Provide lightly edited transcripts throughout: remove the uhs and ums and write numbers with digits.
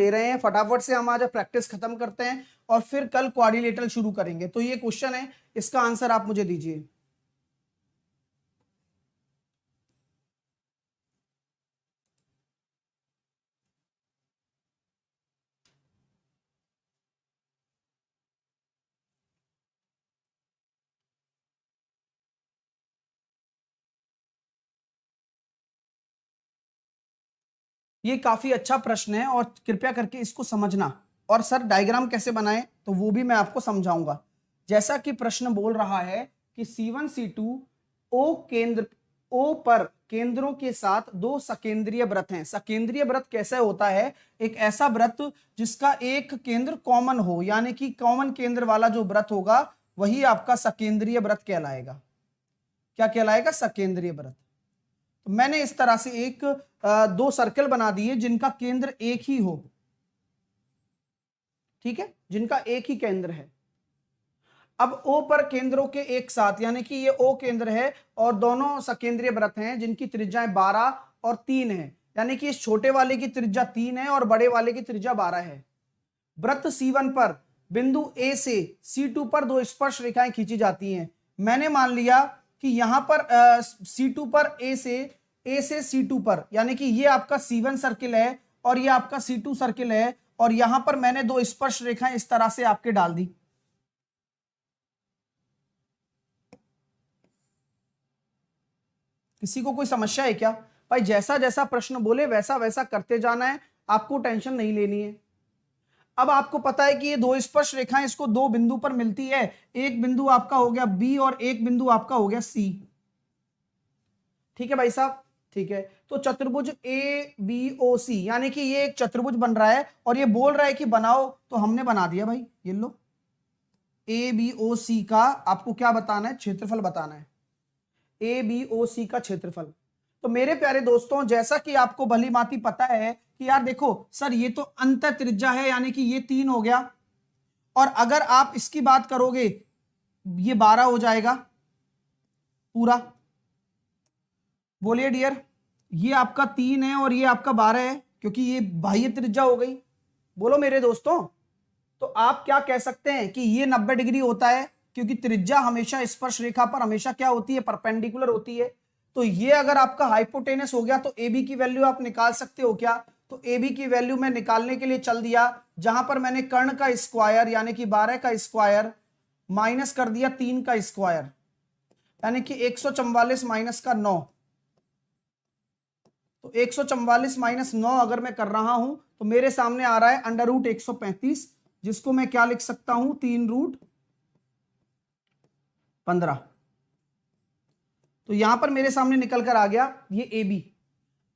ले रहे हैं, फटाफट से हम आज प्रैक्टिस खत्म करते हैं और फिर कल क्वाड्रिलेटरल शुरू करेंगे। तो ये क्वेश्चन है, इसका आंसर आप मुझे दीजिए। ये काफी अच्छा प्रश्न है और कृपया करके इसको समझना। और सर डायग्राम कैसे बनाएं तो वो भी मैं आपको समझाऊंगा। जैसा कि प्रश्न बोल रहा है कि C1 C2 ओ पर केंद्रों के साथ दो सकेंद्रीय वृत्त हैं। सकेंद्रीय वृत्त कैसे होता है? एक ऐसा वृत्त जिसका एक केंद्र कॉमन हो, यानी कि कॉमन केंद्र वाला जो वृत्त होगा वही आपका सकेंद्रीय वृत्त कहलाएगा। क्या कहलाएगा? सकेंद्रीय वृत्त। तो मैंने इस तरह से एक दो सर्कल बना दिए जिनका केंद्र एक ही हो, ठीक है, जिनका एक ही केंद्र है। अब O पर केंद्रों के एक साथ, यानी कि ये O केंद्र है और दोनों सकेंद्रीय वृत्त हैं जिनकी त्रिज्याएं 12 और 3 है, यानी कि इस छोटे वाले की त्रिज्या 3 है और बड़े वाले की त्रिज्या 12 है। वृत्त C1 पर बिंदु A से C2 पर दो स्पर्श रेखाएं खींची जाती हैं। मैंने मान लिया कि यहां पर C2 पर A से C2 पर, यानी कि ये आपका C1 सर्किल है और ये आपका C2 सर्किल है, और यहां पर मैंने दो स्पर्श रेखाएं इस तरह से आपके डाल दी। किसी को कोई समस्या है क्या? भाई जैसा जैसा प्रश्न बोले वैसा वैसा करते जाना है, आपको टेंशन नहीं लेनी है। अब आपको पता है कि ये दो स्पर्श रेखाएं इसको दो बिंदु पर मिलती है। एक बिंदु आपका हो गया B और एक बिंदु आपका हो गया C। ठीक है भाई साहब, ठीक है। तो चतुर्भुज ABOC, यानी कि ये एक चतुर्भुज बन रहा है और ये बोल रहा है कि बनाओ, तो हमने बना दिया भाई। ये लो, ABOC का आपको क्या बताना है? क्षेत्रफल बताना है। ABOC का क्षेत्रफल। तो मेरे प्यारे दोस्तों, जैसा कि आपको भली भांति पता है कि यार देखो सर, ये तो अंत त्रिज्या है, यानी कि ये 3 हो गया, और अगर आप इसकी बात करोगे ये 12 हो जाएगा पूरा। बोलिए डियर, ये आपका 3 है और ये आपका 12 है, क्योंकि ये बाह्य त्रिज्या हो गई। बोलो मेरे दोस्तों, तो आप क्या कह सकते हैं कि ये 90 डिग्री होता है, क्योंकि त्रिज्या हमेशा स्पर्श रेखा पर हमेशा क्या होती है? परपेंडिकुलर होती है। तो ये अगर आपका हाइपोटेनस हो गया तो AB की वैल्यू आप निकाल सकते हो क्या? तो AB की वैल्यू मैं निकालने के लिए चल दिया, जहां पर मैंने कर्ण का स्क्वायर यानी कि 12 का स्क्वायर माइनस कर दिया 3 का स्क्वायर, यानी कि 144 माइनस का 9। तो 144 माइनस 9 अगर मैं कर रहा हूं तो मेरे सामने आ रहा है अंडर रूट 135, जिसको मैं क्या लिख सकता हूं? 3 रूट 15। तो यहां पर मेरे सामने निकल कर आ गया ये AB।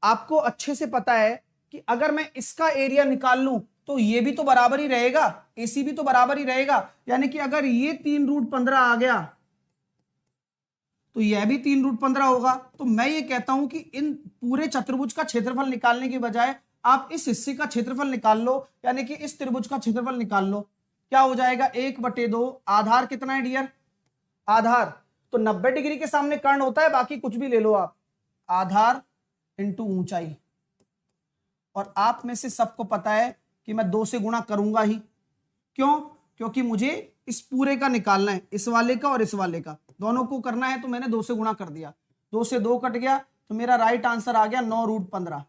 आपको अच्छे से पता है कि अगर मैं इसका एरिया निकाल लूं तो ये भी तो बराबर ही रहेगा, AC भी तो बराबर ही रहेगा, यानी कि अगर ये 3 रूट 15 आ गया तो यह भी 3 रूट 15 होगा। तो मैं ये कहता हूं कि इन पूरे चतुर्भुज का क्षेत्रफल निकालने की बजाय आप इस हिस्से का क्षेत्रफल निकाल लो, यानी कि इस त्रिभुज का क्षेत्रफल निकाल लो। क्या हो जाएगा? 1/2। आधार कितना है डियर? आधार तो 90 डिग्री के सामने कर्ण होता है, बाकी कुछ भी ले लो आप। आधार इंटू ऊंचाई। और आप में से सबको पता है कि मैं 2 से गुणा करूंगा ही। क्यों? क्योंकि मुझे इस पूरे का निकालना है, इस वाले का और इस वाले का, दोनों को करना है, तो मैंने 2 से गुणा कर दिया। 2 से 2 कट गया, तो मेरा राइट आंसर आ गया 9 रूट 15।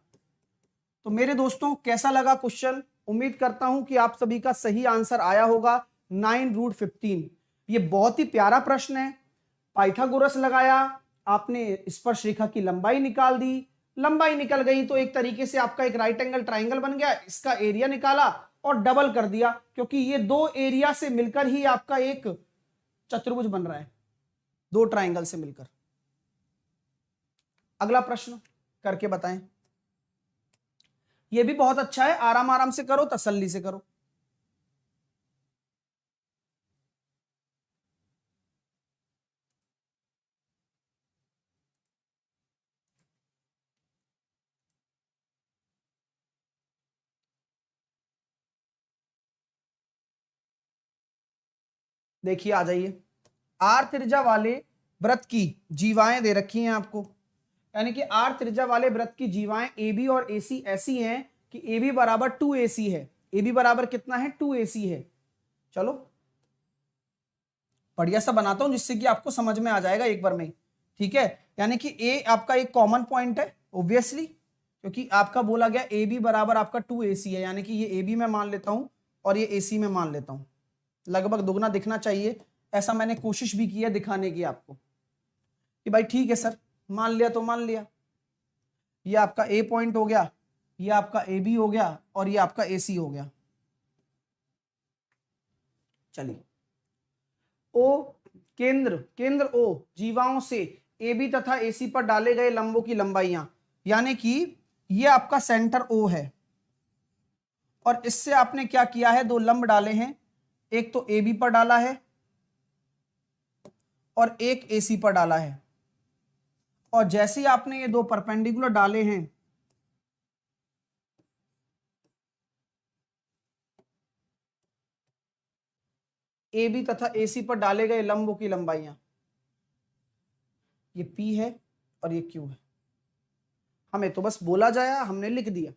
तो मेरे दोस्तों, कैसा लगा क्वेश्चन? उम्मीद करता हूं कि आप सभी का सही आंसर आया होगा 9 रूट 15। ये बहुत ही प्यारा प्रश्न है। पाइथागोरस लगाया, आपने स्पर्श रेखा की लंबाई निकाल दी, लंबाई निकल गई तो एक तरीके से आपका एक राइट एंगल ट्राइंगल बन गया, इसका एरिया निकाला और डबल कर दिया, क्योंकि ये दो एरिया से मिलकर ही आपका एक चतुर्भुज बन रहा है, दो ट्राइंगल से मिलकर। अगला प्रश्न करके बताएं। ये भी बहुत अच्छा है, आराम आराम से करो, तसल्ली से करो। देखिए आ जाइए, आर त्रिज्या वाले वृत्त की जीवाएं दे रखी हैं आपको, यानी कि आर त्रिज्या वाले वृत्त की जीवाएं AB और AC ऐसी हैं कि ए बी बराबर 2AC है। ए बी बराबर कितना है? 2AC है। चलो बढ़िया सा बनाता हूं जिससे कि आपको समझ में आ जाएगा एक बार में, ठीक है। यानी कि ए आपका एक कॉमन पॉइंट है ऑब्वियसली, क्योंकि आपका बोला गया ए बी बराबर आपका 2AC है, यानी कि ये ए बी में मान लेता हूं और ये AC में मान लेता हूं। लगभग दुगना दिखना चाहिए, ऐसा मैंने कोशिश भी की है दिखाने की आपको कि भाई ठीक है सर, मान लिया तो मान लिया। ये आपका ए पॉइंट हो गया, ये आपका ए बी हो गया और ये आपका AC हो गया। चलिए ओ केंद्र, केंद्र ओ जीवाओं से ए बी तथा AC पर डाले गए लंबों की लंबाइयां, यानी कि ये आपका सेंटर O है और इससे आपने क्या किया है? दो लंब डाले हैं, एक तो ए बी पर डाला है और एक AC पर डाला है। और जैसे ही आपने ये दो परपेंडिकुलर डाले हैं, ए बी तथा AC पर डाले गए लंबों की लंबाइयां, ये P है और ये Q है। हमें तो बस बोला जाया, हमने लिख दिया।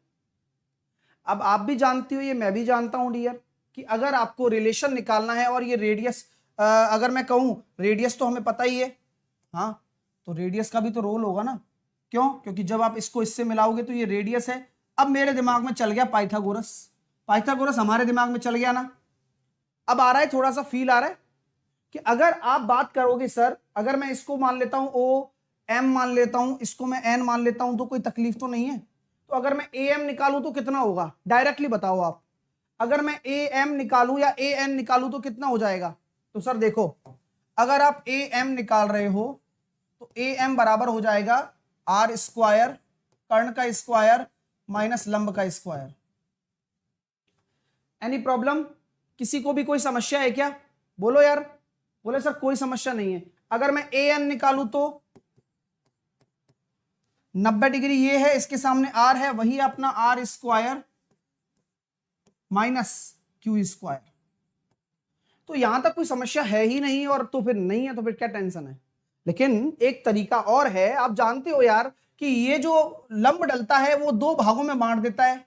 अब आप भी जानती हो, ये मैं भी जानता हूं डियर, कि अगर आपको रिलेशन निकालना है और ये रेडियस, अगर मैं कहूं रेडियस तो हमें पता ही है, हाँ, तो रेडियस का भी तो रोल होगा ना। क्यों? क्योंकि जब आप इसको इससे मिलाओगे तो ये रेडियस है। अब मेरे दिमाग में चल गया पाइथागोरस, पाइथागोरस हमारे दिमाग में चल गया ना। अब आ रहा है, थोड़ा सा फील आ रहा है कि अगर आप बात करोगे सर, अगर मैं इसको मान लेता हूं ओ एम मान लेता हूं, इसको मैं एन मान लेता हूं, तो कोई तकलीफ तो नहीं है। तो अगर मैं ए एम निकालूं तो कितना होगा? डायरेक्टली बताओ आप। अगर मैं ए एम निकालूं या ए एन निकालूं तो कितना हो जाएगा? तो सर देखो, अगर आप ए एम निकाल रहे हो तो ए एम बराबर हो जाएगा आर स्क्वायर, कर्ण का स्क्वायर माइनस लंब का स्क्वायर। Any problem? किसी को भी कोई समस्या है क्या? बोलो यार। बोले सर कोई समस्या नहीं है। अगर मैं ए एन निकालूं तो 90 डिग्री ये है, इसके सामने आर है, वही अपना R square minus Q square. तो यहां तक कोई समस्या है ही नहीं, और तो फिर नहीं है तो फिर क्या टेंशन है। लेकिन एक तरीका और है, आप जानते हो यार कि ये जो लंब डलता है वो दो भागों में बांट देता है।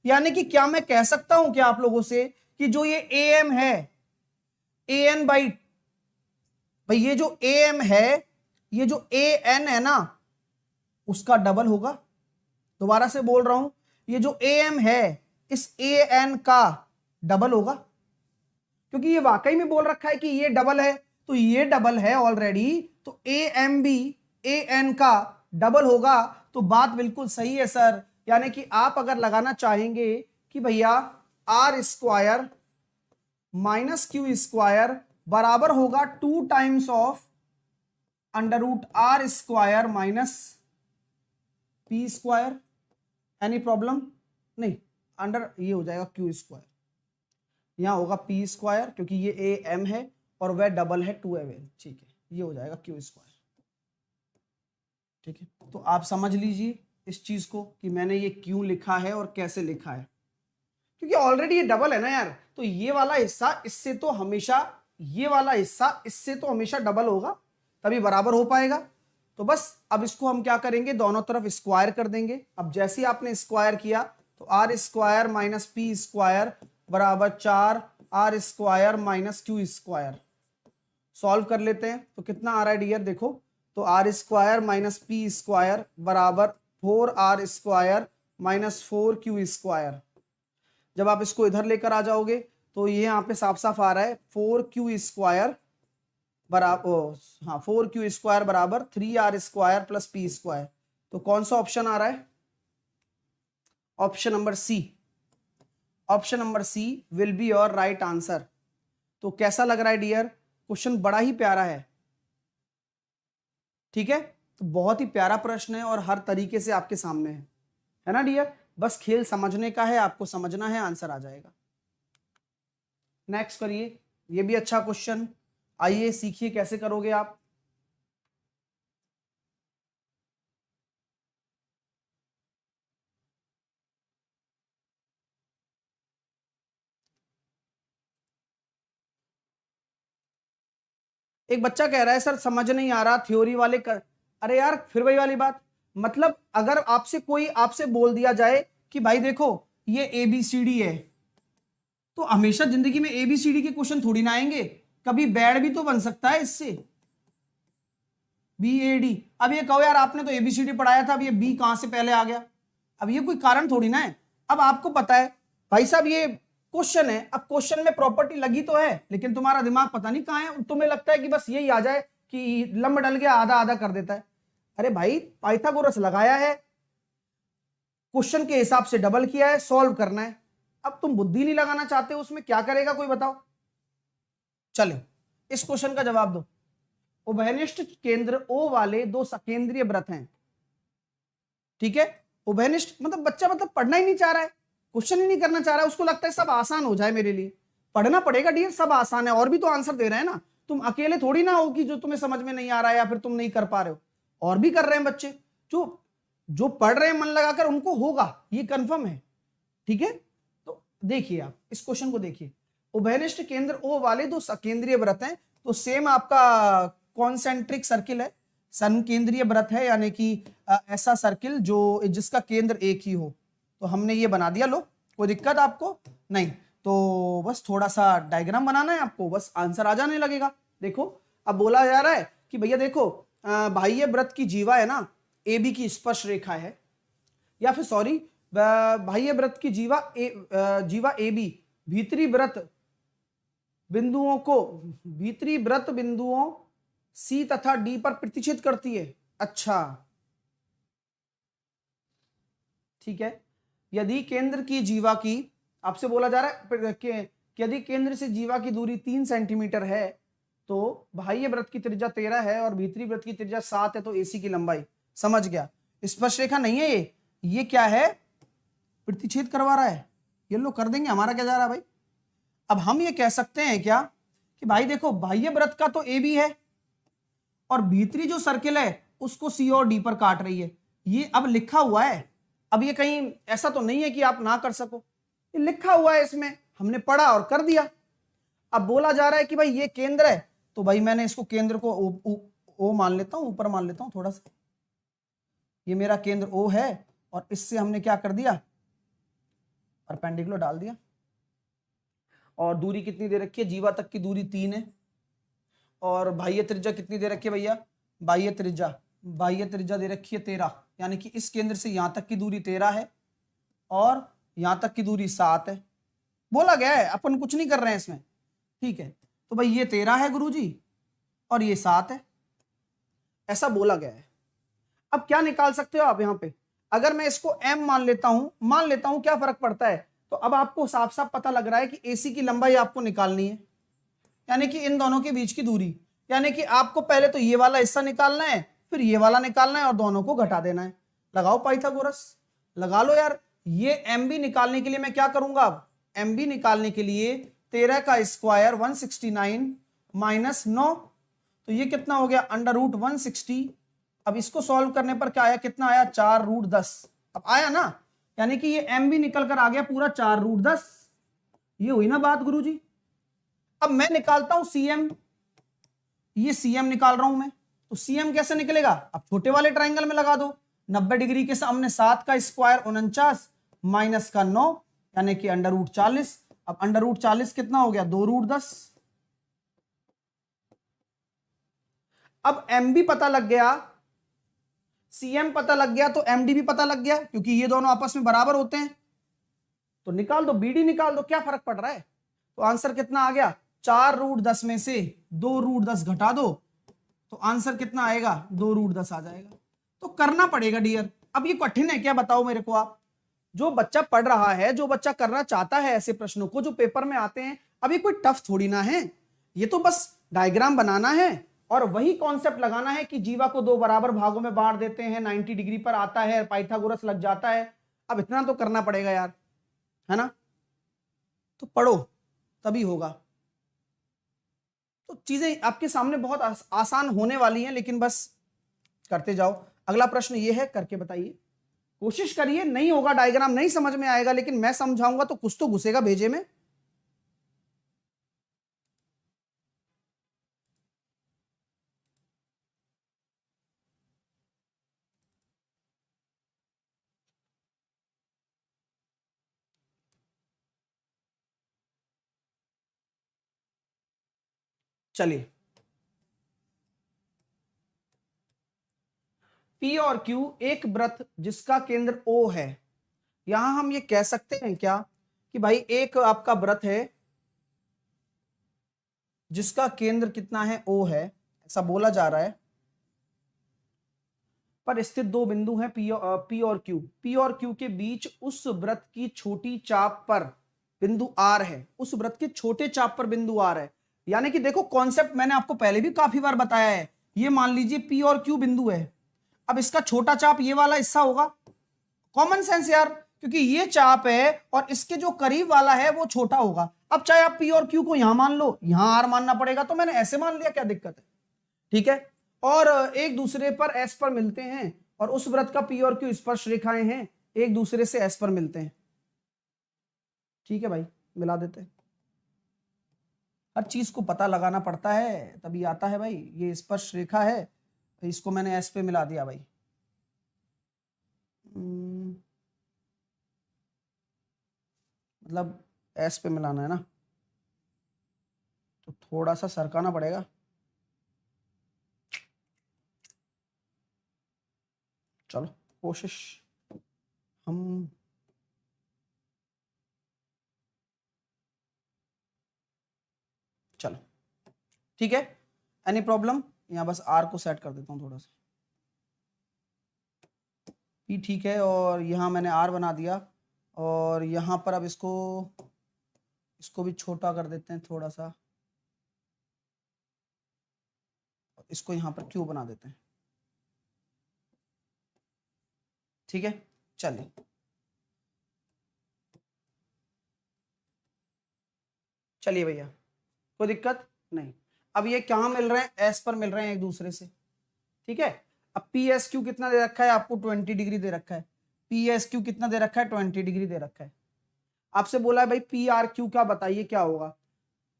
यानी कि क्या मैं कह सकता हूं क्या आप लोगों से कि जो ये ए एम है, ए एन बाई, भाई ये जो ए एम है, ये जो ए एन है ना, उसका डबल होगा। दोबारा से बोल रहा हूं, ये जो ए एम है इस ए एन का डबल होगा, क्योंकि ये वाकई में बोल रखा है कि ये डबल है, तो ये डबल है ऑलरेडी, तो A M B A N का डबल होगा। तो बात बिल्कुल सही है सर। यानी कि आप अगर लगाना चाहेंगे कि भैया R square minus Q square बराबर होगा 2 times of under root R square minus P square. Any problem? नहीं, अंडर ये हो जाएगा क्यू स्क्वायर, यहां होगा पी स्क्वायर, क्योंकि ये ए एम है और वह डबल है 2m। ठीक है, ये हो जाएगा क्यू स्क्वायर। ठीक है, तो आप समझ लीजिए इस चीज को कि मैंने ये क्यों लिखा है और कैसे लिखा है, क्योंकि ऑलरेडी ये डबल है ना यार। तो ये वाला हिस्सा इससे तो हमेशा, ये वाला हिस्सा इससे तो हमेशा डबल होगा, तभी बराबर हो पाएगा। तो बस अब इसको हम क्या करेंगे, दोनों तरफ स्क्वायर कर देंगे। अब जैसे ही आपने स्क्वायर किया तो R square minus P square बराबर 4 R square minus Q square. Solve कर लेते हैं तो कितना आ रहा है डियर, देखो, तो R square minus P square बराबर 4 R square minus 4 Q square. जब आप इसको इधर लेकर आ जाओगे तो ये यहाँ पे साफ साफ आ रहा है 4 क्यू स्क्वायर बराबर, हाँ 4 क्यू स्क्वायर बराबर 3 R square plus P square. तो कौन सा ऑप्शन आ रहा है? Option number C. Option number C will be your right answer. तो कैसा लग रहा है डियर? क्वेश्चन बड़ा ही प्यारा है, ठीक है, तो बहुत ही प्यारा प्रश्न है और हर तरीके से आपके सामने है ना डियर। बस खेल समझने का है, आपको समझना है, आंसर आ जाएगा। नेक्स्ट करिए, ये भी अच्छा क्वेश्चन, आइए सीखिए कैसे करोगे आप। एक बच्चा कह रहा है सर समझ नहीं आ रहा थ्योरी वाले कर। अरे यार फिर वही वाली बात, मतलब अगर आपसे कोई आपसे बोल दिया जाए कि भाई देखो ये ABCD है, तो हमेशा जिंदगी में ABCD के क्वेश्चन थोड़ी ना आएंगे, कभी बैड भी तो बन सकता है इससे, BAD। अब ये कहो यार आपने तो ABCD पढ़ाया था, अब ये B कहां से पहले आ गया, अब ये कोई कारण थोड़ी ना है। अब आपको पता है भाई साहब ये क्वेश्चन है, अब क्वेश्चन में प्रॉपर्टी लगी तो है, लेकिन तुम्हारा दिमाग पता नहीं कहां है, तुम्हें लगता है कि बस यही आ जाए कि लंब डल गया आधा आधा कर देता है। अरे भाई पाइथागोरस लगाया है, क्वेश्चन के हिसाब से डबल किया है, सॉल्व करना है। अब तुम बुद्धि नहीं लगाना चाहते हो, उसमें क्या करेगा कोई बताओ। चलो इस क्वेश्चन का जवाब दो। उभयनिष्ठ केंद्र O वाले दो सकेंद्रीय वृत्त हैं, ठीक है। उभयनिष्ठ मतलब बच्चा मतलब पढ़ना ही नहीं चाह रहा है, क्वेश्चन ही नहीं करना चाह रहा है, उसको लगता है सब आसान हो जाए मेरे लिए। पढ़ना पड़ेगा डियर, सब आसान है, और भी तो आंसर दे रहे हैं ना, तुम अकेले थोड़ी ना हो कि जो तुम्हें समझ में नहीं आ रहा है या फिर तुम नहीं कर पा रहे हो, और भी कर रहे हैं बच्चे जो जो पढ़ रहे हैं मन लगाकर, उनको होगा, ये कंफर्म है, ठीक है। तो देखिए आप इस क्वेश्चन को देखिए, उभयनिष्ठ केंद्र O वाले दो सकेंद्रीय वृत्त हैं, तो सेम आपका कॉन्सेंट्रिक सर्किल है, संकेंद्रीय वृत्त है, यानी कि ऐसा सर्किल जो जिसका केंद्र एक ही हो, तो हमने ये बना दिया। लो कोई दिक्कत आपको नहीं, तो बस थोड़ा सा डायग्राम बनाना है आपको, बस आंसर आ जाने लगेगा। देखो अब बोला जा रहा है कि भैया देखो बाह्य वृत्त की जीवा है ना AB की स्पर्श रेखा है, या फिर सॉरी बाह्य वृत्त की जीवा AB भीतरी वृत्त बिंदुओं को, भीतरी वृत्त बिंदुओं C तथा D पर प्रतिच्छेद करती है। अच्छा ठीक है, यदि केंद्र की जीवा की, आपसे बोला जा रहा है कि यदि केंद्र से जीवा की दूरी 3 सेंटीमीटर है, तो बाह्य वृत्त की त्रिज्या 13 है और भीतरी वृत्त की त्रिज्या 7 है, तो AC की लंबाई, समझ गया। स्पर्श रेखा नहीं है ये क्या है, प्रतिच्छेद करवा रहा है, ये लोग कर देंगे, हमारा क्या जा रहा है भाई। अब हम ये कह सकते हैं क्या कि भाई देखो बाह्य वृत्त का तो AB है, और भीतरी जो सर्किल है उसको C और D पर काट रही है, ये अब लिखा हुआ है। अब ये कहीं ऐसा तो नहीं है कि आप ना कर सको, ये लिखा हुआ है इसमें, हमने पढ़ा और कर दिया। अब बोला जा रहा है कि भाई ये केंद्र है, तो भाई मैंने इसको केंद्र को O मान लेता हूं, ऊपर मान लेता हूं थोड़ा सा, ये मेरा केंद्र O है, और इससे हमने क्या कर दिया, परपेंडिकुलर डाल दिया। और दूरी कितनी दे रखी है, जीवा तक की दूरी 3 है, और बाह्य त्रिज्या कितनी दे रखी है भैया, बाह्य त्रिज्या दे रखी है 13, यानी कि इस केंद्र से यहां तक की दूरी 13 है और यहां तक की दूरी 7 है, बोला गया है, अपन कुछ नहीं कर रहे हैं इसमें, ठीक है। तो भाई ये 13 है गुरुजी और ये 7 है, ऐसा बोला गया है। अब क्या निकाल सकते हो आप यहां पे, अगर मैं इसको M मान लेता हूं, क्या फर्क पड़ता है। तो अब आपको साफ साफ पता लग रहा है कि AC की लंबाई आपको निकालनी है, यानी कि इन दोनों के बीच की दूरी, यानी कि आपको पहले तो ये वाला हिस्सा निकालना है, फिर ये वाला निकालना है, और दोनों को घटा देना है। लगाओ पाइथागोरस, लगा लो यार। ये MB निकालने के लिए मैं क्या करूंगा, अब MB निकालने के लिए 13 का स्क्वायर 169 माइनस 9, तो ये कितना हो गया √160। अब इसको सॉल्व करने पर क्या आया, कितना आया 4√10, अब आया ना, यानी कि ये MB निकल कर आ गया पूरा 4√10, ये हुई ना बात गुरुजी। अब मैं निकालता हूं CM, ये CM निकाल रहा हूं मैं, तो CM कैसे निकलेगा, अब छोटे वाले ट्राइंगल में लगा दो, 90 डिग्री के सामने 7 का स्क्वायर 49 माइनस का 9, यानी कि √40। अब √40 कितना हो गया 2√10। अब MB पता लग गया, CM पता लग गया, तो MD भी पता लग गया, क्योंकि ये दोनों आपस में बराबर होते हैं, तो निकाल दो, BD निकाल दो, क्या फर्क पड़ रहा है। तो आंसर कितना आ गया, 4√10 में से 2√10 घटा दो, तो आंसर कितना आएगा 2√10 आ जाएगा। तो करना पड़ेगा डियर, अब ये कठिन है क्या बताओ मेरे को आप, जो बच्चा पढ़ रहा है, जो बच्चा करना चाहता है ऐसे प्रश्नों को जो पेपर में आते हैं, अब ये कोई टफ थोड़ी ना है, ये तो बस डायग्राम बनाना है और वही कॉन्सेप्ट लगाना है कि जीवा को दो बराबर भागों में बांट देते हैं, 90 डिग्री पर आता है, पाइथागोरस लग जाता है। अब इतना तो करना पड़ेगा यार, है ना, तो पढ़ो तभी होगा। तो चीजें आपके सामने बहुत आसान होने वाली हैं, लेकिन बस करते जाओ। अगला प्रश्न ये है, करके बताइए, कोशिश करिए, नहीं होगा डायग्राम, नहीं समझ में आएगा, लेकिन मैं समझाऊंगा तो कुछ तो घुसेगा भेजे में। चलिए, P और Q एक वृत्त जिसका केंद्र O है। यहां हम ये कह सकते हैं क्या कि भाई एक आपका वृत्त है जिसका केंद्र कितना है, O है, ऐसा बोला जा रहा है, पर स्थित दो बिंदु हैं P और Q। P और Q के बीच उस वृत्त की छोटी चाप पर बिंदु R है, उस वृत्त के छोटे चाप पर बिंदु R है। यानी कि देखो, कॉन्सेप्ट मैंने आपको पहले भी काफी बार बताया है। ये मान लीजिए P और Q बिंदु है, अब इसका छोटा चाप ये वाला हिस्सा होगा। कॉमन सेंस यार, क्योंकि ये चाप है और इसके जो करीब वाला है वो छोटा होगा। अब चाहे आप P और Q को यहां मान लो, यहां R मानना पड़ेगा, तो मैंने ऐसे मान लिया, क्या दिक्कत है? ठीक है, और एक दूसरे पर S पर मिलते हैं, और उस वृत्त का P और Q स्पर्श रेखाएं हैं, एक दूसरे से S पर मिलते हैं। ठीक है भाई, मिला देते हैं। हर चीज को पता लगाना पड़ता है, तभी आता है भाई। ये स्पर्श रेखा है, तो इसको मैंने S पे मिला दिया भाई। मतलब S पे मिलाना है ना, तो थोड़ा सा सरकाना पड़ेगा। चलो कोशिश हम, चलो ठीक है, एनी प्रॉब्लम? यहाँ बस R को सेट कर देता हूँ थोड़ा सा। P ठीक है, और यहाँ मैंने R बना दिया, और यहाँ पर अब इसको भी छोटा कर देते हैं थोड़ा सा, इसको यहाँ पर Q बना देते हैं। ठीक है, चलिए, चलिए भैया, कोई दिक्कत नहीं। अब ये कहाँ मिल रहे हैं? S पर मिल रहे हैं एक दूसरे से। ठीक है, अब PSQ कितना दे रखा है आपको? 20 डिग्री दे रखा है। PSQ कितना दे रखा है? 20 डिग्री दे रखा है। आपसे बोला है भाई PRQ का बताइए क्या होगा।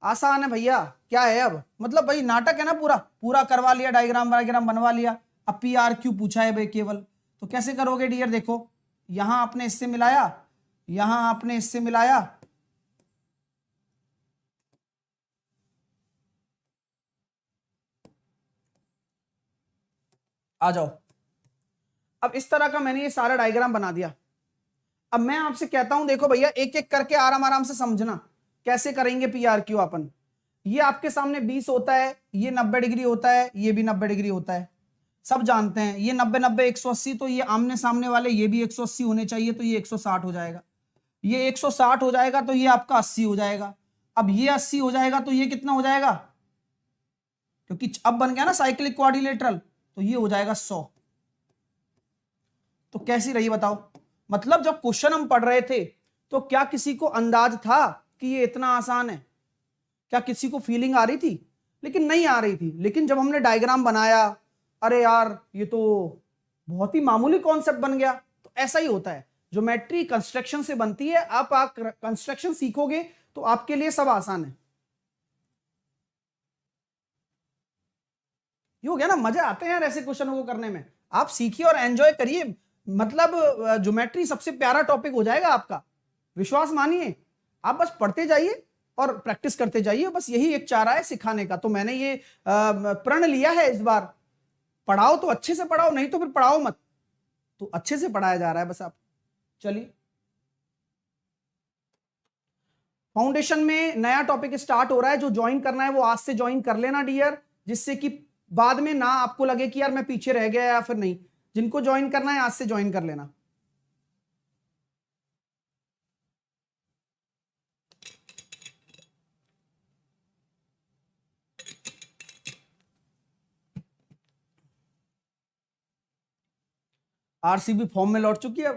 आसान है भैया, क्या है अब, मतलब भाई नाटक है ना, पूरा पूरा करवा लिया, डायग्राम वायग्राम बनवा लिया। अब PRQ पूछा है भाई केवल, तो कैसे करोगे डियर? देखो, यहां आपने इससे मिलाया, यहां आपने इससे मिलाया, आ जाओ। अब इस तरह का मैंने ये सारा डायग्राम बना दिया। अब मैं आपसे कहता हूं, देखो भैया, एक एक करके आराम आराम से समझना कैसे करेंगे PRQ अपन। ये आपके सामने 20 होता है, ये 90 डिग्री होता है, ये भी 90 डिग्री होता है, सब जानते हैं। ये 90 90 180, तो ये आमने सामने वाले ये भी 180 होने चाहिए, तो ये 160 हो जाएगा। ये 160 हो जाएगा तो ये आपका 80 हो जाएगा। अब ये 80 हो जाएगा तो ये कितना हो जाएगा? क्योंकि अब बन गया ना साइक्लिक क्वाड्रिलेटरल, तो ये हो जाएगा 100। तो कैसी रही बताओ? मतलब जब क्वेश्चन हम पढ़ रहे थे तो क्या किसी को अंदाज था कि ये इतना आसान है? क्या किसी को फीलिंग आ रही थी? लेकिन नहीं आ रही थी। लेकिन जब हमने डायग्राम बनाया, अरे यार ये तो बहुत ही मामूली कॉन्सेप्ट बन गया। तो ऐसा ही होता है, ज्योमेट्री कंस्ट्रक्शन से बनती है। आप कंस्ट्रक्शन सीखोगे तो आपके लिए सब आसान है। ये हो गया ना, मजे आते हैं यार ऐसे क्वेश्चनों को करने में। आप सीखिए और एंजॉय करिए। मतलब ज्योमेट्री सबसे प्यारा टॉपिक हो जाएगा आपका, विश्वास मानिए। आप बस पढ़ते जाइए और प्रैक्टिस करते जाइए, बस यही एक चारा है सिखाने का। तो मैंने ये प्रण लिया है इस बार, पढ़ाओ तो अच्छे से पढ़ाओ, नहीं तो फिर पढ़ाओ मत। तो अच्छे से पढ़ाया जा रहा है बस। आप चलिए, फाउंडेशन में नया टॉपिक स्टार्ट हो रहा है। जो ज्वाइन करना है वो आज से ज्वाइन कर लेना डियर, जिससे कि बाद में ना आपको लगे कि यार मैं पीछे रह गया या फिर नहीं। जिनको ज्वाइन करना है आज से ज्वाइन कर लेना। RCB फॉर्म में लौट चुकी है।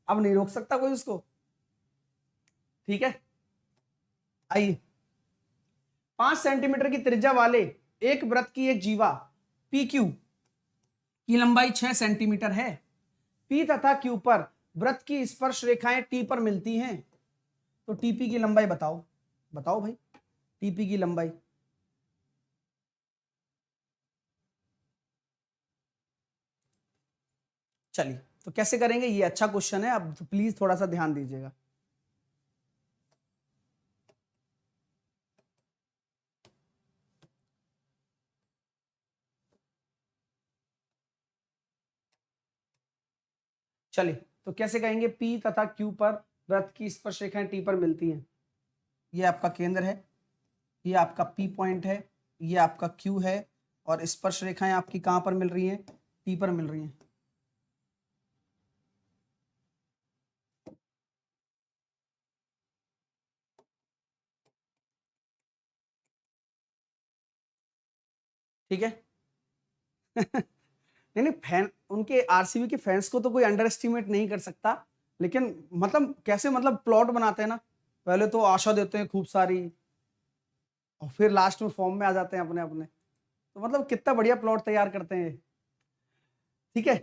अब नहीं रोक सकता कोई उसको। ठीक है, आइए। 5 सेंटीमीटर की त्रिज्या वाले एक वृत्त की एक जीवा PQ की लंबाई 6 सेंटीमीटर है। P तथा Q पर वृत्त की स्पर्श रेखाएं T पर मिलती हैं। तो TP की लंबाई बताओ। बताओ भाई, TP की लंबाई। चलिए, तो कैसे करेंगे? ये अच्छा क्वेश्चन है, अब तो प्लीज थोड़ा सा ध्यान दीजिएगा। चलिए, तो कैसे कहेंगे, P तथा Q पर वृत्त की स्पर्श रेखाएं T पर मिलती हैं। ये आपका केंद्र है, ये आपका P पॉइंट है, ये आपका Q है, और स्पर्श रेखाएं आपकी कहां पर मिल रही हैं, T पर मिल रही हैं। ठीक है। नहीं नहीं, फैन उनके आरसीबी के फैंस को तो कोई अंडर एस्टिमेट नहीं कर सकता, लेकिन मतलब कैसे, मतलब प्लॉट बनाते हैं ना, पहले तो आशा देते हैं खूब सारी, और फिर लास्ट में फॉर्म में आ जाते हैं अपने अपने। तो मतलब कितना बढ़िया प्लॉट तैयार करते हैं। ठीक है।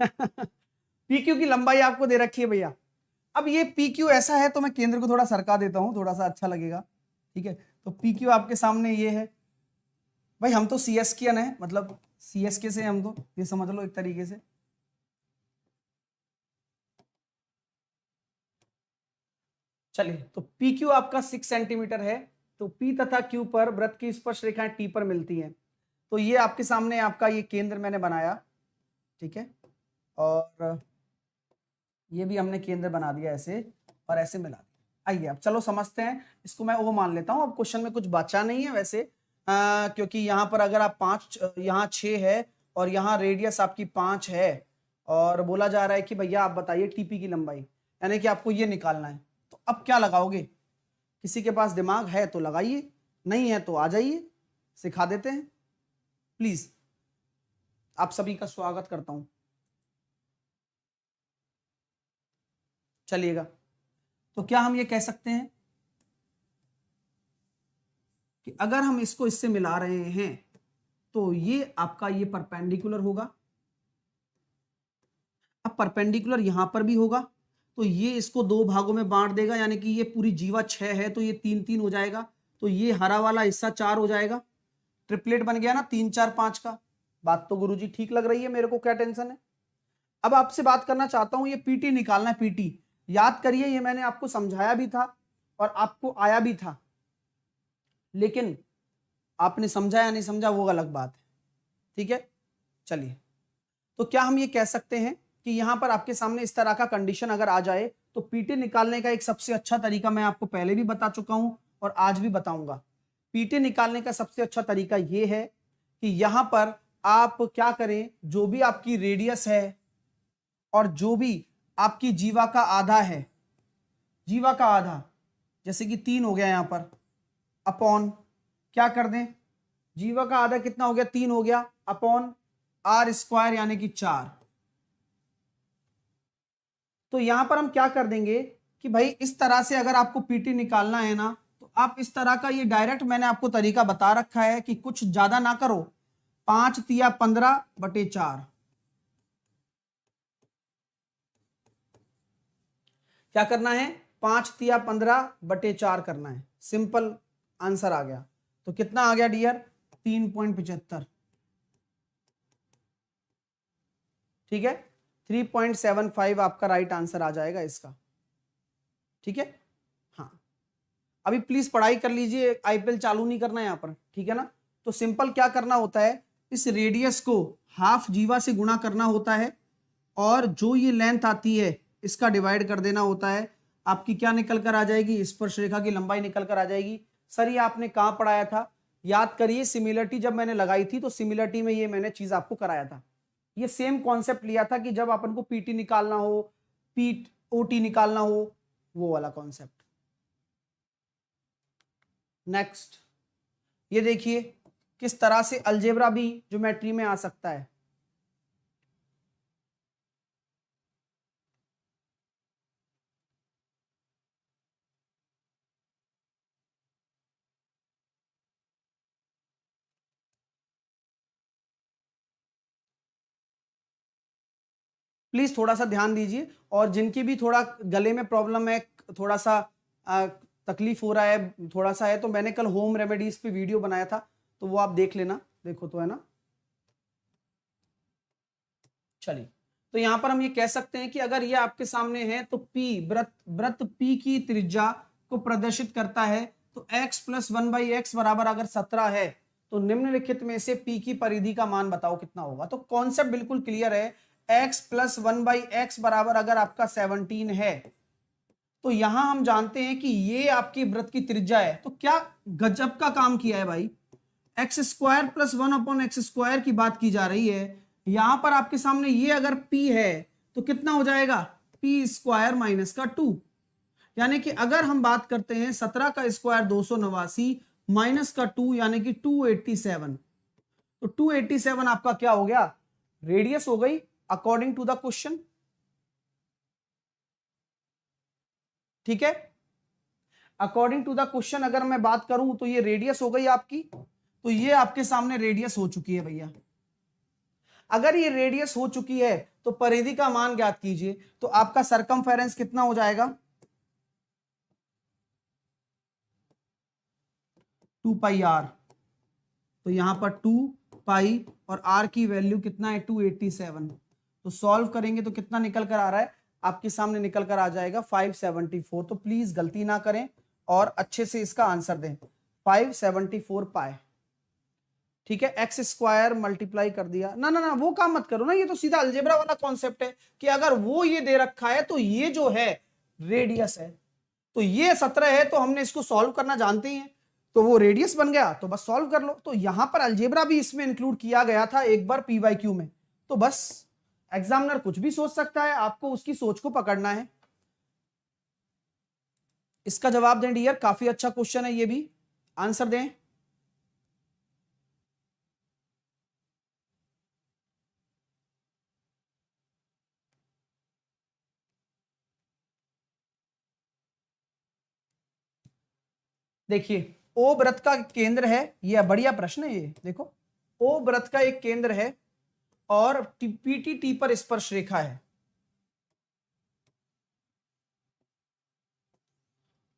पीक्यू की लंबाई आपको दे रखी है भैया। अब ये पीक्यू ऐसा है, तो मैं केंद्र को थोड़ा सरका देता हूं, थोड़ा सा अच्छा लगेगा। ठीक है, तो पीक्यू आपके सामने ये है भाई, हम तो सीएसकेएन है, मतलब सीएसके से हम तो, ये समझ लो एक तरीके से। चलिए, तो PQ आपका 6 सेंटीमीटर है, तो P तथा Q पर वृत्त की स्पर्श रेखाएं T पर मिलती हैं। तो ये आपके सामने आपका ये केंद्र मैंने बनाया, ठीक है, और ये भी हमने केंद्र बना दिया ऐसे, और ऐसे मिला दिया। आइए अब चलो समझते हैं इसको, मैं वो मान लेता हूं, अब क्वेश्चन में कुछ बचा नहीं है वैसे, क्योंकि यहाँ पर अगर आप 5, यहाँ 6 है, और यहाँ रेडियस आपकी 5 है, और बोला जा रहा है कि भैया आप बताइए टीपी की लंबाई, यानी कि आपको ये निकालना है। तो अब क्या लगाओगे, किसी के पास दिमाग है तो लगाइए, नहीं है तो आ जाइए, सिखा देते हैं। प्लीज, आप सभी का स्वागत करता हूं। चलिएगा, तो क्या हम ये कह सकते हैं कि अगर हम इसको इससे मिला रहे हैं, तो ये आपका ये परपेंडिकुलर होगा। अब परपेंडिकुलर यहां पर भी होगा, तो ये इसको 2 भागों में बांट देगा, यानी कि ये पूरी जीवा 6 है, तो ये 3 3 हो जाएगा, तो ये हरा वाला हिस्सा 4 हो जाएगा। ट्रिपलेट बन गया ना, 3 4 5 का। बात तो गुरुजी ठीक लग रही है मेरे को, क्या टेंशन है। अब आपसे बात करना चाहता हूं, ये पीटी निकालना है, पीटी याद करिए, ये मैंने आपको समझाया भी था और आपको आया भी था, लेकिन आपने समझा या नहीं समझा वो अलग बात है। ठीक है, चलिए, तो क्या हम ये कह सकते हैं कि यहां पर आपके सामने इस तरह का कंडीशन अगर आ जाए, तो पीटी निकालने का एक सबसे अच्छा तरीका मैं आपको पहले भी बता चुका हूं और आज भी बताऊंगा। पीटी निकालने का सबसे अच्छा तरीका यह है कि यहां पर आप क्या करें, जो भी आपकी रेडियस है और जो भी आपकी जीवा का आधा है, जीवा का आधा जैसे कि 3 हो गया यहां पर, अपॉन क्या कर दें, जीवा का आधा कितना हो गया, 3 हो गया, अपॉन आर स्क्वायर यानी कि 4। तो यहां पर हम क्या कर देंगे कि भाई इस तरह से अगर आपको पीटी निकालना है ना, तो आप इस तरह का, ये डायरेक्ट मैंने आपको तरीका बता रखा है कि कुछ ज्यादा ना करो, 5 तिया 15/4। क्या करना है, 5 तिया 15/4 करना है, सिंपल आंसर आ गया। तो कितना आ गया डियर, 3.75। ठीक है, 3.75 आपका राइट आंसर आ जाएगा इसका। ठीक है, हाँ, अभी प्लीज पढ़ाई कर लीजिए, आईपीएल चालू नहीं करना है यहाँ पर, ठीक है ना। तो सिंपल क्या करना होता है, इस रेडियस को हाफ जीवा से गुणा करना होता है, और जो ये लेंथ आती है इसका डिवाइड कर देना होता है। आपकी क्या निकल कर आ जाएगी, स्पर्श रेखा की लंबाई निकल कर आ जाएगी। सर ये आपने कहाँ पढ़ाया था, याद करिए, सिमिलरिटी जब मैंने लगाई थी तो सिमिलरिटी में ये मैंने चीज आपको कराया था। ये सेम कॉन्सेप्ट लिया था कि जब अपन को पीटी निकालना हो, पीट ओटी निकालना हो, वो वाला कॉन्सेप्ट। नेक्स्ट, ये देखिए किस तरह से अलजेब्रा भी ज्योमेट्री में आ सकता है। प्लीज थोड़ा सा ध्यान दीजिए, और जिनकी भी थोड़ा गले में प्रॉब्लम है, थोड़ा सा तकलीफ हो रहा है, थोड़ा सा है, तो मैंने कल होम रेमेडीज पे वीडियो बनाया था, तो वो आप देख लेना, देखो तो है ना। चलिए, तो यहां पर हम ये कह सकते हैं कि अगर ये आपके सामने है, तो P वृत्त वृत्त P की त्रिज्या को प्रदर्शित करता है, तो x + 1/x बराबर अगर 17 है, तो निम्नलिखित में से P की परिधि का मान बताओ कितना होगा। तो कॉन्सेप्ट बिल्कुल क्लियर है, x प्लस 1/x बराबर अगर आपका 17 है, तो यहां हम जानते हैं कि ये आपके वृत्त की त्रिज्या है। तो क्या गजब का काम किया है भाई, एक्स स्क्वायर प्लस 1/x² की बात की जा रही है। यहां पर आपके सामने ये अगर p है तो कितना हो जाएगा, p² माइनस का 2। यानी कि अगर हम बात करते हैं 17 का स्क्वायर 289 माइनस का 2 यानी कि 287। तो 287 आपका क्या हो गया, रेडियस हो गई अकॉर्डिंग टू द क्वेश्चन। ठीक है, अकॉर्डिंग टू द क्वेश्चन अगर मैं बात करूं तो ये रेडियस हो गई आपकी। तो ये आपके सामने रेडियस हो चुकी है भैया। अगर ये रेडियस हो चुकी है तो परिधि का मान ज्ञात कीजिए। तो आपका सरकमफेरेंस कितना हो जाएगा, 2πr। तो यहां पर 2π और r की वैल्यू कितना है, 287। तो सॉल्व करेंगे तो कितना निकल कर आ रहा है, आपके सामने निकल कर आ जाएगा 574। तो प्लीज गलती ना करें और अच्छे से इसका आंसर दें, 574 पाए। ठीक है, एक्स स्क्वायर मल्टीप्लाई कर दिया ना ना ना, वो काम मत करो ना, ये तो सीधा अलजेब्रा वाला कॉन्सेप्ट है कि अगर वो ये दे रखा है तो ये जो है रेडियस है, तो ये 17 है तो हमने इसको सॉल्व करना जानते ही हैं, तो वो रेडियस बन गया तो बस सॉल्व कर लो। तो यहां पर अलजेब्रा भी इसमें इंक्लूड किया गया था एक बार PYQ में। तो बस एग्जामिनर कुछ भी सोच सकता है, आपको उसकी सोच को पकड़ना है। इसका जवाब दें डियर, काफी अच्छा क्वेश्चन है ये भी, आंसर दें। देखिए ओ व्रत का केंद्र है, यह बढ़िया प्रश्न है ये, देखो ओ व्रत का एक केंद्र है और PTT पर स्पर्श रेखा है।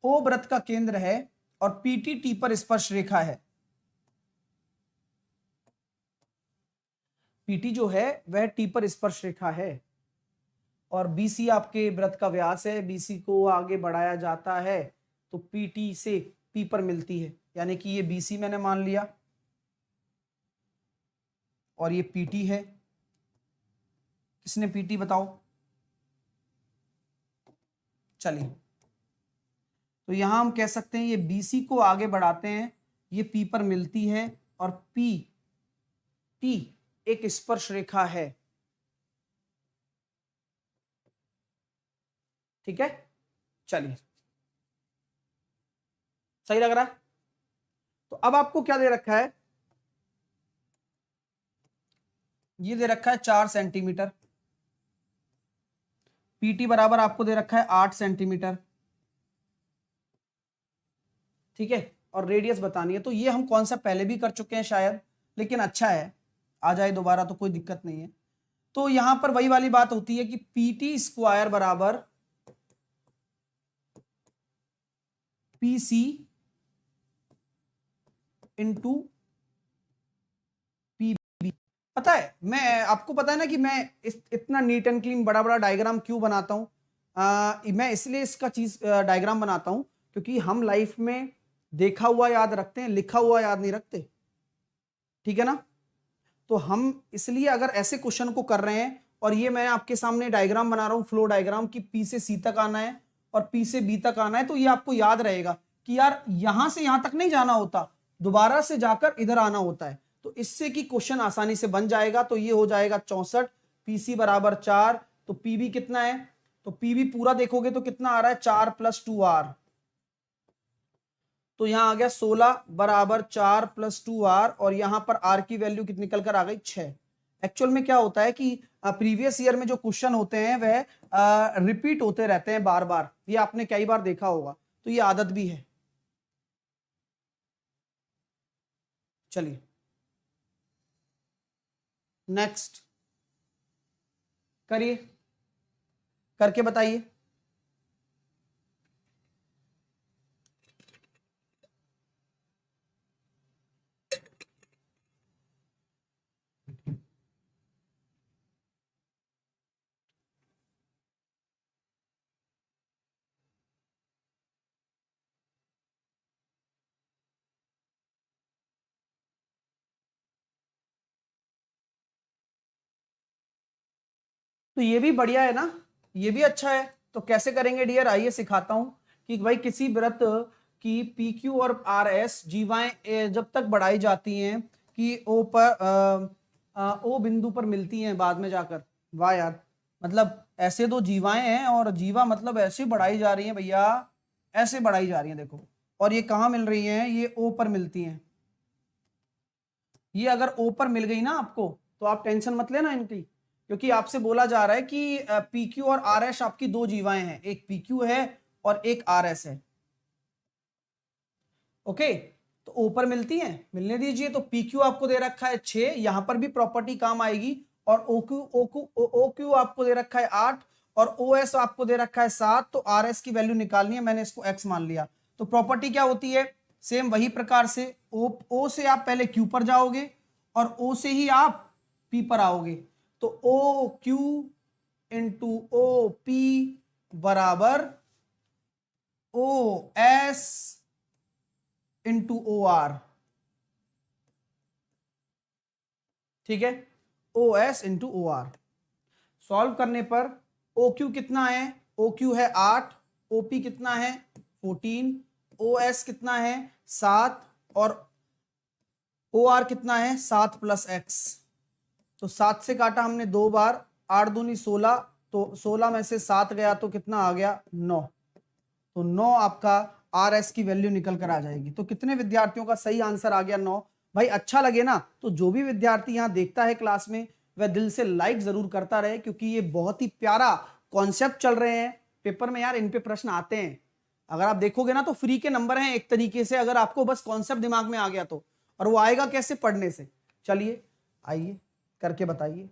ओ व्रत का केंद्र है और PTT पर स्पर्श रेखा है। PT जो है वह T पर स्पर्श रेखा है और BC आपके व्रत का व्यास है। BC को आगे बढ़ाया जाता है तो PT से P पर मिलती है, यानी कि ये BC मैंने मान लिया और ये PT है। किसने PT बताओ, चलिए तो यहां हम कह सकते हैं ये BC को आगे बढ़ाते हैं, ये P पर मिलती है और PT एक स्पर्श रेखा है। ठीक है, चलिए सही लग रहा है। तो अब आपको क्या दे रखा है, ये दे रखा है 4 सेंटीमीटर, PT बराबर आपको दे रखा है 8 सेंटीमीटर। ठीक है, और रेडियस बतानी है। तो ये हम कॉन्सेप्ट पहले भी कर चुके हैं शायद, लेकिन अच्छा है आ जाए दोबारा तो कोई दिक्कत नहीं है। तो यहां पर वही वाली बात होती है कि PT² बराबर PC इंटू PB। पता है, मैं आपको पता है ना कि मैं इतना नीट एंड क्लीन बड़ा बड़ा डायग्राम क्यों बनाता हूं, मैं इसलिए इसका चीज डायग्राम बनाता हूं क्योंकि हम लाइफ में देखा हुआ याद रखते हैं, लिखा हुआ याद नहीं रखते। ठीक है ना, तो हम इसलिए अगर ऐसे क्वेश्चन को कर रहे हैं और ये मैं आपके सामने डायग्राम बना रहा हूं, फ्लो डायग्राम की P से C तक आना है और P से B तक आना है, तो ये आपको याद रहेगा कि यार यहां से यहां तक नहीं जाना होता, दोबारा से जाकर इधर आना होता है। तो इससे कि क्वेश्चन आसानी से बन जाएगा। तो ये हो जाएगा 64, PC बराबर 4, तो PB कितना है, तो PB पूरा देखोगे तो कितना आ रहा है, 4 + 2R। तो यहां आ गया 16 बराबर 4 + 2R और यहां पर R की वैल्यू कितनी निकल कर आ गई, 6। एक्चुअल में क्या होता है कि प्रीवियस ईयर में जो क्वेश्चन होते हैं वह रिपीट होते रहते हैं बार बार, ये आपने कई बार देखा होगा, तो ये आदत भी है। चलिए नेक्स्ट करिए, करके बताइए। तो ये भी बढ़िया है ना, ये भी अच्छा है। तो कैसे करेंगे डियर, आइए सिखाता हूं कि भाई किसी वृत्त की पी क्यू और आर एस जीवाएं जब तक बढ़ाई जाती हैं कि ओ पर ओ बिंदु पर मिलती हैं बाद में जाकर। वाह यार, मतलब ऐसे दो जीवाएं हैं और जीवा मतलब ऐसे बढ़ाई जा रही हैं भैया, ऐसे बढ़ाई जा रही हैं देखो, और ये कहां मिल रही हैं, ये ओ पर मिलती हैं। ये अगर ओ पर मिल गई ना आपको तो आप टेंशन मत लेना इनकी, क्योंकि आपसे बोला जा रहा है कि पी क्यू और आर एस आपकी दो जीवाएं हैं, एक पी क्यू है और एक आर एस है। ओके, तो ओ पर मिलती हैं, मिलने दीजिए। तो पी क्यू आपको दे रखा है 6, यहां पर भी प्रॉपर्टी काम आएगी। और ओ क्यू आपको दे रखा है 8 और ओ एस आपको दे रखा है 7। तो आर एस की वैल्यू निकालनी है, मैंने इसको एक्स मान लिया। तो प्रॉपर्टी क्या होती है, सेम वही प्रकार से ओ से आप पहले क्यू पर जाओगे और ओ से ही आप पी पर आओगे। तो O Q into O P बराबर O S into O R. ठीक है, O S into O R. Solve करने पर ओ क्यू कितना है, ओ क्यू है 8, ओ पी कितना है 14, ओ एस कितना है 7 और ओ आर कितना है 7 प्लस एक्स। तो 7 से काटा हमने 2 बार, 8 दूनी 16, तो 16 में से 7 गया तो कितना आ गया 9। तो 9 आपका आर एस की वैल्यू निकल कर आ जाएगी। तो कितने विद्यार्थियों का सही आंसर आ गया 9। भाई अच्छा लगे ना तो जो भी विद्यार्थी यहां देखता है क्लास में वह दिल से लाइक जरूर करता रहे, क्योंकि ये बहुत ही प्यारा कॉन्सेप्ट चल रहे हैं पेपर में यार, इन पे प्रश्न आते हैं। अगर आप देखोगे ना तो फ्री के नंबर हैं एक तरीके से, अगर आपको बस कॉन्सेप्ट दिमाग में आ गया तो। और वो आएगा कैसे, पढ़ने से। चलिए आइए करके बताइए।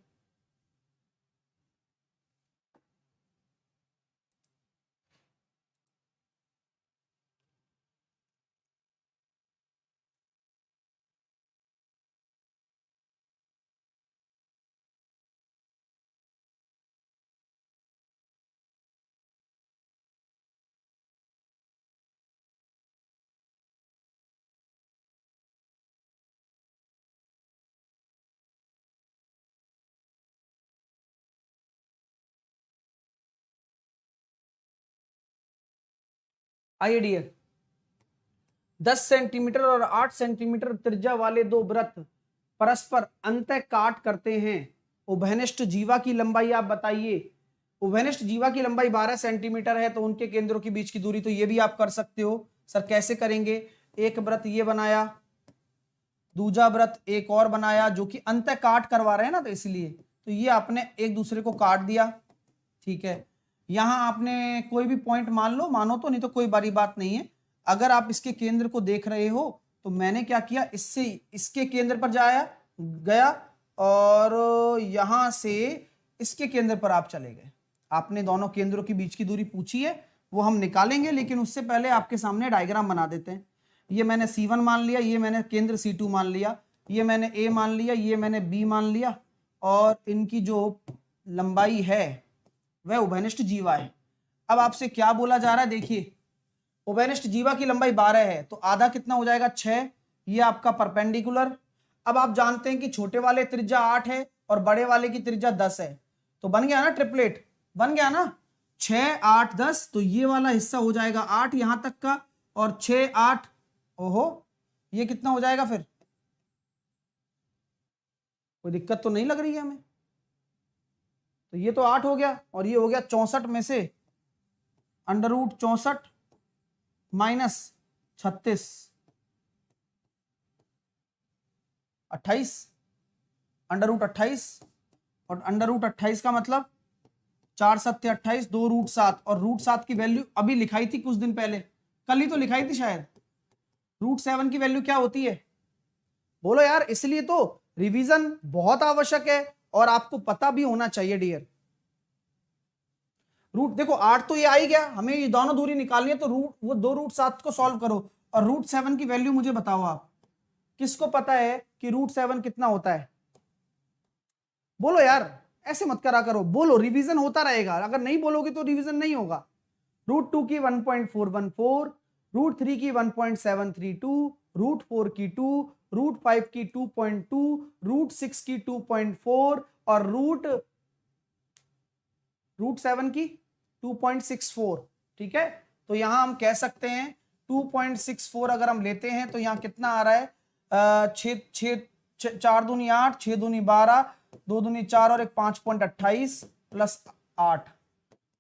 आइए डियर, 10 सेंटीमीटर और 8 सेंटीमीटर त्रिज्या वाले दो वृत्त परस्पर अंतः काट करते हैं। उभयनिष्ठ जीवा की लंबाई आप बताइए। उभयनिष्ठ जीवा की लंबाई 12 सेंटीमीटर है, तो उनके केंद्रों के बीच की दूरी, तो ये भी आप कर सकते हो। सर कैसे करेंगे, एक वृत्त ये बनाया, दूसरा वृत्त एक और बनाया, जो कि अंतः काट करवा रहे हैं ना, तो इसलिए तो ये आपने एक दूसरे को काट दिया। ठीक है, यहां आपने कोई भी पॉइंट मान लो, मानो तो, नहीं तो कोई बड़ी बात नहीं है। अगर आप इसके केंद्र को देख रहे हो तो मैंने क्या किया, इससे इसके केंद्र पर जाया गया और यहां से इसके केंद्र पर आप चले गए। आपने दोनों केंद्रों के बीच की दूरी पूछी है, वो हम निकालेंगे, लेकिन उससे पहले आपके सामने डायग्राम बना देते हैं। ये मैंने C1 मान लिया, ये मैंने केंद्र C2 मान लिया, ये मैंने A मान लिया, ये मैंने B मान लिया, और इनकी जो लंबाई है वह उभयनिष्ठ जीवा है। अब आपसे क्या बोला जा रहा है, देखिए उभयनिष्ठ जीवा की लंबाई 12 है, तो आधा कितना हो जाएगा 6, ये आपका परपेंडिकुलर। अब आप जानते हैं कि छोटे वाले त्रिज्या 8 है और बड़े वाले की त्रिज्या 10 है, तो बन गया ना ट्रिपलेट, बन गया ना 6 8 10। तो ये वाला हिस्सा हो जाएगा 8 यहां तक का, और 6 8, ओहो ये कितना हो जाएगा फिर, कोई दिक्कत तो नहीं लग रही है हमें। तो ये तो 8 हो गया और ये हो गया 64 में से √64 माइनस 36, 28, √28, और √28 का मतलब 4 7 28, 2 √7, और √7 की वैल्यू अभी लिखाई थी कुछ दिन पहले, कल ही तो लिखाई थी शायद। √7 की वैल्यू क्या होती है, बोलो यार। इसलिए तो रिवीजन बहुत आवश्यक है और आपको पता भी होना चाहिए डियर। रूट देखो 8 तो ये आ ही गया, हमें ये दोनों दूरी निकालनी है, तो वो 2 √7 को सॉल्व करो और √7 की वैल्यू मुझे बताओ आप, किसको पता है कि √7 कितना होता है, बोलो यार, ऐसे मत करा करो, बोलो, रिवीजन होता रहेगा। अगर नहीं बोलोगे तो रिवीजन नहीं होगा। √2 की 1.414, √3 की 1.732, √4 की 2, √5 की 2.2, √6 की 2.4 और √7 की 2.64, ठीक है। तो यहां हम कह सकते हैं 2.64 अगर हम लेते हैं तो यहां कितना आ रहा है, 4 दूनी 8, 6 दूनी 12, 2 दूनी 4 और एक 5.28 प्लस 8,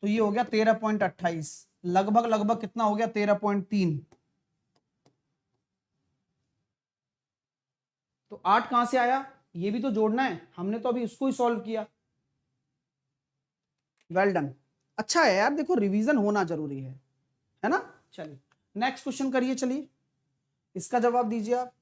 तो ये हो गया 13.28, लगभग लगभग कितना हो गया 13.3। तो 8 कहां से आया, ये भी तो जोड़ना है, हमने तो अभी उसको ही सॉल्व किया। वेल डन, अच्छा है यार, देखो रिवीजन होना जरूरी है ना। चलिए नेक्स्ट क्वेश्चन करिए, चलिए इसका जवाब दीजिए आप।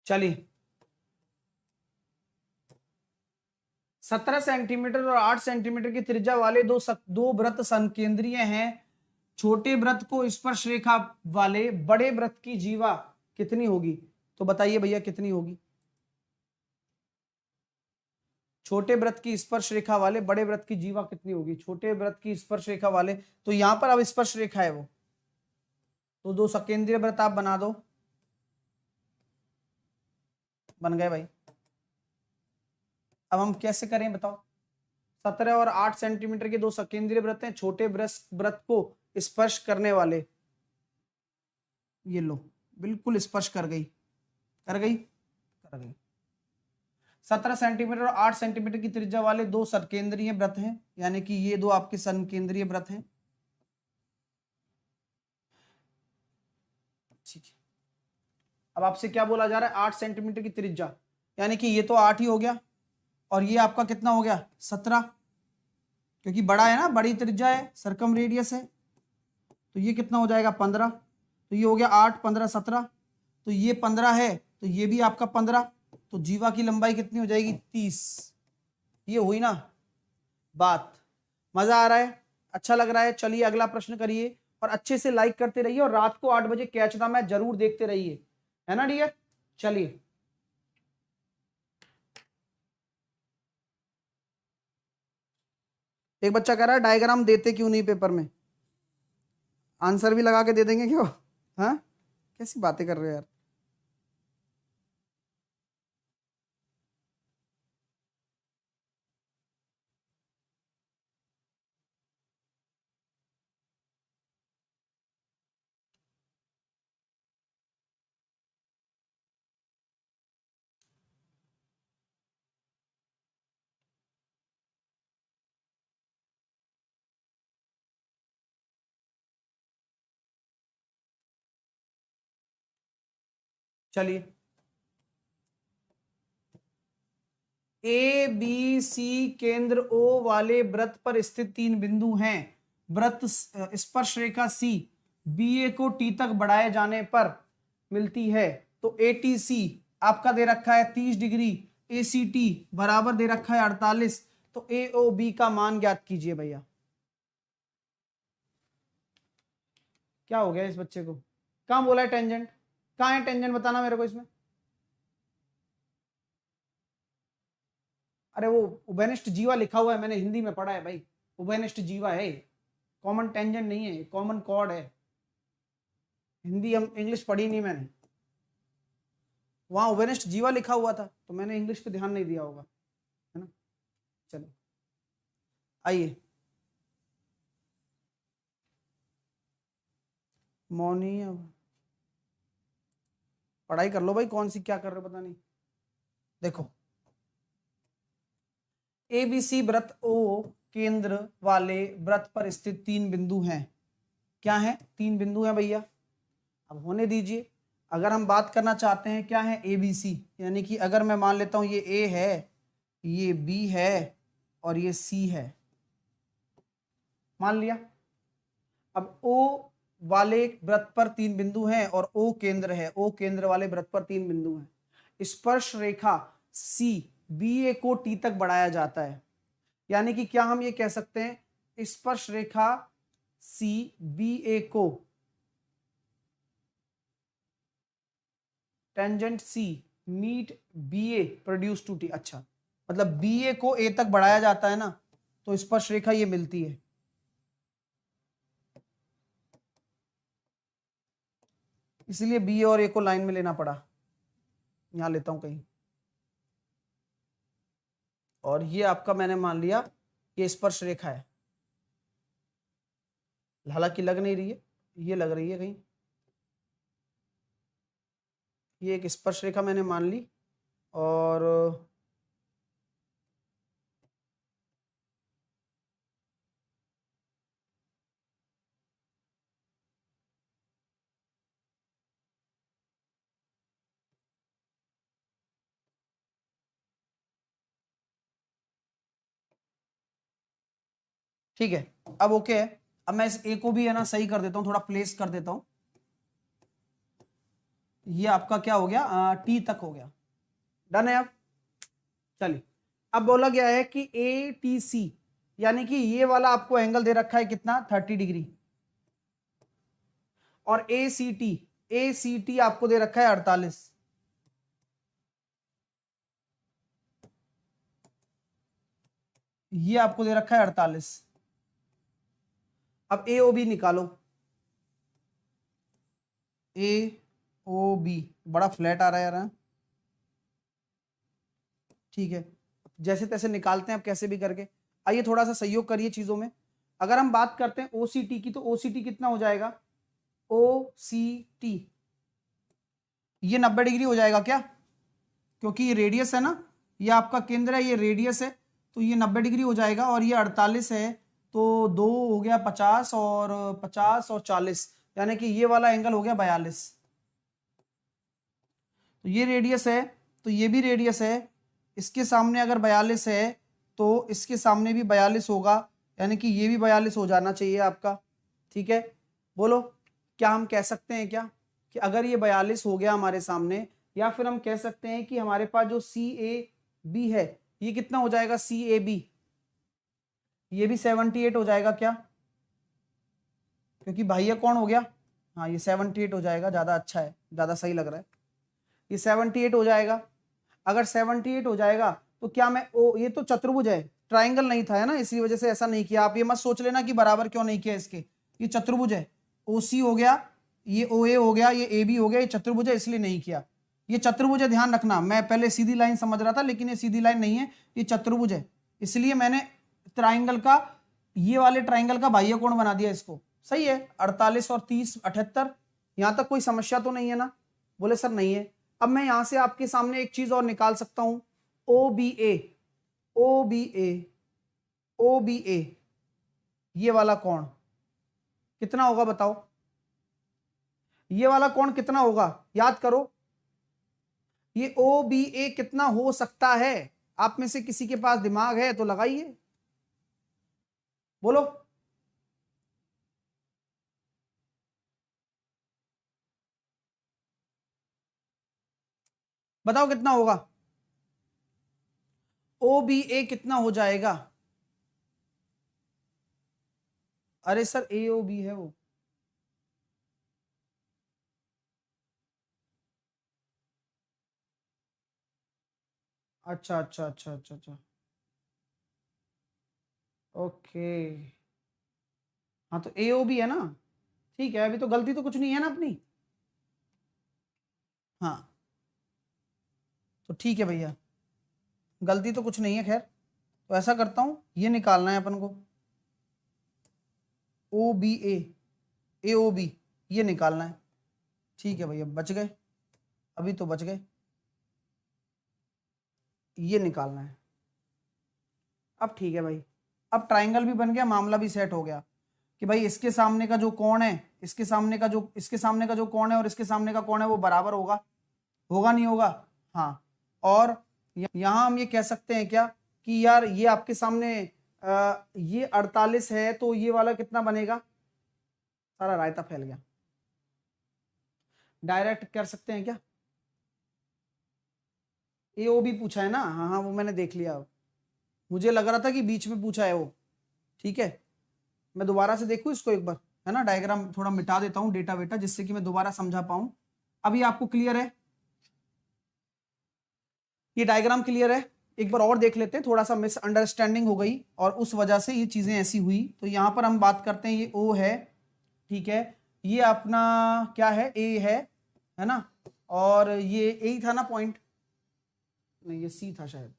चलिए 17 सेंटीमीटर और 8 सेंटीमीटर की त्रिज्या वाले दो वृत्त संकेंद्रीय हैं। छोटे वृत्त को स्पर्श रेखा वाले बड़े वृत्त की जीवा कितनी होगी, तो बताइए भैया कितनी होगी। छोटे वृत्त की स्पर्श रेखा वाले बड़े वृत्त की जीवा कितनी होगी, छोटे वृत्त की स्पर्श रेखा वाले, तो यहां पर अब स्पर्श रेखा है वो, तो दो सकेंद्रीय वृत्त आप बना दो, बन गए भाई। अब हम कैसे करें बताओ, 17 और 8 सेंटीमीटर के दो सकेंद्रीय वृत्त हैं, छोटे वृत्त को स्पर्श करने वाले, ये लो बिल्कुल स्पर्श कर गई, कर गई, कर गई। 17 सेंटीमीटर और 8 सेंटीमीटर की त्रिज्या वाले दो सकेंद्रीय वृत्त हैं, यानी कि ये दो आपके संकेंद्रीय वृत्त हैं, ठीक है। अब आपसे क्या बोला जा रहा है, 8 सेंटीमीटर की त्रिज्या, यानी कि ये तो 8 ही हो गया, और ये आपका कितना हो गया 17, क्योंकि बड़ा है ना, बड़ी त्रिज्या है, सर्कम रेडियस है, तो ये कितना हो जाएगा 15, तो ये हो गया 8 15 17, तो ये 15 है, तो ये भी आपका 15, तो जीवा की लंबाई कितनी हो जाएगी 30। ये हुई ना बात, मजा आ रहा है, अच्छा लग रहा है। चलिए अगला प्रश्न करिए, और अच्छे से लाइक करते रहिए, और रात को 8 बजे कैच द मैच जरूर देखते रहिए, है ना डियर। चलिए एक बच्चा कह रहा है डायग्राम देते क्यों नहीं पेपर में, आंसर भी लगा के दे देंगे क्यों, हाँ कैसी बातें कर रहे हो यार। चलिए ए बी सी केंद्र ओ वाले वृत्त पर स्थित 3 बिंदु हैं। वृत्त स्पर्श रेखा सी बी ए को टी तक बढ़ाए जाने पर मिलती है। तो ए टी सी आपका दे रखा है 30 डिग्री, ए सी टी बराबर दे रखा है 48, तो ए ओ बी का मान ज्ञात कीजिए भैया। क्या हो गया इस बच्चे को, कहां बोला है टेंजेंट, कहां है टेंजेंट बताना मेरे को इसमें। अरे वो उभयनिष्ठ जीवा लिखा हुआ है, मैंने हिंदी में पढ़ा है भाई, उभयनिष्ठ जीवा है, कॉमन टेंजेंट नहीं है, कॉमन कॉर्ड है। हिंदी हम इंग्लिश पढ़ी नहीं मैंने, वहां उभयनिष्ठ जीवा लिखा हुआ था, तो मैंने इंग्लिश पे ध्यान नहीं दिया होगा, है ना। चलो आइए, मौनी पढ़ाई कर लो भाई, कौन सी क्या कर रहे हो पता नहीं। देखो ए बी सी वृत्त ओ केंद्र वाले वृत्त पर स्थित 3 बिंदु हैं। क्या है, 3 बिंदु हैं भैया, अब होने दीजिए। अगर हम बात करना चाहते हैं क्या है ए बी सी, यानी कि अगर मैं मान लेता हूं ये ए है, ये बी है और ये सी है, मान लिया। अब ओ वाले वृत्त पर 3 बिंदु हैं और O केंद्र है, O केंद्र वाले वृत्त पर 3 बिंदु हैं। स्पर्श रेखा C BA को T तक बढ़ाया जाता है। यानी कि क्या हम ये कह सकते हैं, स्पर्श रेखा C BA को tangent C meet BA produce to T। अच्छा, मतलब BA को A तक बढ़ाया जाता है ना, तो स्पर्श रेखा ये मिलती है। इसलिए BA और A को लाइन में लेना पड़ा, यहां लेता हूं कहीं, और ये आपका मैंने मान लिया ये स्पर्श रेखा है। हालांकि लग नहीं रही है, ये लग रही है कहीं, ये एक स्पर्श रेखा मैंने मान ली। और ठीक है, अब ओके है। अब मैं इस ए को भी है ना सही कर देता हूं, थोड़ा प्लेस कर देता हूं। ये आपका क्या हो गया, टी तक हो गया। डन है। अब चलिए, अब बोला गया है कि ए टी सी, यानी कि ये वाला आपको एंगल दे रखा है कितना, 30 डिग्री, और ए सी टी आपको दे रखा है 48। ये आपको दे रखा है 48। अब ए ओ बी निकालो, ए ओ बी बड़ा फ्लैट आ रहा है यार, ठीक है, जैसे तैसे निकालते हैं अब कैसे भी करके। आइए थोड़ा सा सहयोग करिए चीजों में। अगर हम बात करते हैं ओसीटी की, तो ओसीटी कितना हो जाएगा, ओ सी टी ये 90 डिग्री हो जाएगा क्या, क्योंकि ये रेडियस है ना, ये आपका केंद्र है, ये रेडियस है, तो ये 90 डिग्री हो जाएगा। और ये 48 है, तो 2 हो गया 50, और 50 और 40, यानी कि ये वाला एंगल हो गया 42। तो ये रेडियस है, तो ये भी रेडियस है, इसके सामने अगर 42 है तो इसके सामने भी 42 होगा, यानी कि ये भी 42 हो जाना चाहिए आपका। ठीक है, बोलो क्या हम कह सकते हैं क्या कि अगर ये 42 हो गया हमारे सामने, या फिर हम कह सकते हैं कि हमारे पास जो सी ए बी है ये कितना हो जाएगा, सी ए बी ये भी 78 हो जाएगा क्या, क्योंकि बाह्य कोण हो गया। हाँ, ये 78 हो जाएगा, ज्यादा अच्छा है, ज्यादा सही लग रहा है, ये 78 हो जाएगा। अगर 78 हो जाएगा तो क्या मैं ये तो चतुर्भुज है, ट्राइंगल नहीं था है ना, इसी वजह से ऐसा नहीं किया। आप ये मत सोच लेना कि बराबर क्यों नहीं किया इसके, ये चतुर्भुज है, ओसी हो गया, ये ओ ए हो गया, ये ए बी हो गया, ये चतुर्भुज है इसलिए नहीं किया। ये चतुर्भुज है, ध्यान रखना, मैं पहले सीधी लाइन समझ रहा था लेकिन ये सीधी लाइन नहीं है, ये चतुर्भुज है, इसलिए मैंने ट्राइंगल का, ये वाले ट्राइंगल का बाह्य कोण बना दिया इसको। सही है, 48 और 30 78, यहां तक कोई समस्या तो नहीं है ना, बोले सर नहीं है। अब मैं यहां से आपके सामने एक चीज और निकाल सकता हूं, ओ बी ए, ओ बी ए, ओ बी ए, ये वाला कोण कितना होगा बताओ, ये वाला कोण कितना होगा, याद करो, ये ओ बी ए कितना हो सकता है, आप में से किसी के पास दिमाग है तो लगाइए, बोलो। बताओ कितना होगा, ओ बी ए कितना हो जाएगा। अरे सर ए ओ बी है वो, अच्छा अच्छा अच्छा अच्छा अच्छा, ओके, हाँ तो ए ओ बी है ना, ठीक है, अभी तो गलती तो कुछ नहीं है ना अपनी, हाँ तो ठीक है भैया, गलती तो कुछ नहीं है। खैर, तो ऐसा करता हूं, ये निकालना है अपन को, ओ बी ए ओ बी ये निकालना है। ठीक है भैया, बच गए, अभी तो बच गए, ये निकालना है। अब ठीक है भाई, अब ट्राइंगल भी बन गया, मामला भी सेट हो गया कि भाई इसके सामने का जो कोण है, इसके सामने का जो कोण है और इसके सामने का कोण है वो बराबर होगा, होगा नहीं होगा, हाँ। और यहां हम ये कह सकते हैं क्या कि यार ये आपके सामने ये 48 है, तो ये वाला कितना बनेगा, सारा रायता फैल गया। डायरेक्ट कर सकते हैं क्या? AO भी पूछा है ना? हाँ हाँ, वो मैंने देख लिया, मुझे लग रहा था कि बीच में पूछा है वो। ठीक है, मैं दोबारा से देखूं इसको एक बार, है ना, डायग्राम थोड़ा मिटा देता हूं डेटा वेटा, जिससे कि मैं दोबारा समझा पाऊं। अभी आपको क्लियर है? ये डायग्राम क्लियर है? एक बार और देख लेते हैं, थोड़ा सा मिसअंडरस्टैंडिंग हो गई और उस वजह से ये चीजें ऐसी हुई। तो यहां पर हम बात करते हैं, ये O है, ठीक है, ये अपना क्या है, A है ना, और ये A था ना पॉइंट, नहीं ये C था शायद,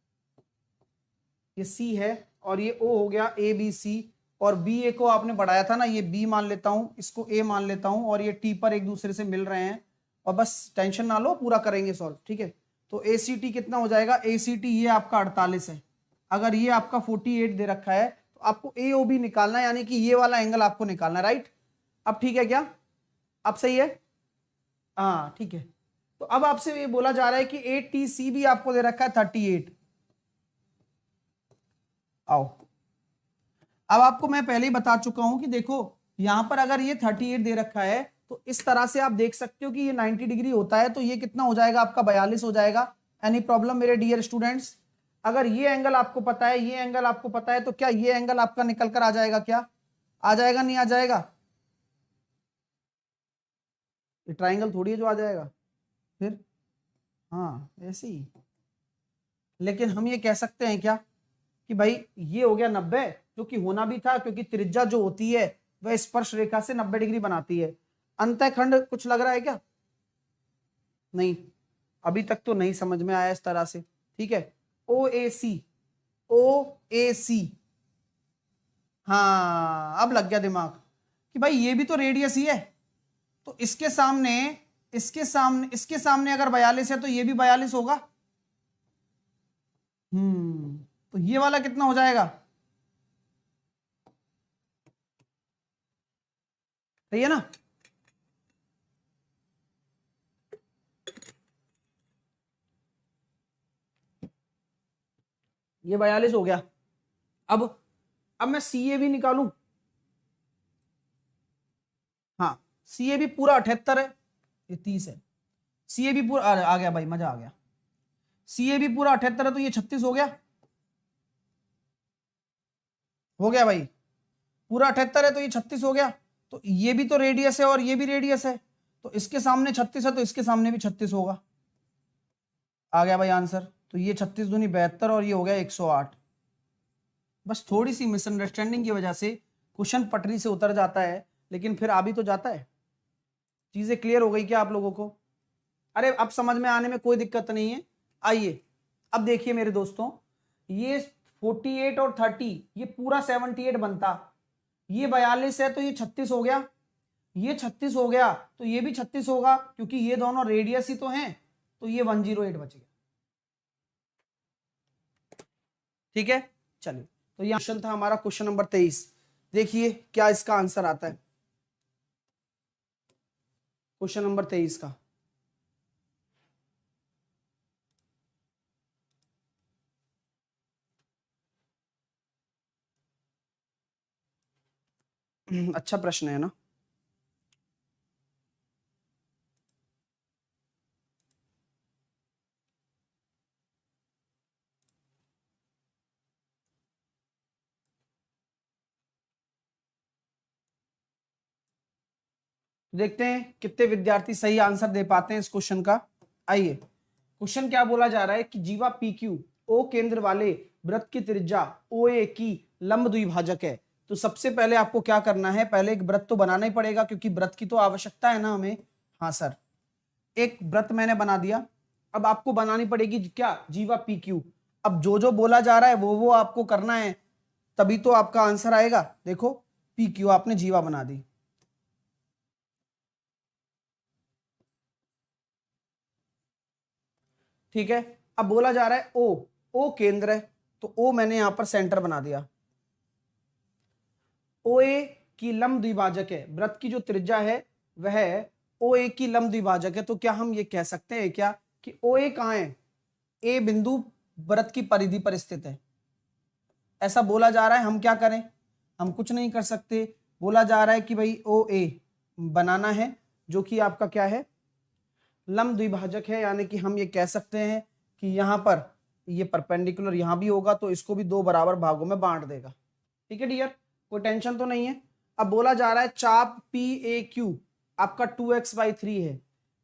ये C है, और ये O हो गया ABC, और BA को आपने बढ़ाया था ना, ये B मान लेता हूं, इसको A मान लेता हूं, और ये T पर एक दूसरे से मिल रहे हैं, और बस टेंशन ना लो, पूरा करेंगे सॉल्व। ठीक है, तो ACT कितना हो जाएगा? ACT ये आपका 48 है, अगर ये आपका 48 दे रखा है तो आपको AOB निकालना है, यानी कि ये वाला एंगल आपको निकालना है, राइट? अब ठीक है क्या? अब सही है? हाँ ठीक है। तो अब आपसे ये बोला जा रहा है कि ATC भी आपको दे रखा है 38। आओ, अब आपको मैं पहले ही बता चुका हूं कि देखो यहां पर अगर ये 38 दे रखा है तो इस तरह से आप देख सकते हो कि ये 90 डिग्री होता है, तो ये कितना हो जाएगा आपका? 42 हो जाएगा। एनी प्रॉब्लम मेरे डियर स्टूडेंट्स? अगर ये एंगल आपको पता है, ये एंगल आपको पता है, तो क्या ये एंगल आपका निकल कर आ जाएगा? क्या आ जाएगा? नहीं आ जाएगा? ये ट्राइंगल थोड़ी है जो आ जाएगा फिर, हाँ ऐसे ही। लेकिन हम ये कह सकते हैं क्या कि भाई ये हो गया 90, जो कि होना भी था, क्योंकि त्रिज्या जो होती है वह स्पर्श रेखा से 90 डिग्री बनाती है। अंतःखंड कुछ लग रहा है क्या? नहीं, अभी तक तो नहीं समझ में आया इस तरह से। ठीक है, OAC, OAC, हाँ अब लग गया दिमाग कि भाई ये भी तो रेडियस ही है, तो इसके सामने अगर 42 है तो ये भी 42 होगा। तो ये वाला कितना हो जाएगा? सही है ना? ये 42 हो गया। अब मैं CA भी निकालूं। हाँ, CA भी पूरा 78 है, ये 30 है। CA भी पूरा आ गया भाई, मजा आ गया। CA भी पूरा 78 है, तो ये 36 हो गया। हो गया भाई, पूरा 78 है तो ये 36 हो गया। तो ये भी तो रेडियस है और ये भी रेडियस है, तो इसके सामने 36 है तो इसके सामने भी 36 होगा। आ गया भाई आंसर। तो ये 36 दूनी 72 और ये हो गया 108। बस थोड़ी सी मिसअंडरस्टैंडिंग की वजह से क्वेश्चन पटरी से उतर जाता है, लेकिन फिर आ भी तो जाता है। चीजें क्लियर हो गई क्या आप लोगों को? अरे अब समझ में आने में कोई दिक्कत नहीं है। आइए अब देखिए मेरे दोस्तों, ये 48 और 30, ये पूरा 78 बनता, ये 42 है तो ये 36 हो गया, ये 36 हो गया तो ये भी 36 होगा, क्योंकि ये दोनों रेडियस ही तो हैं, तो ये 108 बच गया। ठीक है, चलिए, तो ये क्वेश्चन था हमारा, क्वेश्चन नंबर 23। देखिए क्या इसका आंसर आता है, क्वेश्चन नंबर 23 का। अच्छा प्रश्न है ना? देखते हैं कितने विद्यार्थी सही आंसर दे पाते हैं इस क्वेश्चन का। आइए, क्वेश्चन क्या बोला जा रहा है कि जीवा PQ O केंद्र वाले वृत्त की त्रिज्या OA की लंब द्विभाजक है। तो सबसे पहले आपको क्या करना है, पहले एक वृत्त तो बनाना ही पड़ेगा, क्योंकि वृत्त की तो आवश्यकता है ना हमें। हाँ सर, एक वृत्त मैंने बना दिया। अब आपको बनानी पड़ेगी क्या, जीवा PQ। अब जो जो बोला जा रहा है वो आपको करना है, तभी तो आपका आंसर आएगा। देखो PQ आपने जीवा बना दी। ठीक है, अब बोला जा रहा है O केंद्र है, तो O मैंने यहां पर सेंटर बना दिया। OA की लंब द्विभाजक है, वृत्त की जो त्रिज्या है वह OA की लंब द्विभाजक है। तो क्या हम ये कह सकते हैं क्या कि OA कहां है? A बिंदु वृत्त की परिधि पर स्थित है, ऐसा बोला जा रहा है। हम क्या करें? हम कुछ नहीं कर सकते। बोला जा रहा है कि भाई OA बनाना है, जो कि आपका क्या है, लंब द्विभाजक है, यानी कि हम ये कह सकते हैं कि यहाँ पर ये परपेंडिकुलर यहाँ भी होगा तो इसको भी दो बराबर भागों में बांट देगा। ठीक है डियर, कोई टेंशन तो नहीं है। अब बोला जा रहा है चाप PAQ आपका 2x/3 है,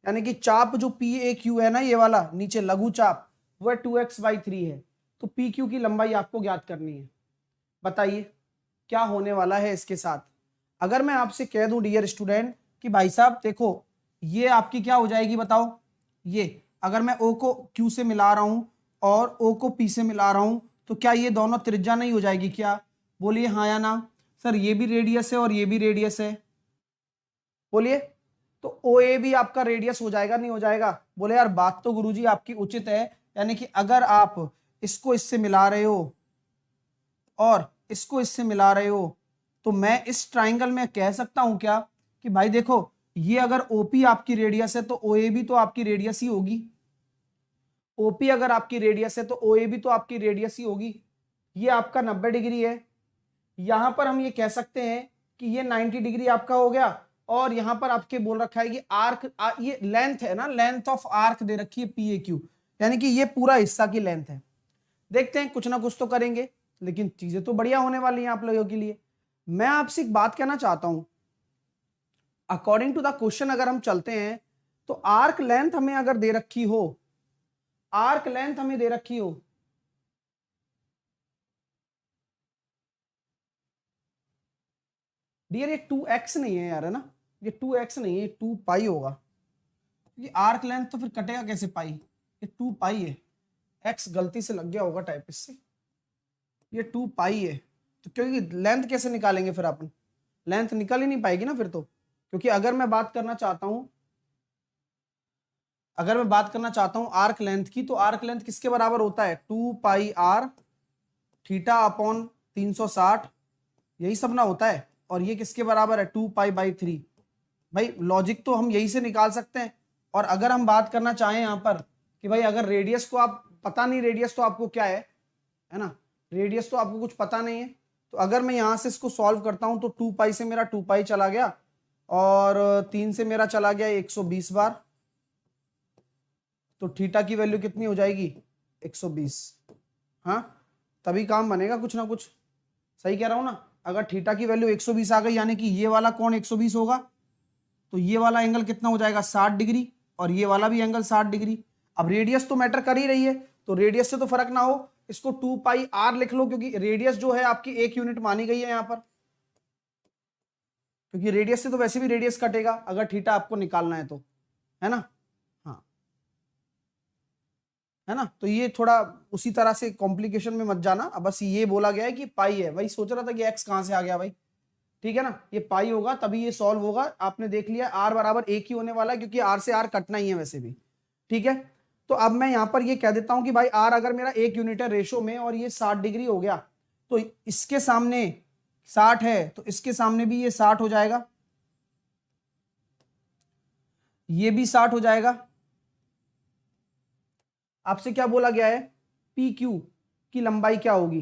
यानी कि चाप जो PAQ है ना, ये वाला नीचे लघु चाप, वह 2x/3 है। तो PQ की लंबाई आपको ज्ञात करनी है। बताइए क्या होने वाला है इसके साथ। अगर मैं आपसे कह दूं डियर स्टूडेंट कि भाई साहब देखो, ये आपकी क्या हो जाएगी बताओ, ये अगर मैं O को Q से मिला रहा हूं और O को P से मिला रहा हूं, तो क्या ये दोनों त्रिज्या नहीं हो जाएगी क्या? बोलिए हाँ या ना। सर ये भी रेडियस है और ये भी रेडियस है, बोलिए। तो OA भी आपका रेडियस हो जाएगा नहीं हो जाएगा? बोले यार बात तो गुरुजी आपकी उचित है, यानी कि अगर आप इसको इससे मिला रहे हो और इसको इससे मिला रहे हो, तो मैं इस ट्राइंगल में कह सकता हूं क्या कि भाई देखो, ये अगर OP आपकी रेडियस है तो OA भी तो आपकी रेडियस ही होगी। OP अगर आपकी रेडियस है तो OA भी तो आपकी रेडियस ही होगी। ये आपका 90 डिग्री है। यहां पर हम ये कह सकते हैं कि ये 90 डिग्री आपका हो गया, और यहां पर आपके बोल रखा है कि आर्क, ये लेंथ है ना, लेंथ ऑफ आर्क दे रखी है PAQ, यानी कि ये पूरा हिस्सा की लेंथ है। देखते हैं कुछ ना कुछ तो करेंगे, लेकिन चीजें तो बढ़िया होने वाली हैं आप लोगों के लिए। मैं आपसे एक बात कहना चाहता हूं, अकॉर्डिंग टू द क्वेश्चन अगर हम चलते हैं तो आर्क लेंथ हमें अगर दे रखी हो, आर्क लेंथ हमें दे रखी हो, डियर ये 2x नहीं है यार, है ना, ये 2x नहीं है, 2 पाई होगा। ये आर्क लेंथ तो फिर कटेगा कैसे पाई, ये 2 पाई है, x गलती से लग गया होगा टाइपिस्ट से, ये 2 पाई है। तो क्योंकि लेंथ कैसे निकालेंगे फिर अपन, लेंथ निकल ही नहीं पाएगी ना फिर तो, क्योंकि अगर मैं बात करना चाहता हूं, अगर मैं बात करना चाहता हूं आर्क लेंथ की, तो आर्क लेंथ किसके बराबर होता है, 2 पाई r थीटा अपॉन 360, यही सब ना होता है। और ये किसके बराबर है, 2 पाई बाई 3। भाई लॉजिक तो हम यही से निकाल सकते हैं। और अगर हम बात करना चाहें यहाँ पर कि भाई अगर रेडियस को आप पता नहीं, रेडियस तो आपको क्या है ना, रेडियस तो आपको कुछ पता नहीं है, तो अगर मैं यहां से इसको सॉल्व करता हूं तो 2 पाई से मेरा 2 पाई चला गया और 3 से मेरा चला गया 120 बार, तो थीटा की वैल्यू कितनी हो जाएगी, 120। हाँ तभी काम बनेगा कुछ ना कुछ, सही कह रहा हूं ना। अगर थीटा की वैल्यू 120 आ गई, यानी कि ये वाला कोण 120 होगा, तो ये वाला एंगल कितना हो जाएगा, 60 डिग्री, और ये वाला भी एंगल 60 डिग्री। अब रेडियस तो मैटर कर ही रही है, तो रेडियस से तो फर्क ना हो, इसको 2 पाई r लिख लो, क्योंकि रेडियस जो है आपकी 1 यूनिट मानी गई है यहां पर, क्योंकि रेडियस से तो वैसे भी रेडियस कटेगा अगर थीटा आपको निकालना है तो, है ना। हाँ है ना, तो ये थोड़ा उसी तरह से कॉम्प्लिकेशन में मत जाना। अब बस ये बोला गया है कि पाई है, वही सोच रहा था कि एक्स कहां से आ गया भाई, ठीक है ना, ये पाई होगा तभी ये सॉल्व होगा। आपने देख लिया r बराबर एक ही होने वाला है, क्योंकि r से r कटना ही है वैसे भी, ठीक है। तो अब मैं यहां पर ये कह देता हूं कि भाई r अगर मेरा 1 यूनिट है रेशो में और ये 60 डिग्री हो गया, तो इसके सामने 60 है तो इसके सामने भी ये 60 हो जाएगा, ये भी 60 हो जाएगा। आपसे क्या बोला गया है, PQ की लंबाई क्या होगी,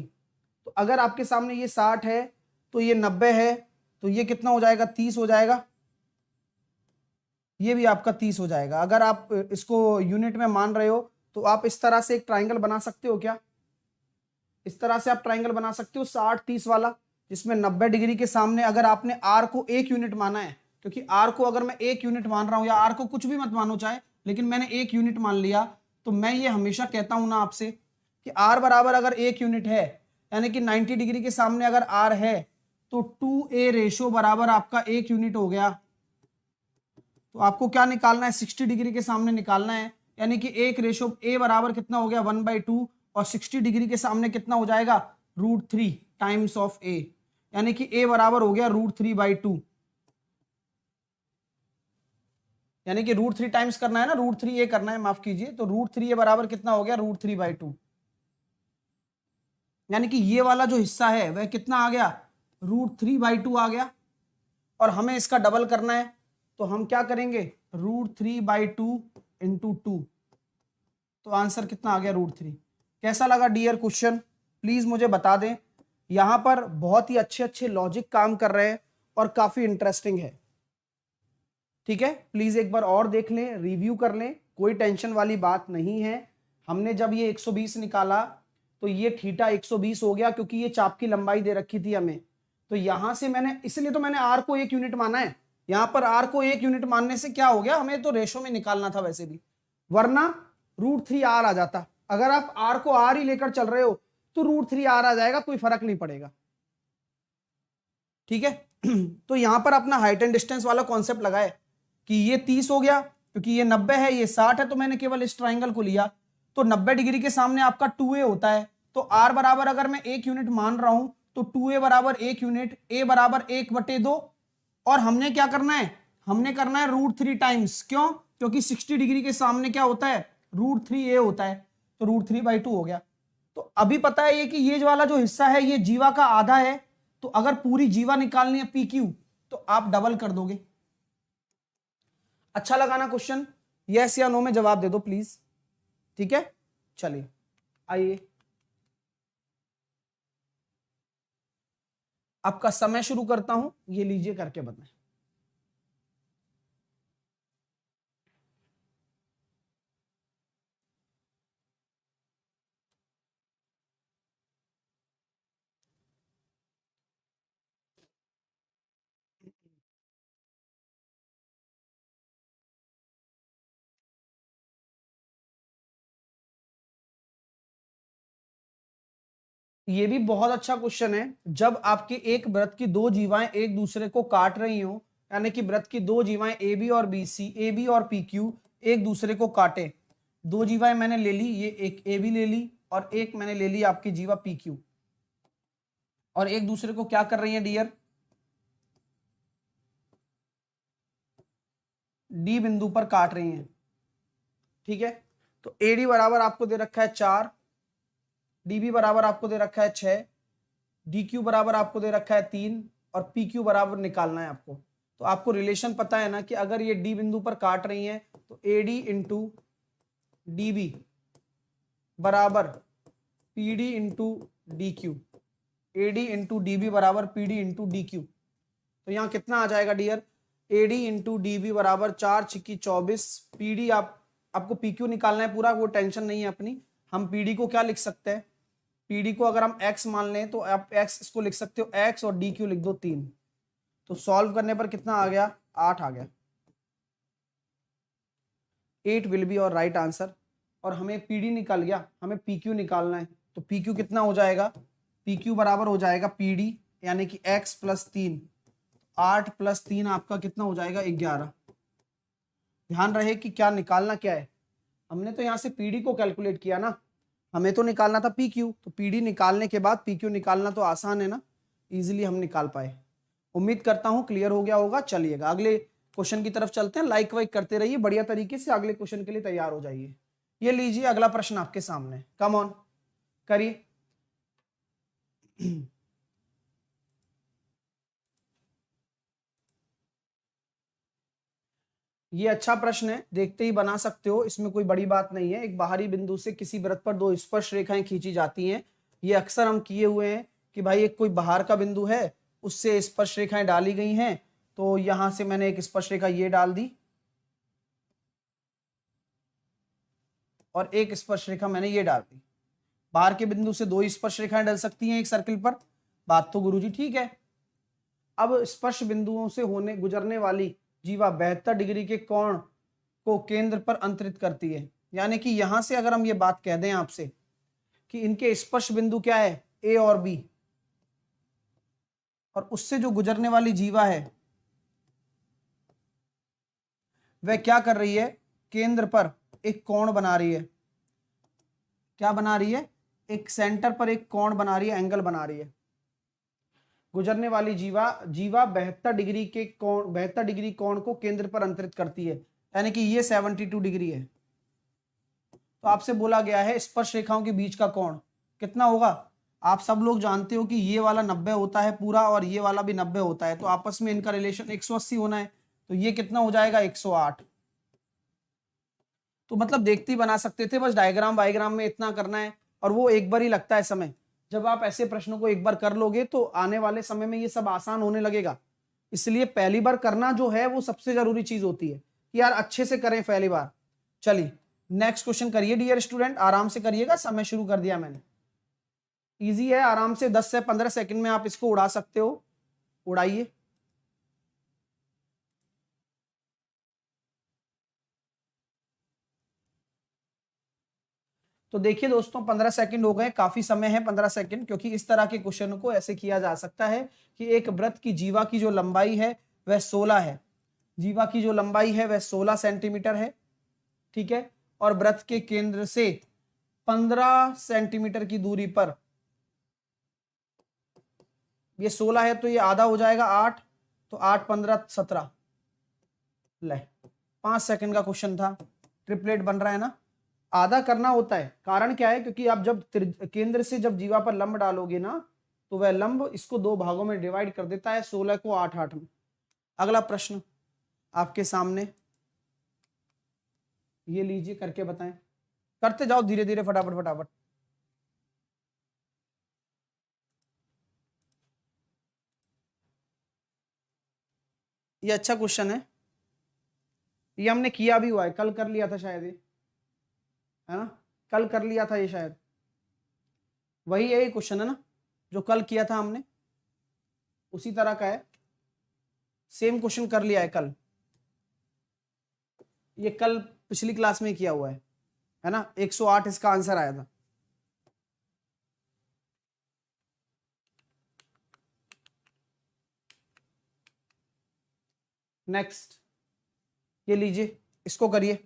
तो अगर आपके सामने ये 60 है तो ये 90 है, तो ये कितना हो जाएगा, 30 हो जाएगा, ये भी आपका 30 हो जाएगा। अगर आप इसको यूनिट में मान रहे हो तो आप इस तरह से एक ट्राइंगल बना सकते हो क्या, इस तरह से आप ट्राइंगल बना सकते हो 60-30 वाला, जिसमें 90 डिग्री के सामने अगर आपने r को 1 यूनिट माना है, क्योंकि r को अगर मैं 1 यूनिट मान रहा हूं, या r को कुछ भी मत मानो चाहे, लेकिन मैंने 1 यूनिट मान लिया, तो मैं ये हमेशा कहता हूं ना आपसे कि r बराबर अगर 1 यूनिट है, यानी कि 90 डिग्री के सामने अगर r है, तो 2a रेशो बराबर आपका 1 यूनिट हो गया। तो आपको क्या निकालना है, 60 डिग्री के सामने निकालना है, यानी कि 1 रेशो a बराबर कितना हो गया, 1/2, और 60 डिग्री के सामने कितना हो जाएगा, √3 टाइम्स ऑफ a, यानी कि a बराबर हो गया √3/2, यानी कि √3 टाइम्स करना है ना, √3a करना है, माफ कीजिए, तो √3a बराबर कितना हो गया, √3/2, यानी कि ये वाला जो हिस्सा है वह कितना आ गया, √3/2 आ गया। और हमें इसका डबल करना है, तो हम क्या करेंगे, √3/2 इंटू 2, तो आंसर कितना आ गया, √3। कैसा लगा डियर क्वेश्चन, प्लीज मुझे बता दें। यहां पर बहुत ही अच्छे अच्छे लॉजिक काम कर रहे हैं और काफी इंटरेस्टिंग है। ठीक है, प्लीज एक बार और देख लें, रिव्यू कर लें, कोई टेंशन वाली बात नहीं है। हमने जब ये 120 निकाला तो ये थीटा 120 हो गया, क्योंकि ये चाप की लंबाई दे रखी थी हमें। तो यहां से मैंने, इसलिए तो मैंने आर को 1 यूनिट माना है। यहां पर आर को 1 यूनिट मानने से क्या हो गया, हमें तो रेशो में निकालना था वैसे भी, वरना √3r आ जाता। अगर आप आर को आर ही लेकर चल रहे हो तो √3r आ जाएगा, कोई फर्क नहीं पड़ेगा। ठीक है तो यहां पर अपना हाइट एंड डिस्टेंस वाला कॉन्सेप्ट लगाए कि ये 30 हो गया, क्योंकि ये 90 है, ये 60 है, तो मैंने केवल इस ट्राइंगल को लिया। तो 90 डिग्री के सामने आपका 2a होता है, तो r बराबर अगर मैं 1 यूनिट मान रहा हूं तो 2a बराबर 1 यूनिट, a बराबर 1/2। और हमने क्या करना है, हमने करना है √3 टाइम्स। क्यों? क्योंकि 60 डिग्री के सामने क्या होता है, √3a होता है, तो √3/2 हो गया। तो अभी पता है ये कि ये वाला जो हिस्सा है ये जीवा का आधा है, तो अगर पूरी जीवा निकालनी है PQ तो आप डबल कर दोगे। अच्छा लगा ना क्वेश्चन? यस या नो में जवाब दे दो प्लीज। ठीक है, चलिए आइए, आपका समय शुरू करता हूं, ये लीजिए करके बताएं। ये भी बहुत अच्छा क्वेश्चन है। जब आपके एक वृत्त की दो जीवाएं एक दूसरे को काट रही हो, यानी कि वृत्त की दो जीवाएं AB और BC, AB और PQ एक दूसरे को काटे, दो जीवाएं मैंने ले ली, ये एक AB ले ली और एक मैंने ले ली आपकी जीवा PQ, और एक दूसरे को क्या कर रही है डियर, D बिंदु पर काट रही हैं। ठीक है, तो AD बराबर आपको दे रखा है 4, DB बराबर आपको दे रखा है 6, DQ बराबर आपको दे रखा है 3 और PQ बराबर निकालना है आपको। तो आपको रिलेशन पता है ना कि अगर ये D बिंदु पर काट रही हैं तो AD इंटू DB बराबर PD into DQ, AD into DB बराबर PD इंटू DQ। तो यहाँ कितना आ जाएगा डियर, AD इंटू DB बराबर 4 छिक्की 24, PD आपको PQ निकालना है पूरा, वो टेंशन नहीं है अपनी। हम PD को क्या लिख सकते हैं, PD को अगर हम x मान लें तो आप x इसको लिख सकते हो x और DQ लिख दो 3। तो सॉल्व करने पर कितना आ गया, 8 आ गया। 8 विल बी और राइट आंसर। और हमें PD निकल गया, हमें PQ निकालना है। तो PQ कितना हो जाएगा, PQ बराबर हो जाएगा PD यानी कि x प्लस 3, 8 प्लस 3 आपका कितना हो जाएगा 11। ध्यान रहे कि क्या निकालना क्या है, हमने तो यहाँ से PD को कैलकुलेट किया ना, हमें तो निकालना था PQ। तो PD निकालने के बाद PQ निकालना तो आसान है ना, इजीली हम निकाल पाए। उम्मीद करता हूं क्लियर हो गया होगा। चलिएगा अगले क्वेश्चन की तरफ चलते हैं। लाइक वाइक करते रहिए बढ़िया तरीके से, अगले क्वेश्चन के लिए तैयार हो जाइए। ये लीजिए अगला प्रश्न आपके सामने, कम ऑन करिए। ये अच्छा प्रश्न है, देखते ही बना सकते हो, इसमें कोई बड़ी बात नहीं है। एक बाहरी बिंदु से किसी वृत्त पर दो स्पर्श रेखाएं खींची जाती हैं। ये अक्सर हम किए हुए हैं कि भाई एक कोई बाहर का बिंदु है, उससे स्पर्श रेखाएं डाली गई हैं। तो यहां से मैंने एक स्पर्श रेखा ये डाल दी और एक स्पर्श रेखा मैंने ये डाल दी। बाहर के बिंदु से दो स्पर्श रेखाएं डल सकती हैं एक सर्किल पर, बात तो गुरुजी ठीक है। अब स्पर्श बिंदुओं से होने गुजरने वाली जीवा 72 डिग्री के कोण को केंद्र पर अंतरित करती है। यानी कि यहां से अगर हम ये बात कह दें आपसे कि इनके स्पर्श बिंदु क्या है, A और B, और उससे जो गुजरने वाली जीवा है वह क्या कर रही है, केंद्र पर एक कोण बना रही है। क्या बना रही है, एक सेंटर पर एक कोण बना रही है, एंगल बना रही है। गुजरने वाली जीवा 72 डिग्री के कोण, 72 डिग्री कोण को केंद्र पर अंतरित करती है, यानी कि ये 72 डिग्री है। तो आपसे बोला गया है स्पर्श रेखाओं के बीच का कोण कितना होगा। आप सब लोग जानते हो कि ये वाला 90 होता है पूरा और ये वाला भी 90 होता है, तो आपस में इनका रिलेशन 180 होना है। तो ये कितना हो जाएगा 108। तो मतलब देखते ही बना सकते थे, बस डायग्राम वायग्राम में इतना करना है, और वो एक बार ही लगता है समय। जब आप ऐसे प्रश्नों को एक बार कर लोगे तो आने वाले समय में ये सब आसान होने लगेगा। इसलिए पहली बार करना जो है वो सबसे जरूरी चीज होती है कि यार अच्छे से करें पहली बार। चलिए नेक्स्ट क्वेश्चन करिए डियर स्टूडेंट, आराम से करिएगा, समय शुरू कर दिया मैंने। इजी है, आराम से 10 से 15 सेकंड में आप इसको उड़ा सकते हो, उड़ाइए। तो देखिए दोस्तों 15 सेकंड हो गए, काफी समय है 15 सेकंड, क्योंकि इस तरह के क्वेश्चन को ऐसे किया जा सकता है कि एक वृत्त की जीवा की जो लंबाई है वह 16 है, जीवा की जो लंबाई है वह 16 सेंटीमीटर है, ठीक है, और वृत्त के केंद्र से 15 सेंटीमीटर की दूरी पर, ये 16 है तो ये आधा हो जाएगा 8, तो 8 15 17, ले 5 सेकंड का क्वेश्चन था, ट्रिपलेट बन रहा है ना। आधा करना होता है, कारण क्या है, क्योंकि आप जब केंद्र से जब जीवा पर लंब डालोगे ना तो वह लंब इसको दो भागों में डिवाइड कर देता है, 16 को 8 8 में। अगला प्रश्न आपके सामने, ये लीजिए करके बताएं, करते जाओ धीरे धीरे फटाफट फटाफट। ये अच्छा क्वेश्चन है, ये हमने किया भी हुआ है, कल कर लिया था शायद, ये है ना, कल कर लिया था ये शायद, वही है ये क्वेश्चन है ना जो कल किया था हमने, उसी तरह का है, सेम क्वेश्चन कर लिया है कल, ये कल पिछली क्लास में किया हुआ है ना। 108 इसका आंसर आया था। नेक्स्ट ये लीजिए, इसको करिए।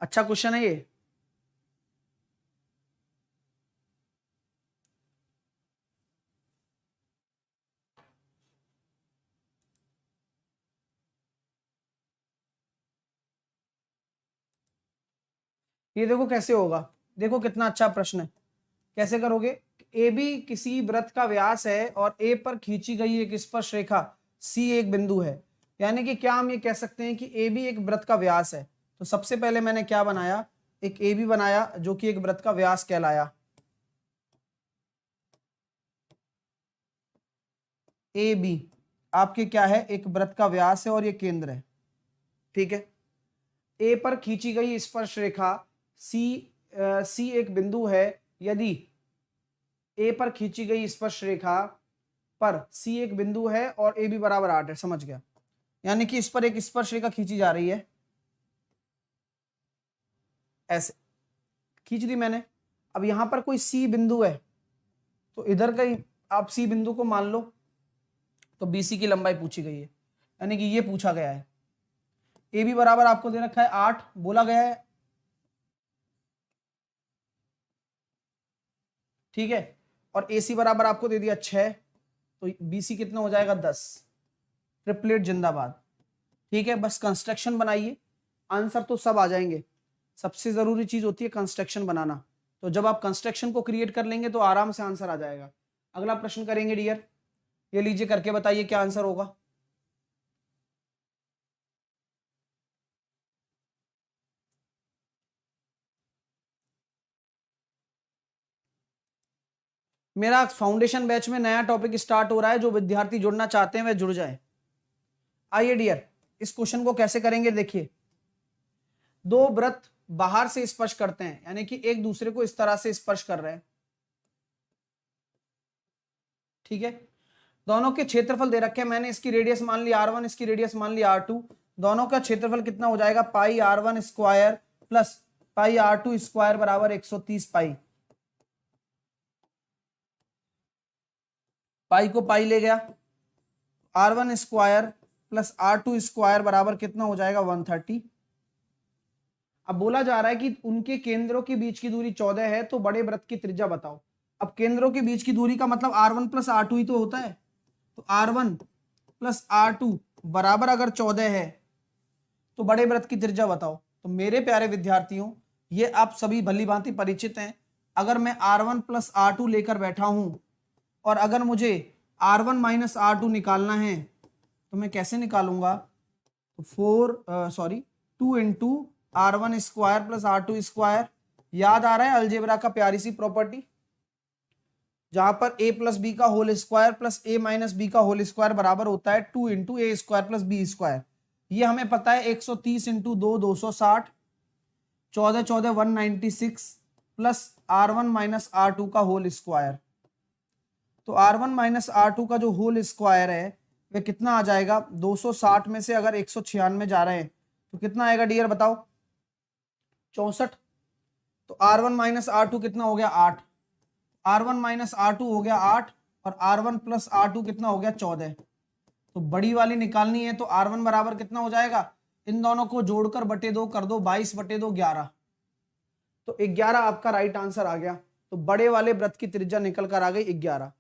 अच्छा क्वेश्चन है ये। ये देखो कैसे होगा, देखो कितना अच्छा प्रश्न है, कैसे करोगे। ए बी किसी वृत्त का व्यास है और ए पर खींची गई एक स्पर्श रेखा सी एक बिंदु है, यानी कि क्या हम ये कह सकते हैं कि ए बी एक वृत्त का व्यास है। तो सबसे पहले मैंने क्या बनाया, एक ए बी बनाया जो कि एक वृत्त का व्यास कहलाया। ए बी आपके क्या है, एक वृत्त का व्यास है और ये केंद्र है, ठीक है। ए पर खींची गई स्पर्श रेखा सी एक बिंदु है, यदि ए पर खींची गई स्पर्श रेखा पर सी एक बिंदु है और ए बी बराबर 8 है, समझ गया, यानी कि इस पर एक स्पर्श रेखा खींची जा रही है, ऐसे खींच दी मैंने। अब यहां पर कोई सी बिंदु है तो इधर का ही आप सी बिंदु को मान लो, तो बीसी की लंबाई पूछी गई है, यानी कि ये पूछा गया है। ए बी बराबर आपको दे रखा है 8 बोला गया है, ठीक है, और ए सी बराबर आपको दे दिया 6, तो बीसी कितना हो जाएगा 10। ट्रिपलेट जिंदाबाद, ठीक है। बस कंस्ट्रक्शन बनाइए, आंसर तो सब आ जाएंगे, सबसे जरूरी चीज होती है कंस्ट्रक्शन बनाना, तो जब आप कंस्ट्रक्शन को क्रिएट कर लेंगे तो आराम से आंसर आ जाएगा। अगला प्रश्न करेंगे डियर, ये लीजिए करके बताइए क्या आंसर होगा। मेरा फाउंडेशन बैच में नया टॉपिक स्टार्ट हो रहा है, जो विद्यार्थी जुड़ना चाहते हैं वह जुड़ जाए। आइए डियर, इस क्वेश्चन को कैसे करेंगे, देखिए दो वृत्त बाहर से स्पर्श करते हैं, यानी कि एक दूसरे को इस तरह से स्पर्श कर रहे हैं, ठीक है। दोनों के क्षेत्रफल दे रखे हैं, मैंने इसकी रेडियस मान ली r1, इसकी रेडियस मान ली r2, दोनों का क्षेत्रफल कितना हो जाएगा, पाई r1 square plus pi r2 square बराबर 130 पाई। पाई को पाई ले गया, r1 square plus r2 square बराबर कितना हो जाएगा 130। अब बोला जा रहा है कि उनके केंद्रों के बीच की दूरी 14 है, तो बड़े वृत्त की त्रिज्या बताओ। अब केंद्रों के बीच की दूरी का मतलब r1 प्लस r2 ही तो होता है, तो r1 प्लस r2 बराबर अगर 14 है तो बड़े वृत्त की त्रिज्या बताओ। तो मेरे प्यारे विद्यार्थियों, ये आप सभी भली भांति परिचित हैं, अगर मैं r1 प्लस r2 लेकर बैठा हूं और अगर मुझे r1 माइनस r2 निकालना है तो मैं कैसे निकालूंगा, तो 2 into r1 square plus r2 square. याद आ रहा है अलजेब्रा का प्यारी सी प्रॉपर्टी, जहां पर a प्लस बी का whole square plus a minus B का होल स्क्वायर बराबर होता है 2 into A square plus B square. ये हमें पता है 130 into 2 260, 14 14 196 plus r1 minus r2 का होल स्क्वायर। तो r1 माइनस r2 का जो होल स्क्वायर है वह कितना आ जाएगा, 260 में से अगर 196 जा रहे हैं तो कितना आएगा डियर बताओ, 64। तो r1 माइनस r2 कितना हो गया 8, r1 माइनस r2 हो गया 8 और r1 प्लस r2 कितना हो गया 14। तो बड़ी वाली निकालनी है तो r1 बराबर कितना हो जाएगा, इन दोनों को जोड़कर बटे 2 कर दो, 22 बटे 2 11। तो 11 आपका राइट आंसर आ गया। तो बड़े वाले वृत्त की त्रिज्या निकल कर आ गई 11।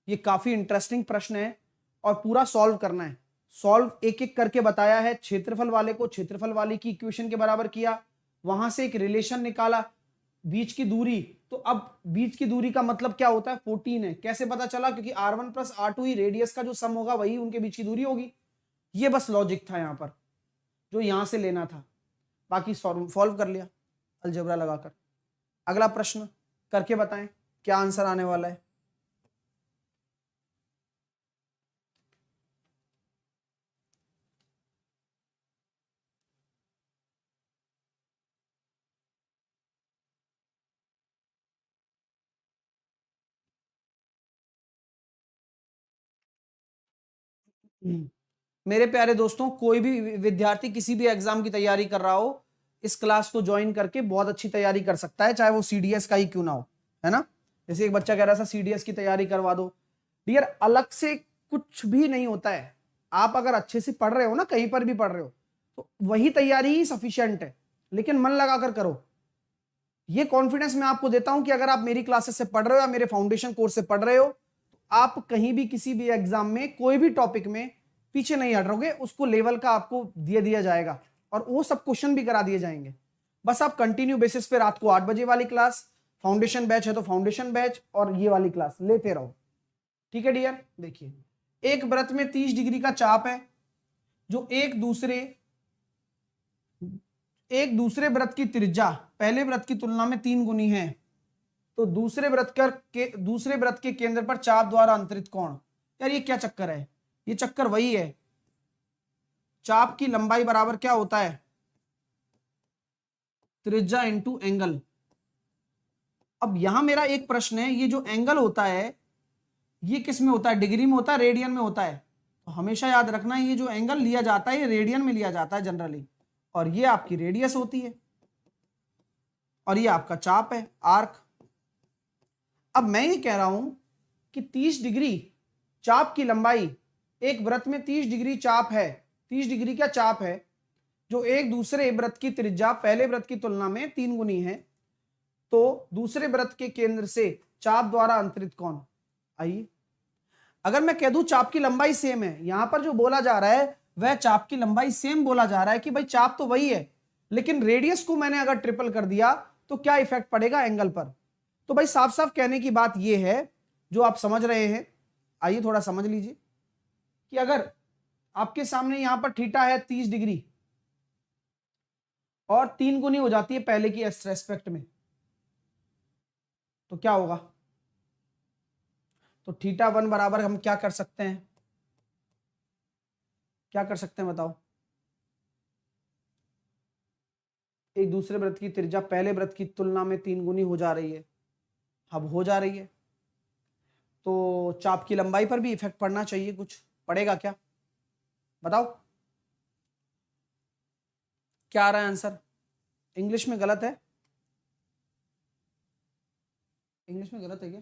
ये काफी इंटरेस्टिंग प्रश्न है और पूरा सॉल्व करना है। सॉल्व एक एक करके बताया है। क्षेत्रफल वाले को क्षेत्रफल वाले की इक्वेशन के बराबर किया, वहां से एक रिलेशन निकाला, बीच की दूरी। तो अब बीच की दूरी का मतलब क्या होता है, 14 है। कैसे पता चला, क्योंकि r1 प्लस r2 ही रेडियस का जो सम होगा वही उनके बीच की दूरी होगी। ये बस लॉजिक था यहां पर जो यहां से लेना था, बाकी सॉल्व कर लिया अलजेब्रा लगाकर। अगला प्रश्न करके बताएं क्या आंसर आने वाला है। मेरे प्यारे दोस्तों, कोई भी विद्यार्थी किसी भी एग्जाम की तैयारी कर रहा हो, इस क्लास को ज्वाइन करके बहुत अच्छी तैयारी कर सकता है, चाहे वो सीडीएस का ही क्यों ना हो, है ना। जैसे एक बच्चा कह रहा था सीडीएस की तैयारी करवा दो। डियर, अलग से कुछ भी नहीं होता है। आप अगर अच्छे से पढ़ रहे हो ना, कहीं पर भी पढ़ रहे हो, तो वही तैयारी ही सफिशियंट है, लेकिन मन लगाकर करो। ये कॉन्फिडेंस मैं आपको देता हूं कि अगर आप मेरी क्लासेस से पढ़ रहे हो या मेरे फाउंडेशन कोर्स से पढ़ रहे हो, तो आप कहीं भी किसी भी एग्जाम में कोई भी टॉपिक में पीछे नहीं हटोगे। उसको लेवल का आपको दिया जाएगा और वो सब क्वेश्चन भी करा दिए जाएंगे। बस आप कंटिन्यू बेसिस पे रात को 8 बजे वाली क्लास, फाउंडेशन बैच है तो फाउंडेशन बैच, और ये वाली क्लास लेते रहो। ठीक है डियर, देखिए एक वृत्त में 30 डिग्री का चाप है जो एक दूसरे वृत्त की त्रिज्या पहले वृत्त की तुलना में 3 गुनी है। तो दूसरे वृत्त के केंद्र पर चाप द्वारा अंतरित कोण। यार ये क्या चक्कर है, ये चक्कर वही है, चाप की लंबाई बराबर क्या होता है, त्रिज्या इंटू एंगल। अब यहां मेरा एक प्रश्न है, ये जो एंगल होता है ये किस में होता है, डिग्री में होता है, रेडियन में होता है। तो हमेशा याद रखना ये जो एंगल लिया जाता है ये रेडियन में लिया जाता है जनरली, और ये आपकी रेडियस होती है और ये आपका चाप है, आर्क। अब मैं ये कह रहा हूं कि 30 डिग्री चाप की लंबाई, एक वृत्त में 30 डिग्री चाप है, 30 डिग्री का चाप है जो एक दूसरे वृत्त की त्रिज्या पहले वृत्त की तुलना में 3 गुनी है। तो दूसरे वृत्त के केंद्र से चाप द्वारा अंतरित कोण। आइए, अगर मैं कह दूं चाप की लंबाई सेम है, यहां पर जो बोला जा रहा है वह चाप की लंबाई सेम बोला जा रहा है कि भाई चाप तो वही है, लेकिन रेडियस को मैंने अगर ट्रिपल कर दिया तो क्या इफेक्ट पड़ेगा एंगल पर। तो भाई साफ साफ कहने की बात यह है जो आप समझ रहे हैं। आइए थोड़ा समझ लीजिए कि अगर आपके सामने यहां पर थीटा है 30 डिग्री और 3 गुनी हो जाती है पहले की रेस्पेक्ट में, तो क्या होगा। तो θ1 बराबर हम क्या कर सकते हैं, क्या कर सकते हैं बताओ। एक दूसरे वृत्त की त्रिज्या पहले वृत्त की तुलना में 3 गुनी हो जा रही है, अब हो जा रही है, तो चाप की लंबाई पर भी इफेक्ट पड़ना चाहिए, कुछ पड़ेगा क्या बताओ। क्या आ रहा है आंसर, इंग्लिश में गलत है, इंग्लिश में गलत है क्या।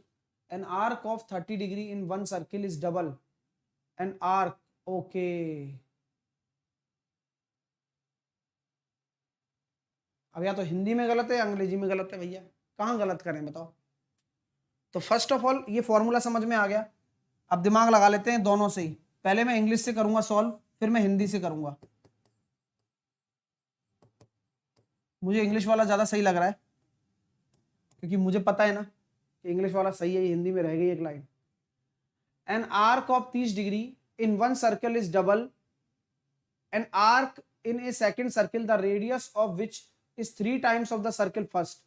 An arc of 30 degree in one circle is double an arc, okay। अब या तो हिंदी में गलत है या अंग्रेजी में गलत है, भैया कहां गलत करें बताओ। तो फर्स्ट ऑफ ऑल ये फॉर्मूला समझ में आ गया। अब दिमाग लगा लेते हैं दोनों से ही। पहले मैं इंग्लिश से करूंगा सॉल्व, फिर मैं हिंदी से करूंगा। मुझे इंग्लिश वाला ज्यादा सही लग रहा है क्योंकि मुझे पता है ना कि इंग्लिश वाला सही है, हिंदी में रह गई एक line. An arc of 30 degree in one circle is double an arc in a second circle the radius of which is 3 times of the circle first।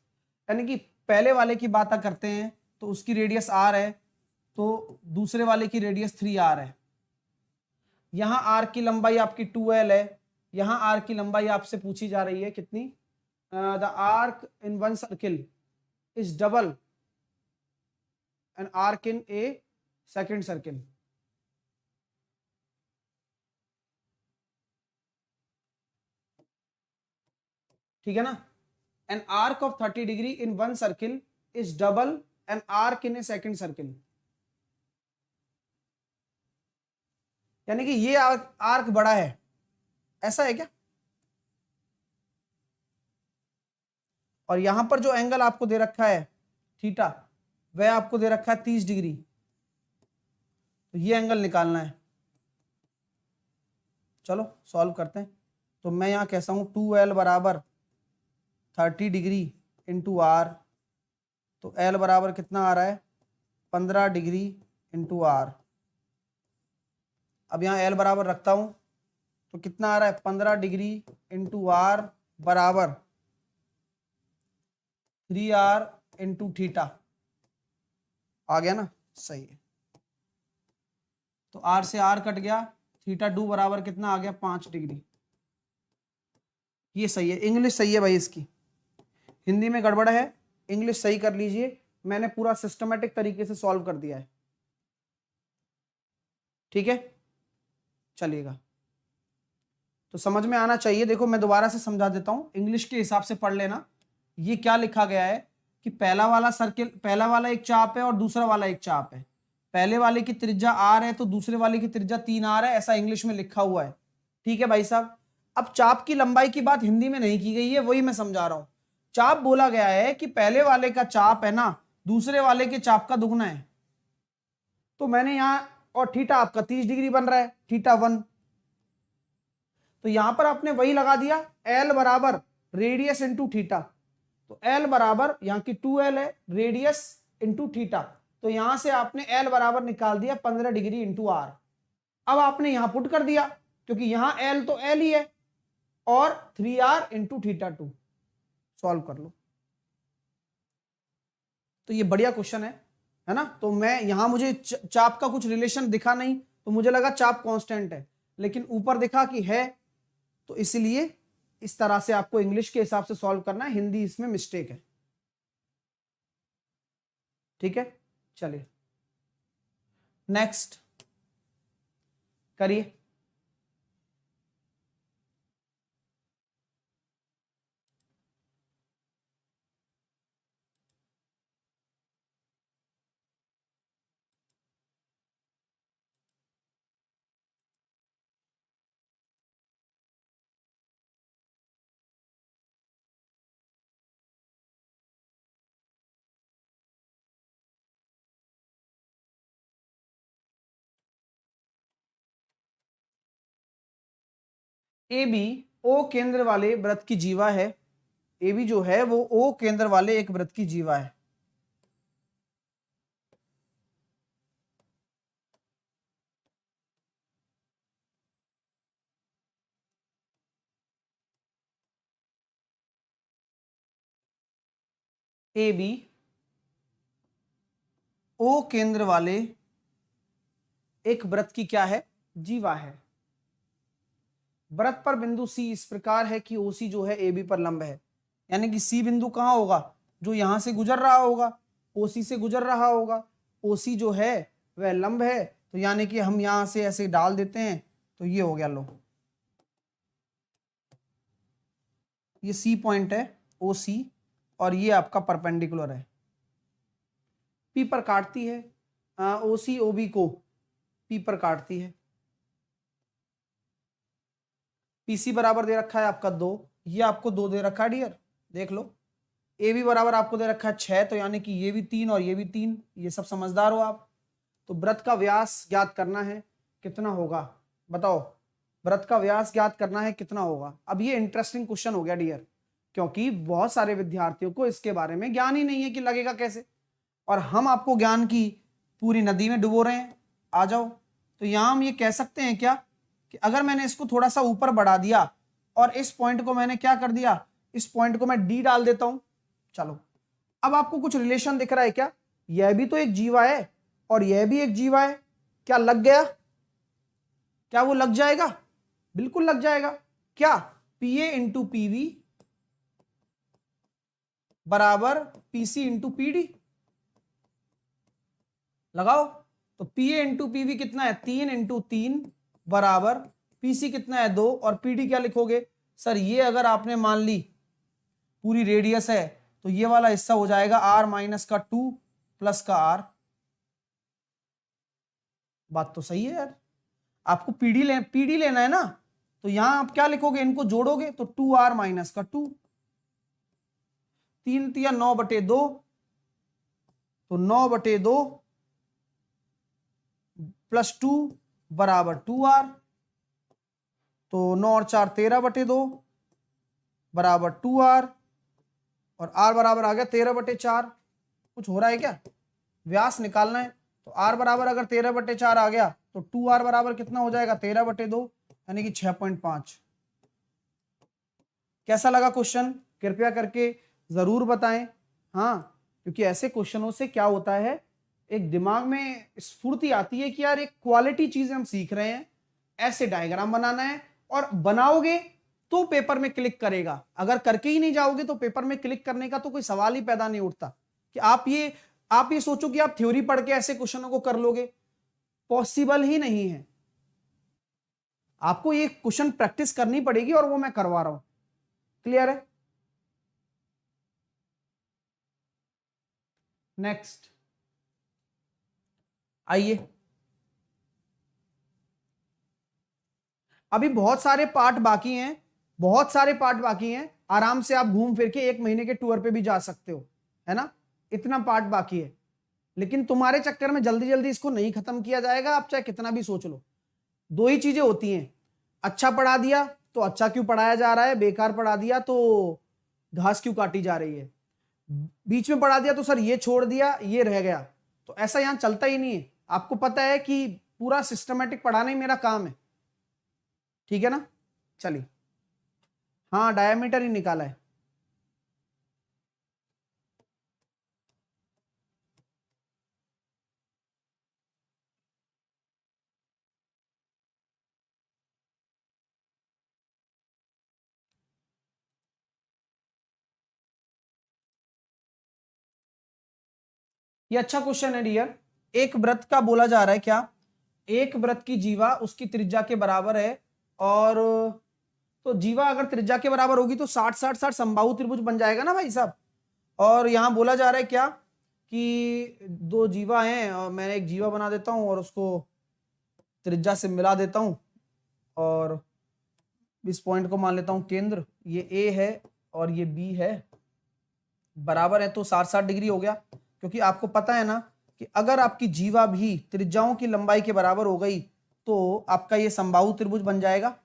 यानी कि पहले वाले की बात करते हैं तो उसकी रेडियस r है, तो दूसरे वाले की रेडियस 3r है। यहां आर्क की लंबाई आपकी 2l है, यहां आर्क की लंबाई आपसे पूछी जा रही है कितनी, the arc in one circle is double an arc in A second circle. ठीक है ना, an arc of 30 degree in one circle is double an arc in A second circle. यानी कि ये आर्क बड़ा है, ऐसा है क्या? और यहां पर जो एंगल आपको दे रखा है थीटा, वह आपको दे रखा है 30 डिग्री। तो ये एंगल निकालना है। चलो सॉल्व करते हैं। तो मैं यहां कैसा हूं, 2l बराबर 30 डिग्री इंटू आर, तो l बराबर कितना आ रहा है, 15 डिग्री इंटू आर। अब यहाँ l बराबर रखता हूं तो कितना आ रहा है, 15 डिग्री इंटू आर बराबर 3r इंटू थीटा। आ गया ना, सही है। तो r से r कट गया, थीटा 2 बराबर कितना आ गया, 5 डिग्री। ये सही है, इंग्लिश सही है भाई इसकी, हिंदी में गड़बड़ है, इंग्लिश सही कर लीजिए। मैंने पूरा सिस्टमेटिक तरीके से सॉल्व कर दिया है। ठीक है, चलिएगा। तो समझ में आना चाहिए। देखो मैं दोबारा से समझा देता हूं, इंग्लिश के हिसाब से पढ़ लेना। ये क्या लिखा गया है कि पहला वाला सर्किल, पहला वाला एक चाप है और दूसरा वाला एक चाप है। पहले वाले की त्रिज्या r है तो दूसरे वाले की त्रिज्या 3r है, ऐसा इंग्लिश में लिखा हुआ है। ठीक है भाई साहब। अब चाप की लंबाई की बात हिंदी में नहीं की गई है, वही मैं समझा रहा हूं। चाप बोला गया है कि पहले वाले का चाप है ना, दूसरे वाले के चाप का दुगना है। तो मैंने यहां, और थीटा आपका 30 डिग्री बन रहा है, थीटा 1। तो यहां पर आपने वही लगा दिया, l बराबर रेडियस इंटू थीटा। तो l बराबर यहाँ की 2l है, रेडियस इंटू थीटा। तो यहां से आपने l बराबर निकाल दिया 15 डिग्री इंटू आर। अब आपने यहां पुट कर दिया, क्योंकि यहां l तो l ही है, और 3r इंटू थीटा 2। सॉल्व कर लो। तो ये बढ़िया क्वेश्चन है ना। तो मैं यहां, मुझे चाप का कुछ रिलेशन दिखा नहीं, तो मुझे लगा चाप कांस्टेंट है, लेकिन ऊपर दिखा कि है, तो इसलिए इस तरह से आपको इंग्लिश के हिसाब से सॉल्व करना है, हिंदी इसमें मिस्टेक है। ठीक है, चलिए नेक्स्ट करिए। ए बी ओ केंद्र वाले वृत्त की जीवा है। ए बी जो है वो ओ केंद्र वाले एक वृत्त की जीवा है। ए बी ओ केंद्र वाले एक वृत्त की क्या है, जीवा है। वृत्त पर बिंदु सी इस प्रकार है कि ओसी जो है ए बी पर लंब है। यानी कि सी बिंदु कहां होगा, जो यहां से गुजर रहा होगा, ओसी से गुजर रहा होगा। ओसी जो है वह लंब है, तो यानी कि हम यहां से ऐसे डाल देते हैं, तो ये हो गया, लो ये सी पॉइंट है ओ सी, और ये आपका परपेंडिकुलर है, पी पर काटती है, ओ सी ओ बी को पी पर काटती है। पीसी बराबर दे रखा है आपका 2, ये आपको 2 दे रखा है डियर, देख लो। ए बी बराबर आपको दे रखा है 6, तो यानी कि ये भी 3 और ये भी 3, ये सब समझदार हो आप। तो वृत्त का व्यास ज्ञात करना है, कितना होगा बताओ। वृत्त का व्यास ज्ञात करना है, कितना होगा। अब ये इंटरेस्टिंग क्वेश्चन हो गया डियर, क्योंकि बहुत सारे विद्यार्थियों को इसके बारे में ज्ञान ही नहीं है कि लगेगा कैसे, और हम आपको ज्ञान की पूरी नदी में डुबो रहे हैं। आ जाओ। तो यहां हम ये कह सकते हैं क्या कि अगर मैंने इसको थोड़ा सा ऊपर बढ़ा दिया और इस पॉइंट को मैंने क्या कर दिया, इस पॉइंट को मैं डी डाल देता हूं। चलो अब आपको कुछ रिलेशन दिख रहा है क्या, यह भी तो एक जीवा है और यह भी एक जीवा है, क्या लग गया? क्या वो लग जाएगा? बिल्कुल लग जाएगा। क्या? पीए इंटू पीवी बराबर पीसी इंटू पीडी। लगाओ। तो पीए इंटू पीवी कितना है? 3 इंटू 3 बराबर पीसी कितना है? 2। और पीडी क्या लिखोगे? सर ये अगर आपने मान ली पूरी रेडियस है तो ये वाला हिस्सा हो जाएगा r माइनस का 2 प्लस का r। बात तो सही है यार। आपको पीडी लेना है ना, तो यहां आप क्या लिखोगे? इनको जोड़ोगे तो 2r माइनस का 2, 3 तिया 9/2, तो 9/2 प्लस 2 बराबर 2r। तो 9 और 4 13/2 बराबर 2r, और r बराबर आ गया 13/4। कुछ हो रहा है क्या? व्यास निकालना है, तो r बराबर अगर 13/4 आ गया तो 2r बराबर कितना हो जाएगा? 13/2, यानी कि 6.5। कैसा लगा क्वेश्चन? कृपया करके जरूर बताएं। हाँ, क्योंकि ऐसे क्वेश्चनों से क्या होता है, एक दिमाग में स्फूर्ति आती है कि यार एक क्वालिटी चीजें हम सीख रहे हैं, ऐसे डायग्राम बनाना है, और बनाओगे तो पेपर में क्लिक करेगा। अगर करके ही नहीं जाओगे तो पेपर में क्लिक करने का तो कोई सवाल ही पैदा नहीं उठता कि आप ये सोचो कि आप थ्योरी पढ़ के ऐसे क्वेश्चनों को कर लोगे। पॉसिबल ही नहीं है। आपको ये क्वेश्चन प्रैक्टिस करनी पड़ेगी, और वो मैं करवा रहा हूं। क्लियर है? नेक्स्ट आइए। अभी बहुत सारे पार्ट बाकी हैं, बहुत सारे पार्ट बाकी हैं। आराम से आप घूम फिर के 1 महीने के टूर पे भी जा सकते हो, है ना? इतना पार्ट बाकी है, लेकिन तुम्हारे चक्कर में जल्दी जल्दी इसको नहीं खत्म किया जाएगा, आप चाहे कितना भी सोच लो। दो ही चीजें होती हैं, अच्छा पढ़ा दिया तो अच्छा क्यों पढ़ाया जा रहा है, बेकार पढ़ा दिया तो घास क्यों काटी जा रही है, बीच में पढ़ा दिया तो सर ये छोड़ दिया ये रह गया। तो ऐसा यहां चलता ही नहीं है। आपको पता है कि पूरा सिस्टमेटिक पढ़ाना ही मेरा काम है, ठीक है ना? चलिए, हाँ डायमीटर ही निकाला है। ये अच्छा क्वेश्चन है डियर। एक वृत्त का बोला जा रहा है क्या? एक वृत्त की जीवा उसकी त्रिज्या के बराबर है, और तो जीवा अगर त्रिज्या के बराबर होगी तो 60-60-60 समबाहु त्रिभुज बन जाएगा ना भाई साहब। और यहां बोला जा रहा है क्या कि दो जीवा हैं, और मैं एक जीवा बना देता हूं और उसको त्रिज्या से मिला देता हूं, और इस पॉइंट को मान लेता हूं केंद्र। ये ए है और ये बी है, बराबर है तो 60-60 डिग्री हो गया। क्योंकि आपको पता है ना कि अगर आपकी जीवा भी त्रिज्याओं की लंबाई के बराबर हो गई तो आपका ये समबाहु त्रिभुज बन जाएगा।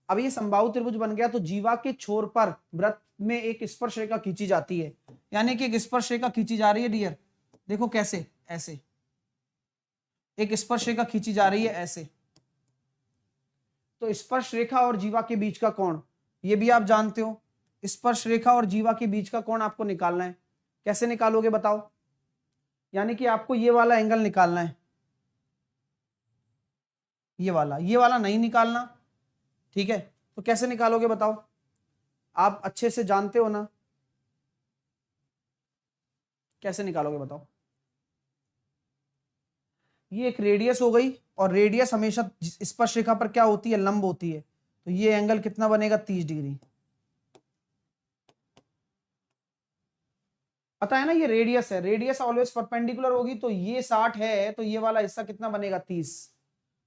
अब ये समबाहु त्रिभुज बन गया तो जीवा के छोर पर वृत्त में एक स्पर्श रेखा खींची जाती है, यानी कि एक स्पर्श रेखा खींची जा रही है डियर। देखो कैसे, ऐसे एक स्पर्श रेखा खींची जा रही है ऐसे। तो स्पर्श रेखा और जीवा के बीच का कोण, ये भी आप जानते हो, स्पर्श रेखा और जीवा के बीच का कोण आपको निकालना है। कैसे निकालोगे बताओ? यानी कि आपको ये वाला एंगल निकालना है, ये वाला नहीं निकालना, ठीक है? तो कैसे निकालोगे बताओ? आप अच्छे से जानते हो ना, कैसे निकालोगे बताओ? ये एक रेडियस हो गई, और रेडियस हमेशा स्पर्श रेखा पर क्या होती है? लंब होती है। तो ये एंगल कितना बनेगा? 30 डिग्री। पता है ना, ये रेडियस है, रेडियस ऑलवेज परपेंडिकुलर होगी, तो ये 60 है तो ये वाला हिस्सा कितना बनेगा? 30।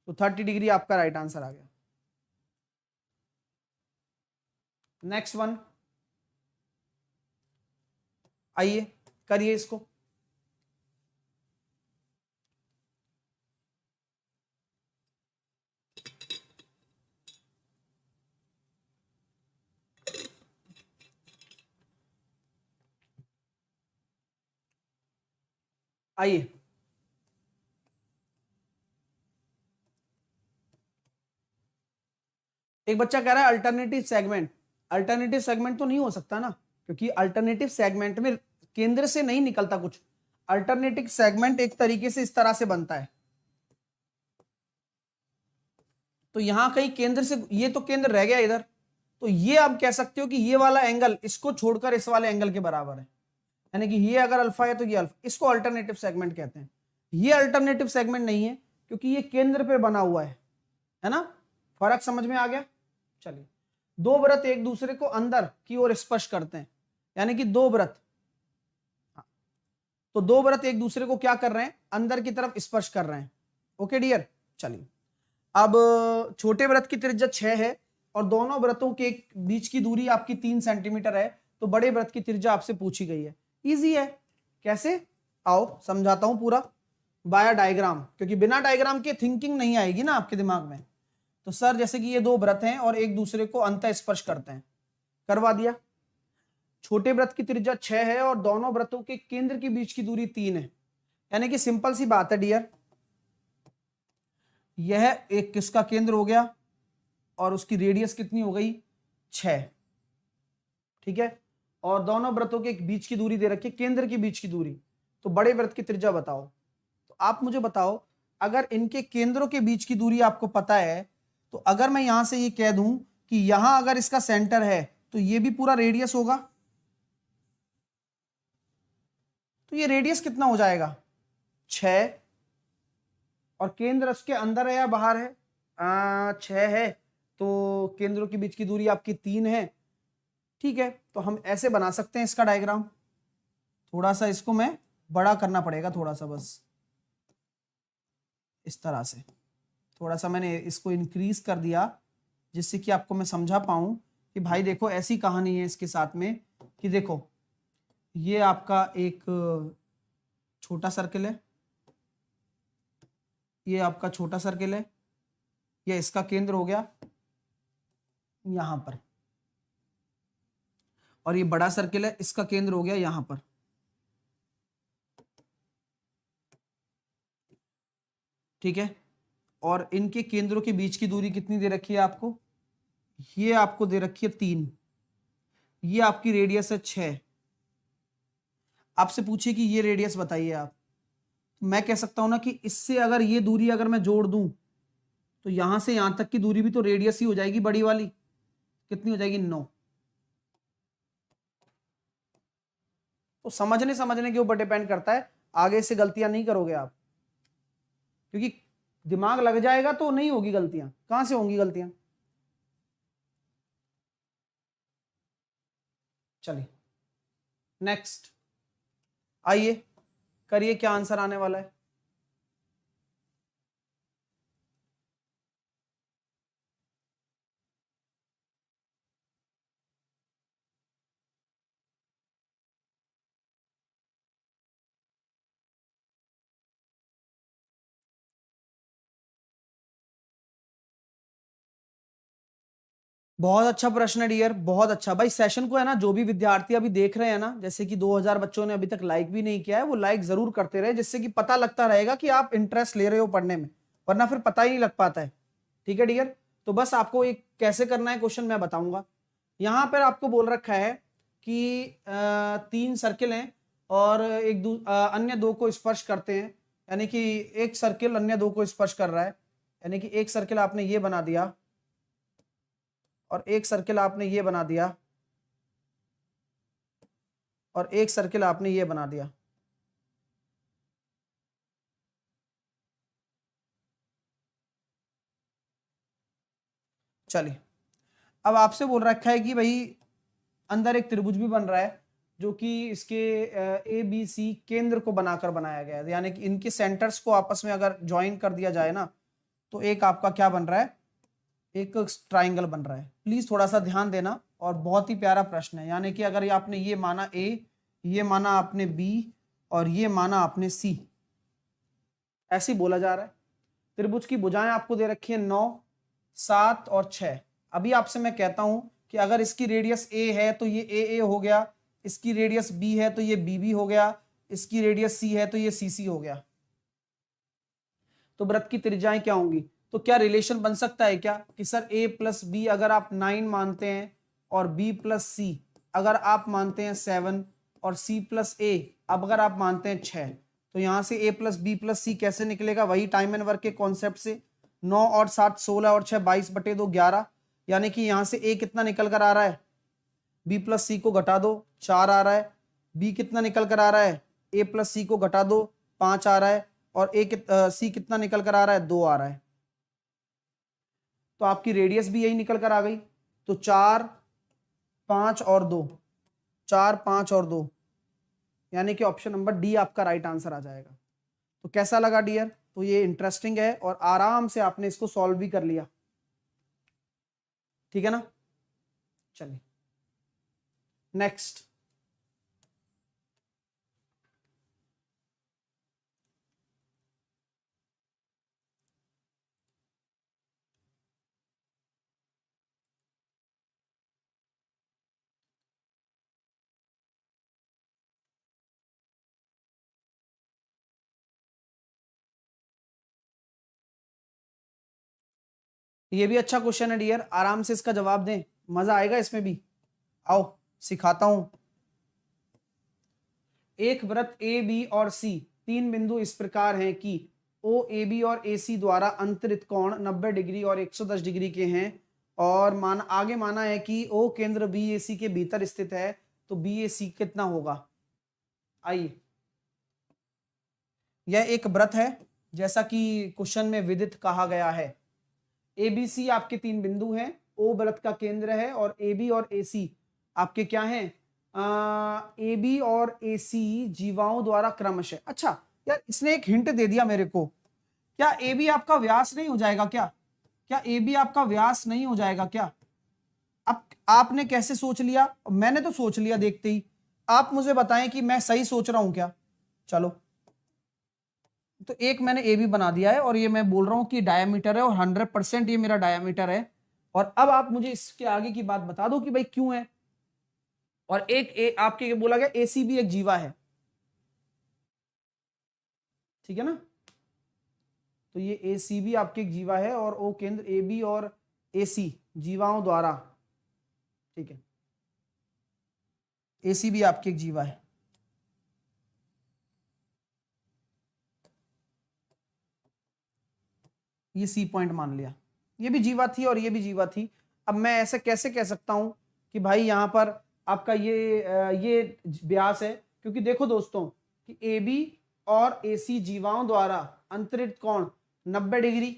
तो 30 डिग्री आपका राइट आंसर आ गया। नेक्स्ट वन, आइए करिए इसको। आइए, एक बच्चा कह रहा है अल्टरनेटिव सेगमेंट। अल्टरनेटिव सेगमेंट तो नहीं हो सकता ना, क्योंकि अल्टरनेटिव सेगमेंट में केंद्र से नहीं निकलता कुछ। अल्टरनेटिव सेगमेंट एक तरीके से इस तरह से बनता है। तो यहां कहीं केंद्र से, ये तो केंद्र रह गया इधर, तो ये आप कह सकते हो कि ये वाला एंगल इसको छोड़कर इस वाले एंगल के बराबर है, यानी कि ये अगर अल्फा है तो ये अल्फा, इसको अल्टरनेटिव सेगमेंट कहते हैं। ये अल्टरनेटिव सेगमेंट नहीं है क्योंकि ये केंद्र पे बना हुआ है ना। फर्क समझ में आ गया। चलिए, दो वृत्त एक दूसरे को अंदर की ओर स्पर्श करते हैं, यानी कि दो वृत्त, तो दो वृत्त एक दूसरे को क्या कर रहे हैं, अंदर की तरफ स्पर्श कर रहे हैं। ओके डियर, चलिए अब छोटे वृत्त की त्रिज्या 6 है और दोनों वृत्तों के बीच की दूरी आपकी 3 सेंटीमीटर है, तो बड़े वृत्त की त्रिज्या आपसे पूछी गई है। इजी है, कैसे, आओ समझाता हूं पूरा बाया डायग्राम, क्योंकि बिना डायग्राम के थिंकिंग नहीं आएगी ना आपके दिमाग में। तो सर जैसे कि ये दो वृत्त हैं और एक दूसरे को अंतः स्पर्श करते हैं, करवा दिया। छोटे वृत्त की त्रिज्या 6 है और दोनों वृत्तों के केंद्र के बीच की दूरी 3 है, यानी कि सिंपल सी बात है डियर, यह एक किसका केंद्र हो गया और उसकी रेडियस कितनी हो गई, 6, ठीक है। और दोनों वृत्तों के बीच की दूरी दे रखी है, केंद्र के बीच की दूरी, तो बड़े वृत्त की त्रिज्या बताओ। तो आप मुझे बताओ, अगर इनके केंद्रों के बीच की दूरी आपको पता है, तो अगर मैं यहां से ये कह दूं कि यहां अगर इसका सेंटर है तो ये भी पूरा रेडियस होगा, तो ये रेडियस कितना हो जाएगा, 6, और केंद्र उसके अंदर है या बाहर है, 6 है, तो केंद्रों के बीच की दूरी आपकी 3 है, ठीक है। तो हम ऐसे बना सकते हैं इसका डायग्राम, थोड़ा सा इसको मैं बड़ा करना पड़ेगा, थोड़ा सा बस इस तरह से, थोड़ा सा मैंने इसको इंक्रीज कर दिया जिससे कि आपको मैं समझा पाऊं कि भाई देखो ऐसी कहानी है इसके साथ में कि देखो ये आपका एक छोटा सर्किल है, ये आपका छोटा सर्किल है, ये इसका केंद्र हो गया यहां पर, और ये बड़ा सर्किल है, इसका केंद्र हो गया यहां पर, ठीक है। और इनके केंद्रों के बीच की दूरी कितनी दे रखी है आपको, ये आपको दे रखी है 3, ये आपकी रेडियस है 6। आपसे पूछे कि ये रेडियस बताइए आप, तो मैं कह सकता हूं ना कि इससे अगर ये दूरी अगर मैं जोड़ दूं तो यहां से यहां तक की दूरी भी तो रेडियस ही हो जाएगी, बड़ी वाली कितनी हो जाएगी, 9। तो समझने समझने के ऊपर डिपेंड करता है, आगे से गलतियां नहीं करोगे आप, क्योंकि दिमाग लग जाएगा तो नहीं होगी गलतियां, कहां से होंगी गलतियां। चलिए नेक्स्ट, आइए करिए क्या आंसर आने वाला है। बहुत अच्छा प्रश्न है डियर, बहुत अच्छा। भाई सेशन को है ना, जो भी विद्यार्थी अभी देख रहे हैं ना, जैसे कि 2000 बच्चों ने अभी तक लाइक भी नहीं किया है, वो लाइक जरूर करते रहे, जिससे कि पता लगता रहेगा कि आप इंटरेस्ट ले रहे हो पढ़ने में, वरना फिर पता ही नहीं लग पाता है, ठीक है डियर। तो बस आपको एक कैसे करना है क्वेश्चन मैं बताऊंगा। यहां पर आपको बोल रखा है कि 3 सर्किल हैं और अन्य दो को स्पर्श करते हैं, यानी कि एक सर्किल अन्य दो को स्पर्श कर रहा है, यानी कि एक सर्किल आपने ये बना दिया और एक सर्किल आपने ये बना दिया और एक सर्किल आपने ये बना दिया। चलिए, अब आपसे बोल रखा है कि भाई अंदर एक त्रिभुज भी बन रहा है जो कि इसके ए बी सी केंद्र को बनाकर बनाया गया है, यानी कि इनके सेंटर्स को आपस में अगर ज्वाइन कर दिया जाए ना, तो एक आपका क्या बन रहा है, एक ट्राइंगल बन रहा है। प्लीज थोड़ा सा ध्यान देना, और बहुत ही प्यारा प्रश्न है, यानी कि अगर आपने ये माना ए, ये माना आपने बी और ये माना आपने सी, ऐसे ही बोला जा रहा है। त्रिभुज की भुजाएं आपको दे रखी है 9, 7 और 6। अभी आपसे मैं कहता हूं कि अगर इसकी रेडियस ए है तो ये ए हो गया, इसकी रेडियस बी है तो ये बी हो गया, इसकी रेडियस सी है तो ये सी हो गया। तो वृत्त की त्रिज्याएं क्या होंगी, तो क्या रिलेशन बन सकता है क्या कि सर a प्लस बी अगर आप 9 मानते हैं और b प्लस सी अगर आप मानते हैं 7 और सी प्लस ए, अब अगर आप मानते हैं 6, तो यहां से ए प्लस बी प्लस सी कैसे निकलेगा? वही टाइम एंड वर्क के कॉन्सेप्ट से, 9 और 7 16 और 6 22/2 11, यानी कि यहां से ए कितना निकल कर आ रहा है? बी प्लस सी को घटा दो 4 आ रहा है। बी कितना निकल कर आ रहा है? ए प्लस सी को घटा दो 5 आ रहा है। और सी कितना निकल कर आ रहा है? 2 आ रहा है। तो आपकी रेडियस भी यही निकल कर आ गई। तो 4 5 और 2, 4 5 और 2, यानी कि ऑप्शन नंबर डी आपका राइट आंसर आ जाएगा। तो कैसा लगा डियर? तो ये इंटरेस्टिंग है और आराम से आपने इसको सॉल्व भी कर लिया, ठीक है ना। चलिए नेक्स्ट। ये भी अच्छा क्वेश्चन है डियर, आराम से इसका जवाब दें, मजा आएगा इसमें भी। आओ सिखाता हूं। एक वृत्त ए बी और सी, 3 बिंदु इस प्रकार हैं कि ओ ए बी और ए सी द्वारा अंतरित कोण 90 डिग्री और 110 डिग्री के हैं, और आगे माना है कि ओ केंद्र बी ए सी के भीतर स्थित है, तो बी ए सी कितना होगा? आइए, यह एक वृत्त है जैसा कि क्वेश्चन में विदित कहा गया है। ए बी सी आपके 3 बिंदु हैं, ओ वृत्त का केंद्र है, और ए बी और ए सी आपके क्या हैं? ए बी और ए सी जीवाओं द्वारा क्रमशः। अच्छा यार, इसने एक हिंट दे दिया मेरे को। क्या ए बी आपका व्यास नहीं हो जाएगा क्या? क्या ए बी आपका व्यास नहीं हो जाएगा क्या? अब आपने कैसे सोच लिया? मैंने तो सोच लिया देखते ही। आप मुझे बताएं कि मैं सही सोच रहा हूं क्या? चलो, तो एक मैंने ए बी बना दिया है, और ये मैं बोल रहा हूं कि डायमीटर है, और 100% ये मेरा डायमीटर है। और अब आप मुझे इसके आगे की बात बता दो कि भाई क्यों है। और एक आपके बोला गया ए सी भी एक जीवा है, ठीक है ना। तो ये ए सी भी आपके एक जीवा है, और ओ केंद्र ए बी और ए सी जीवाओं द्वारा, ठीक है, ए सी भी आपके एक जीवा है। ये सी पॉइंट मान लिया, ये भी जीवा थी और ये भी जीवा थी। अब मैं ऐसे कैसे कह सकता हूं कि भाई यहां पर आपका ये व्यास है? क्योंकि देखो दोस्तों कि ए बी और ए सी जीवाओं द्वारा अंतरित कोण 90 डिग्री,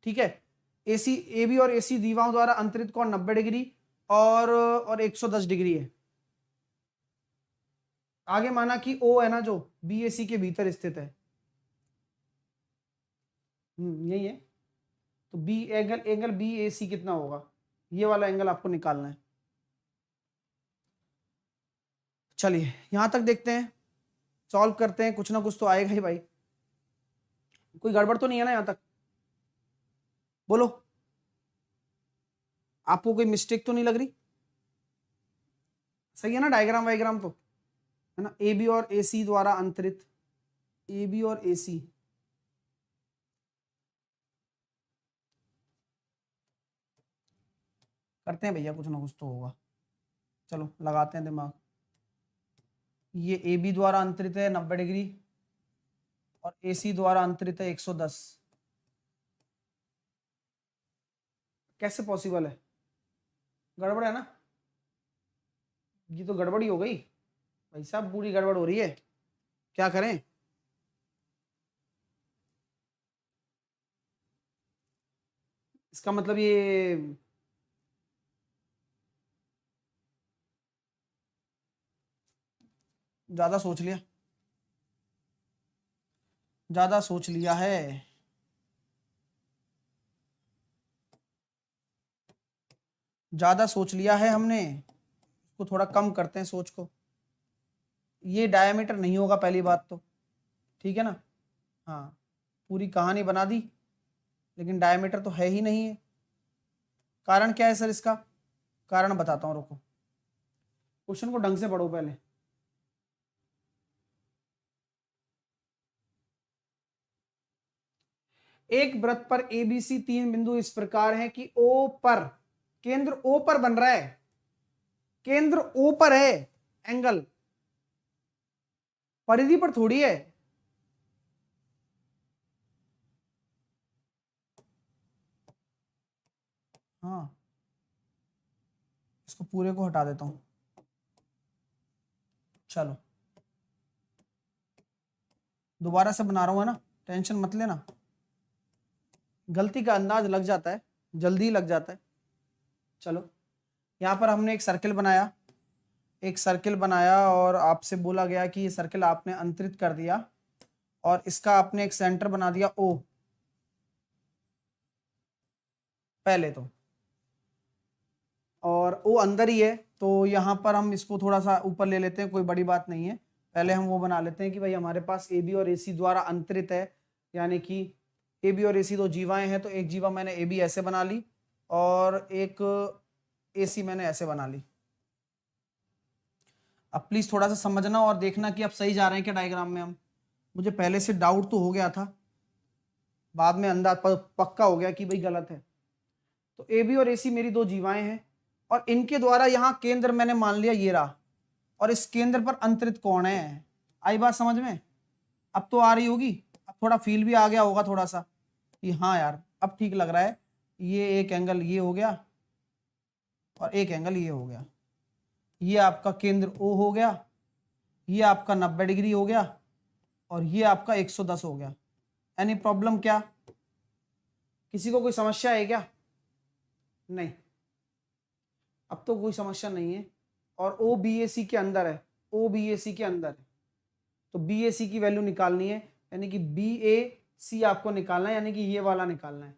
ठीक है। एसी ए बी और ए सी जीवाओं द्वारा अंतरित कोण 90 डिग्री और 110 डिग्री है। आगे माना कि ओ है ना, जो बी ए सी के भीतर स्थित है, यही है। तो बी एंगल एंगल बी ए सी कितना होगा? ये वाला एंगल आपको निकालना है। चलिए यहां तक देखते हैं, सॉल्व करते हैं, कुछ ना कुछ तो आएगा ही भाई। कोई गड़बड़ तो नहीं है ना यहां तक? बोलो, आपको कोई मिस्टेक तो नहीं लग रही? सही है ना? डायग्राम वाइग्राम तो है ना। ए बी और ए सी द्वारा अंतरित, ए बी और ए सी, करते हैं भैया, कुछ ना कुछ तो होगा। चलो लगाते हैं दिमाग। ये ए बी द्वारा अंतरित है 90 डिग्री, और ए सी द्वारा अंतरित है 110। कैसे पॉसिबल है? गड़बड़ है ना? ये तो गड़बड़ी हो गई भाई साहब, पूरी गड़बड़ हो रही है। क्या करें? इसका मतलब ये ज्यादा सोच लिया, ज्यादा सोच लिया है। ज्यादा सोच लिया है हमने, इसको थोड़ा कम करते हैं सोच को। ये डायमीटर नहीं होगा पहली बात तो, ठीक है ना। हाँ, पूरी कहानी बना दी, लेकिन डायमीटर तो है ही नहीं है। कारण क्या है सर इसका? कारण बताता हूं, रुको। क्वेश्चन को ढंग से पढ़ो पहले। एक वृत्त पर ए बी सी 3 बिंदु इस प्रकार हैं कि ओ पर, केंद्र ओ पर बन रहा है, केंद्र ओ पर है एंगल, परिधि पर थोड़ी है। हाँ, इसको पूरे को हटा देता हूं। चलो दोबारा से बना रहा हूँ, है ना, टेंशन मत लेना। गलती का अंदाज लग जाता है, जल्दी लग जाता है। चलो यहाँ पर हमने एक सर्किल बनाया, एक सर्किल बनाया और आपसे बोला गया कि ये सर्किल आपने अंतरित कर दिया और इसका आपने एक सेंटर बना दिया ओ पहले तो, और ओ अंदर ही है। तो यहाँ पर हम इसको थोड़ा सा ऊपर ले लेते हैं, कोई बड़ी बात नहीं है। पहले हम वो बना लेते हैं कि भाई हमारे पास ए बी और ए सी द्वारा अंतरित है, यानी कि ए बी और ए सी दो जीवाएं हैं, तो एक जीवा मैंने ए बी ऐसे बना ली और एक ए सी मैंने ऐसे बना ली। अब प्लीज थोड़ा सा समझना और देखना कि आप सही जा रहे हैं क्या डायग्राम में। हम, मुझे पहले से डाउट तो हो गया था, बाद में अंदाज पक्का हो गया कि भाई गलत है। तो ए बी और ए सी मेरी दो जीवाएं हैं और इनके द्वारा यहाँ केंद्र मैंने मान लिया ये रहा, और इस केंद्र पर अंतरित कौन है। आई बात समझ में? अब तो आ रही होगी, अब थोड़ा फील भी आ गया होगा थोड़ा सा कि हाँ यार अब ठीक लग रहा है। ये एक एंगल ये हो गया और एक एंगल ये हो गया, ये आपका केंद्र ओ हो गया, ये आपका 90 डिग्री हो गया और ये आपका 110 हो गया। एनी प्रॉब्लम क्या? किसी को कोई समस्या है क्या? नहीं, अब तो कोई समस्या नहीं है। और ओ बी ए सी के अंदर है, ओ बी ए सी के अंदर है, तो बी ए सी की वैल्यू निकालनी है, यानी कि बी ए सी आपको निकालना है, यानी कि ये वाला निकालना है।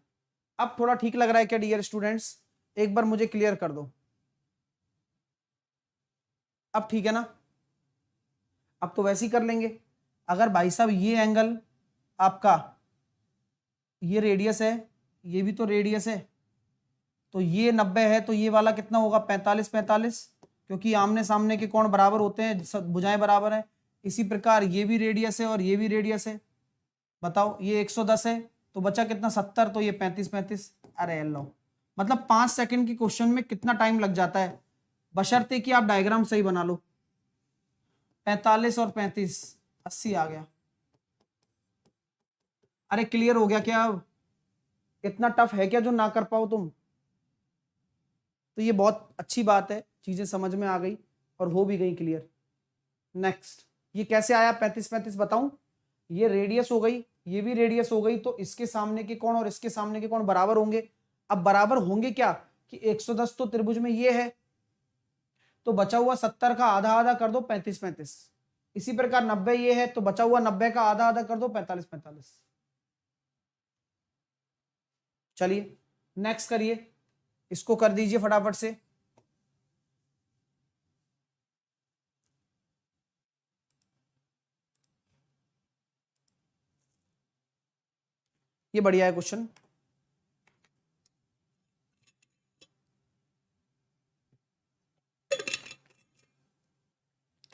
अब थोड़ा ठीक लग रहा है क्या डियर स्टूडेंट्स? एक बार मुझे क्लियर कर दो। अब ठीक है ना? अब तो वैसे ही कर लेंगे। अगर भाई साहब ये एंगल आपका, ये रेडियस है, ये भी तो रेडियस है, तो ये 90 है, तो ये वाला कितना होगा? 45 45, क्योंकि आमने सामने के कोण बराबर होते हैं, सब भुजाएं बराबर है। इसी प्रकार ये भी रेडियस है और ये भी रेडियस है। बताओ, ये 110 है तो बचा कितना? 70, तो ये 35 35। अरे लो, मतलब 5 सेकंड के क्वेश्चन में कितना टाइम लग जाता है, बशर्ते कि आप डायग्राम सही बना लो। 45 और 35, 80 आ गया। अरे क्लियर हो गया क्या? अब इतना टफ है क्या जो ना कर पाओ तुम? तो ये बहुत अच्छी बात है, चीजें समझ में आ गई और हो भी गई क्लियर। नेक्स्ट, ये कैसे आया 35 35? बताऊं, ये रेडियस हो गई, ये भी रेडियस हो गई, तो इसके सामने के कोण और इसके सामने के कोण बराबर होंगे। अब बराबर होंगे क्या कि 110 तो त्रिभुज में ये है, तो बचा हुआ 70 का आधा आधा कर दो 35 35। इसी प्रकार 90 ये है, तो बचा हुआ 90 का आधा आधा कर दो 45 45। चलिए नेक्स्ट करिए, इसको कर दीजिए फटाफट से। ये बढ़िया है क्वेश्चन।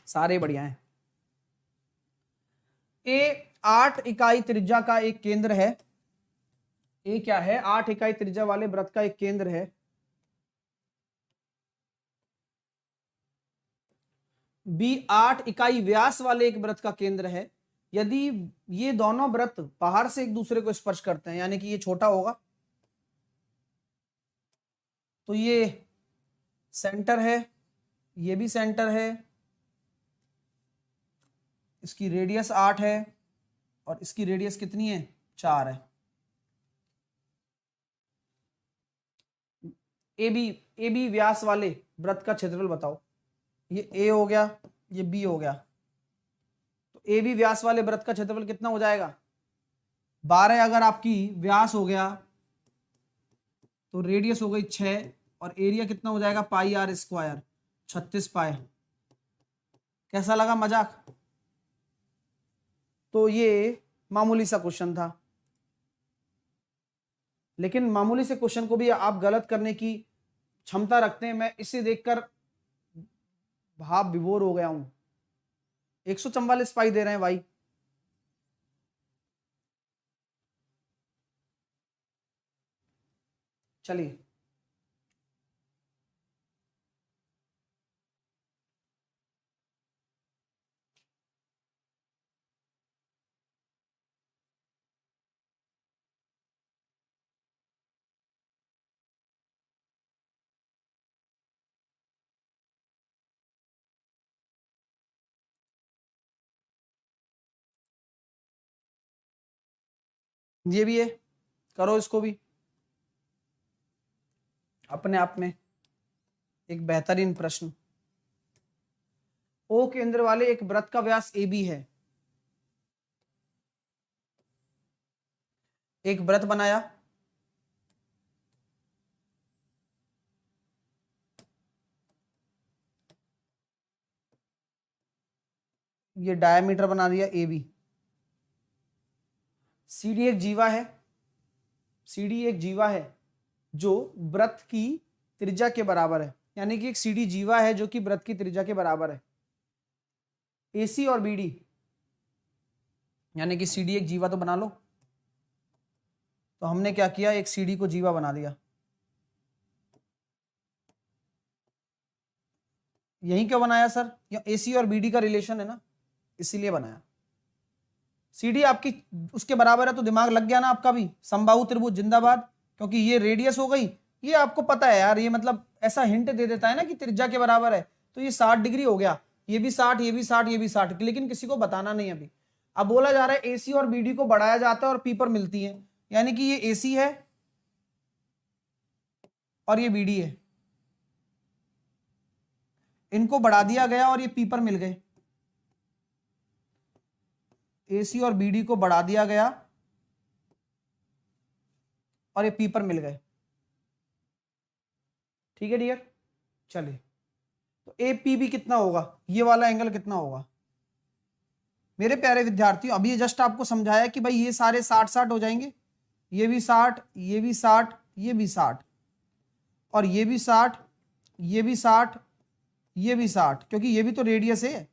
सारे बढ़िया हैं। ए 8 इकाई त्रिज्या का एक केंद्र है। ए क्या है? 8 इकाई त्रिज्या वाले वृत्त का एक केंद्र है। बी 8 इकाई व्यास वाले एक वृत्त का केंद्र है। यदि ये दोनों वृत्त बाहर से एक दूसरे को स्पर्श करते हैं, यानी कि ये छोटा होगा, तो ये सेंटर है, ये भी सेंटर है, इसकी रेडियस 8 है और इसकी रेडियस कितनी है? 4 है। ए बी व्यास वाले वृत्त का क्षेत्रफल बताओ। ये ए हो गया, ये बी हो गया, तो ए बी व्यास वाले वृत्त का क्षेत्रफल कितना हो जाएगा? 12 अगर आपकी व्यास हो गया तो रेडियस हो गई 6, और एरिया कितना हो जाएगा? पाई आर स्क्वायर, 36 पाए। कैसा लगा मजाक? तो ये मामूली सा क्वेश्चन था, लेकिन मामूली से क्वेश्चन को भी आप गलत करने की क्षमता रखते हैं। मैं इसे देखकर भाव विभोर हो गया हूं। 144 पाई दे रहे हैं भाई। चलिए ये भी है, करो इसको भी अपने आप में एक बेहतरीन प्रश्न। ओ केंद्र वाले एक वृत्त का व्यास ए बी है। एक वृत्त बनाया, ये डायमीटर बना दिया ए बी। सी डी एक जीवा है, सी डी एक जीवा है जो वृत्त की त्रिज्या के बराबर है, यानी कि एक सी डी जीवा है जो कि वृत्त की त्रिज्या के बराबर है। ए सी और बी डी, यानी कि सी डी एक जीवा तो बना लो। तो हमने क्या किया, एक सी डी को जीवा बना दिया। यही क्यों बनाया सर, या ए सी और बी डी का रिलेशन है ना, इसीलिए बनाया। सीडी आपकी उसके बराबर है तो दिमाग लग गया ना आपका भी, समबाहु त्रिभुज जिंदाबाद, क्योंकि ये रेडियस हो गई, ये आपको पता है यार, ये मतलब ऐसा हिंट दे देता है ना कि त्रिज्या के बराबर है, तो ये 60 डिग्री हो गया, ये भी 60, ये भी 60, ये भी 60, लेकिन किसी को बताना नहीं अभी। अब बोला जा रहा है एसी और बीडी को बढ़ाया जाता है और पी पर मिलती है, यानी कि ये एसी है और ये बीडी है, इनको बढ़ा दिया गया और ये पी पर मिल गए। एसी और बीडी को बढ़ा दिया गया और ये पी पर मिल गए। ठीक है डियर, चलिए, तो ए पी भी कितना होगा, ये वाला एंगल कितना होगा मेरे प्यारे विद्यार्थियों। अभी जस्ट आपको समझाया कि भाई ये सारे 60-60 हो जाएंगे, ये भी 60, ये भी 60, ये भी 60, और ये भी 60, ये भी 60, ये भी 60, क्योंकि ये भी तो रेडियस है,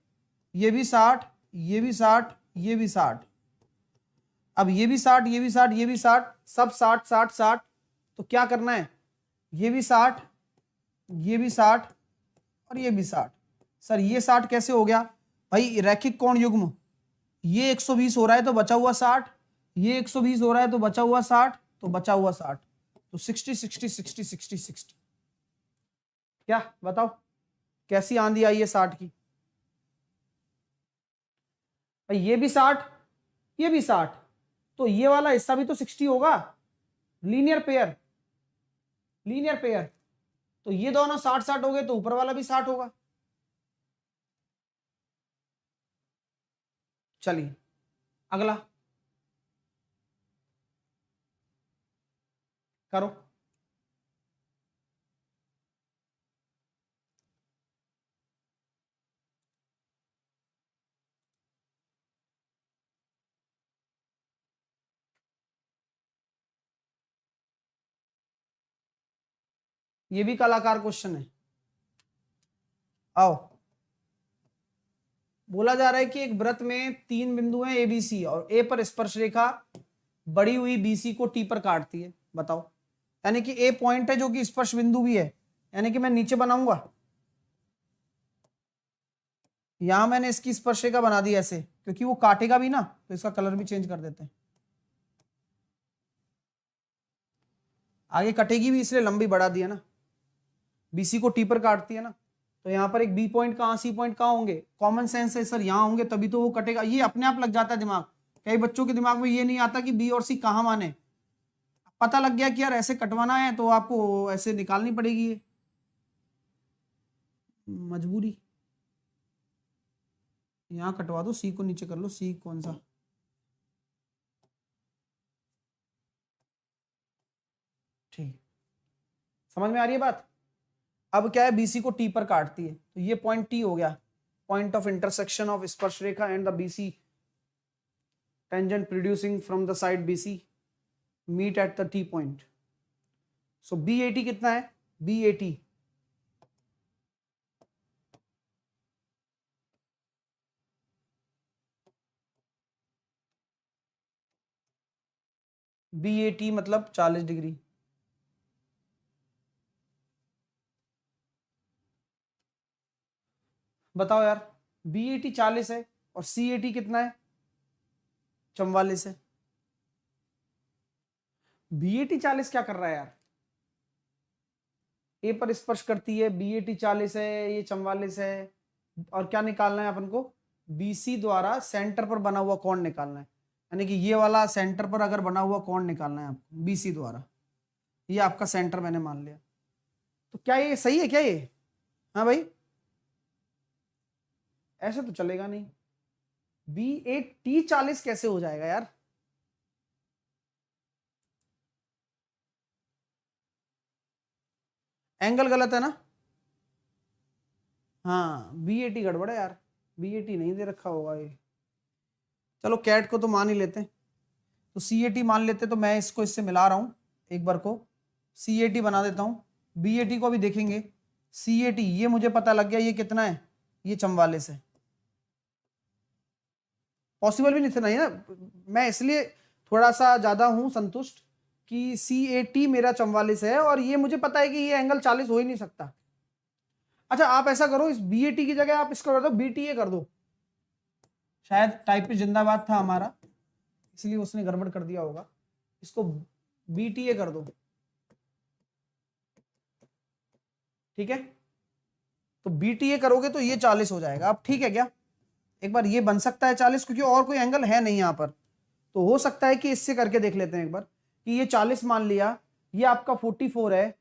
ये भी 60, ये भी 60, ये भी 60, अब ये भी 60, ये भी 60, ये भी 60, सब 60 60 60, तो क्या करना है, ये भी 60, ये भी 60 और ये भी 60। सर ये 60 कैसे हो गया भाई, रैखिक कोण युग्म, ये 120 हो रहा है तो बचा हुआ 60, ये 120 हो रहा है तो बचा हुआ 60, तो बचा हुआ 60, तो 60 60 60 60 60। क्या बताओ कैसी आंधी आई है 60 की, भाई ये भी 60, ये भी 60, तो ये वाला हिस्सा भी तो 60 होगा, लीनियर पेयर, लीनियर पेयर, तो ये दोनों 60 60 हो गए तो ऊपर वाला भी 60 होगा। चलिए अगला करो। ये भी कलाकार क्वेश्चन है, आओ। बोला जा रहा है कि एक वृत्त में 3 बिंदु हैं ए बी सी, और ए पर स्पर्श रेखा बढ़ी हुई बीसी को टी पर काटती है, बताओ। यानी कि ए पॉइंट है जो कि स्पर्श बिंदु भी है, यानी कि मैं नीचे बनाऊंगा, यहां मैंने इसकी स्पर्श रेखा बना दी ऐसे, क्योंकि वो काटेगा भी ना, तो इसका कलर भी चेंज कर देते हैं, आगे कटेगी भी इसलिए लंबी बढ़ा दिया ना, बीसी को टी पर काटती है ना, तो यहाँ पर एक बी पॉइंट कहाँ, सी पॉइंट कहाँ होंगे, कॉमन सेंस है सर, यहाँ होंगे तभी तो वो कटेगा, ये अपने आप लग जाता है दिमाग, कई बच्चों के दिमाग में ये नहीं आता कि बी और सी कहाँ माने, पता लग गया कि यार ऐसे कटवाना है तो आपको ऐसे निकालनी पड़ेगी, ये मजबूरी, यहाँ कटवा दो, सी को नीचे कर लो, सी कौन सा, ठीक, समझ में आ रही है बात। अब क्या है, बीसी को टी पर काटती है, तो ये पॉइंट टी हो गया, पॉइंट ऑफ इंटरसेक्शन ऑफ स्पर्श रेखा and the BC tangent producing from the side BC meet at the T point. So B A T कितना है, B A T B A T मतलब 40 डिग्री, बताओ यार, B A T 40 है और सी ए T कितना है, 44 है, बी ए टी 40 क्या कर रहा है यार, ए पर स्पर्श करती है, बी ए टी 40 है, ये 44 है, और क्या निकालना है अपन को, बीसी द्वारा सेंटर पर बना हुआ कोण निकालना है, यानी कि ये वाला सेंटर पर अगर बना हुआ कोण निकालना है आपको बीसी द्वारा, ये आपका सेंटर मैंने मान लिया, तो क्या ये सही है क्या ये? हाँ भाई, ऐसे तो चलेगा नहीं। BAT40 कैसे हो जाएगा यार? एंगल गलत है ना? हाँ, BAT गड़बड़ है यार, BAT नहीं दे रखा होगा ये। चलो कैट को तो मान ही लेते हैं, तो CAT मान लेते, तो मैं इसको इससे मिला रहा हूं एक बार को, CAT बना देता हूं, BAT को भी देखेंगे। CAT ये मुझे पता लग गया, ये कितना है, ये 44 है। पॉसिबल भी नहीं था नहीं ना, मैं इसलिए थोड़ा सा ज्यादा हूं संतुष्ट कि CAT मेरा 44 है और ये मुझे पता है कि ये एंगल 40 हो ही नहीं सकता। अच्छा आप ऐसा करो, इस BAT की जगह आप इसको कर दो BTA कर दो, शायद टाइप पे जिंदाबाद था हमारा इसलिए उसने गड़बड़ कर दिया होगा, इसको BTA कर दो, ठीक है? तो BTA करोगे तो ये 40 हो जाएगा। अब ठीक है क्या, एक बार ये बन सकता है 40 क्योंकि और कोई एंगल है नहीं यहां पर, तो हो सकता है कि इससे करके देख लेते हैं एक बार कि ये 40 मान लिया, ये आपका 44 है।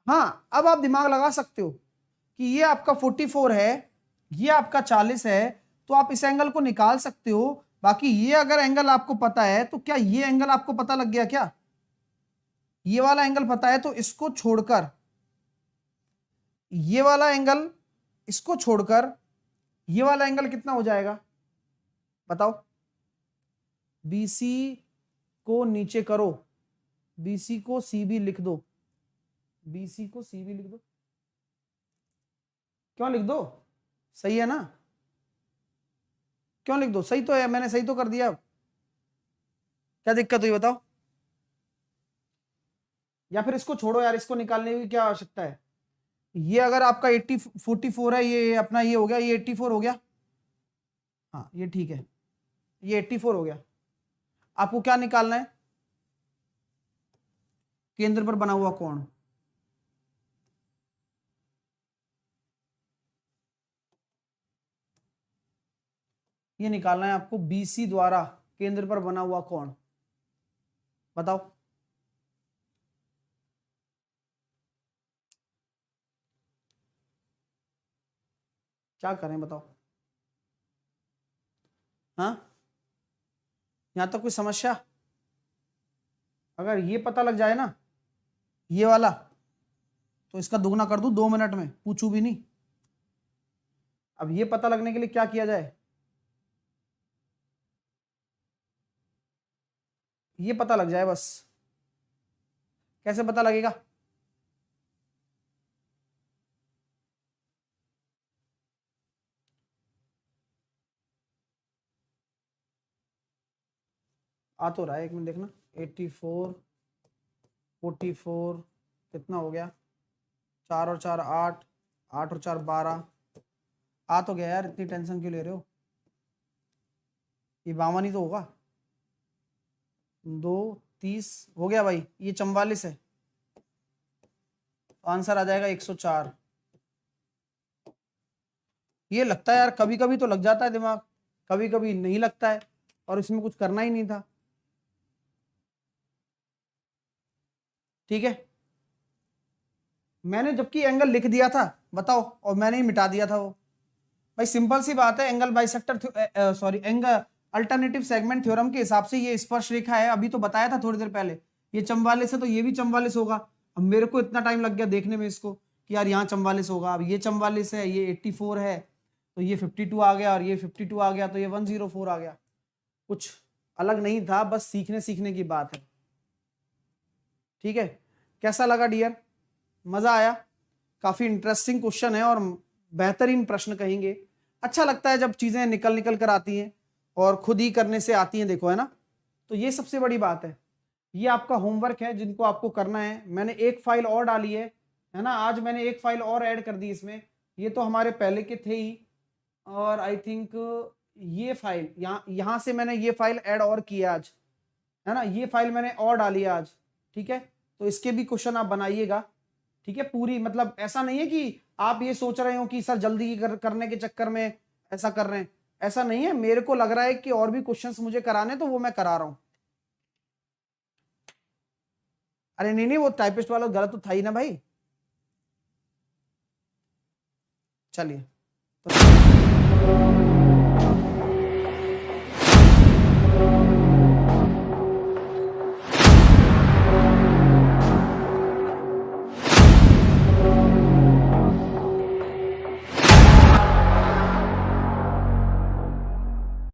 हाँ अब आप दिमाग लगा सकते हो कि ये आपका 44 है, ये आपका 40 है, तो आप इस एंगल को निकाल सकते हो। बाकी ये अगर एंगल आपको पता है तो क्या ये एंगल आपको पता लग गया क्या? ये वाला एंगल पता है तो इसको छोड़कर ये वाला एंगल, इसको छोड़कर ये वाला एंगल कितना हो जाएगा बताओ? BC को नीचे करो, BC को CB लिख दो, BC को CB लिख दो, क्यों लिख दो? सही है ना? क्यों लिख दो? सही तो है, मैंने सही तो कर दिया, क्या दिक्कत हुई बताओ? या फिर इसको छोड़ो यार, इसको निकालने की क्या आवश्यकता है? ये अगर आपका 44 है, ये अपना ये हो गया, ये 84 हो गया, हाँ ये ठीक है, ये 84 हो गया। आपको क्या निकालना है? केंद्र पर बना हुआ कोण, ये निकालना है आपको BC द्वारा केंद्र पर बना हुआ कोण, बताओ? क्या करें बताओ? हाँ, यहां तक कोई समस्या? अगर ये पता लग जाए ना ये वाला, तो इसका दुगना कर दूं 2 मिनट में, पूछू भी नहीं। अब ये पता लगने के लिए क्या किया जाए? ये पता लग जाए बस, कैसे पता लगेगा? आ तो रहा है, एक मिनट देखना, 84 44 कितना हो गया, 4 और 4 8, 8 और 4 12, आ तो गया यार, इतनी टेंशन क्यों ले रहे हो? ये 52 ही तो होगा, 2 30 हो गया भाई, ये 44 है, तो आंसर आ जाएगा 104। ये लगता है यार, कभी कभी तो लग जाता है दिमाग, कभी कभी नहीं लगता है, और इसमें कुछ करना ही नहीं था, ठीक है? मैंने जबकि एंगल लिख दिया था बताओ, और मैंने ही मिटा दिया था वो। भाई सिंपल सी बात है, angle bisector sorry angle alternative segment theorem के हिसाब से ये स्पर्श रेखा है, अभी तो बताया था थोड़ी देर पहले, ये 44 है तो ये भी 44 होगा। अब मेरे को इतना टाइम लग गया देखने में इसको कि यार यहाँ 44 होगा, अब ये 44 है, ये 84 है, तो ये 52 आ गया, और ये 52 आ गया, तो ये 104 आ गया। कुछ अलग नहीं था, बस सीखने सीखने की बात है, ठीक है? कैसा लगा डियर? मजा आया? काफी इंटरेस्टिंग क्वेश्चन है और बेहतरीन प्रश्न कहेंगे। अच्छा लगता है जब चीजें निकल निकल कर आती हैं और खुद ही करने से आती हैं, देखो है ना, तो ये सबसे बड़ी बात है। ये आपका होमवर्क है जिनको आपको करना है। मैंने एक फाइल और डाली है ना, आज मैंने एक फाइल और ऐड कर दी इसमें, ये तो हमारे पहले के थे ही, और आई थिंक ये फाइल यहाँ से मैंने ये फाइल ऐड और की आज, है ना, ये फाइल मैंने और डाली है आज, ठीक है? तो इसके भी क्वेश्चन आप बनाइएगा, ठीक है? पूरी मतलब ऐसा नहीं है कि आप ये सोच रहे हो कि सर जल्दी करने के चक्कर में ऐसा कर रहे हैं, ऐसा नहीं है, मेरे को लग रहा है कि और भी क्वेश्चंस मुझे कराने, तो वो मैं करा रहा हूं। अरे नहीं नहीं, वो टाइपिस्ट वाला गलत तो था ही ना भाई। चलिए तो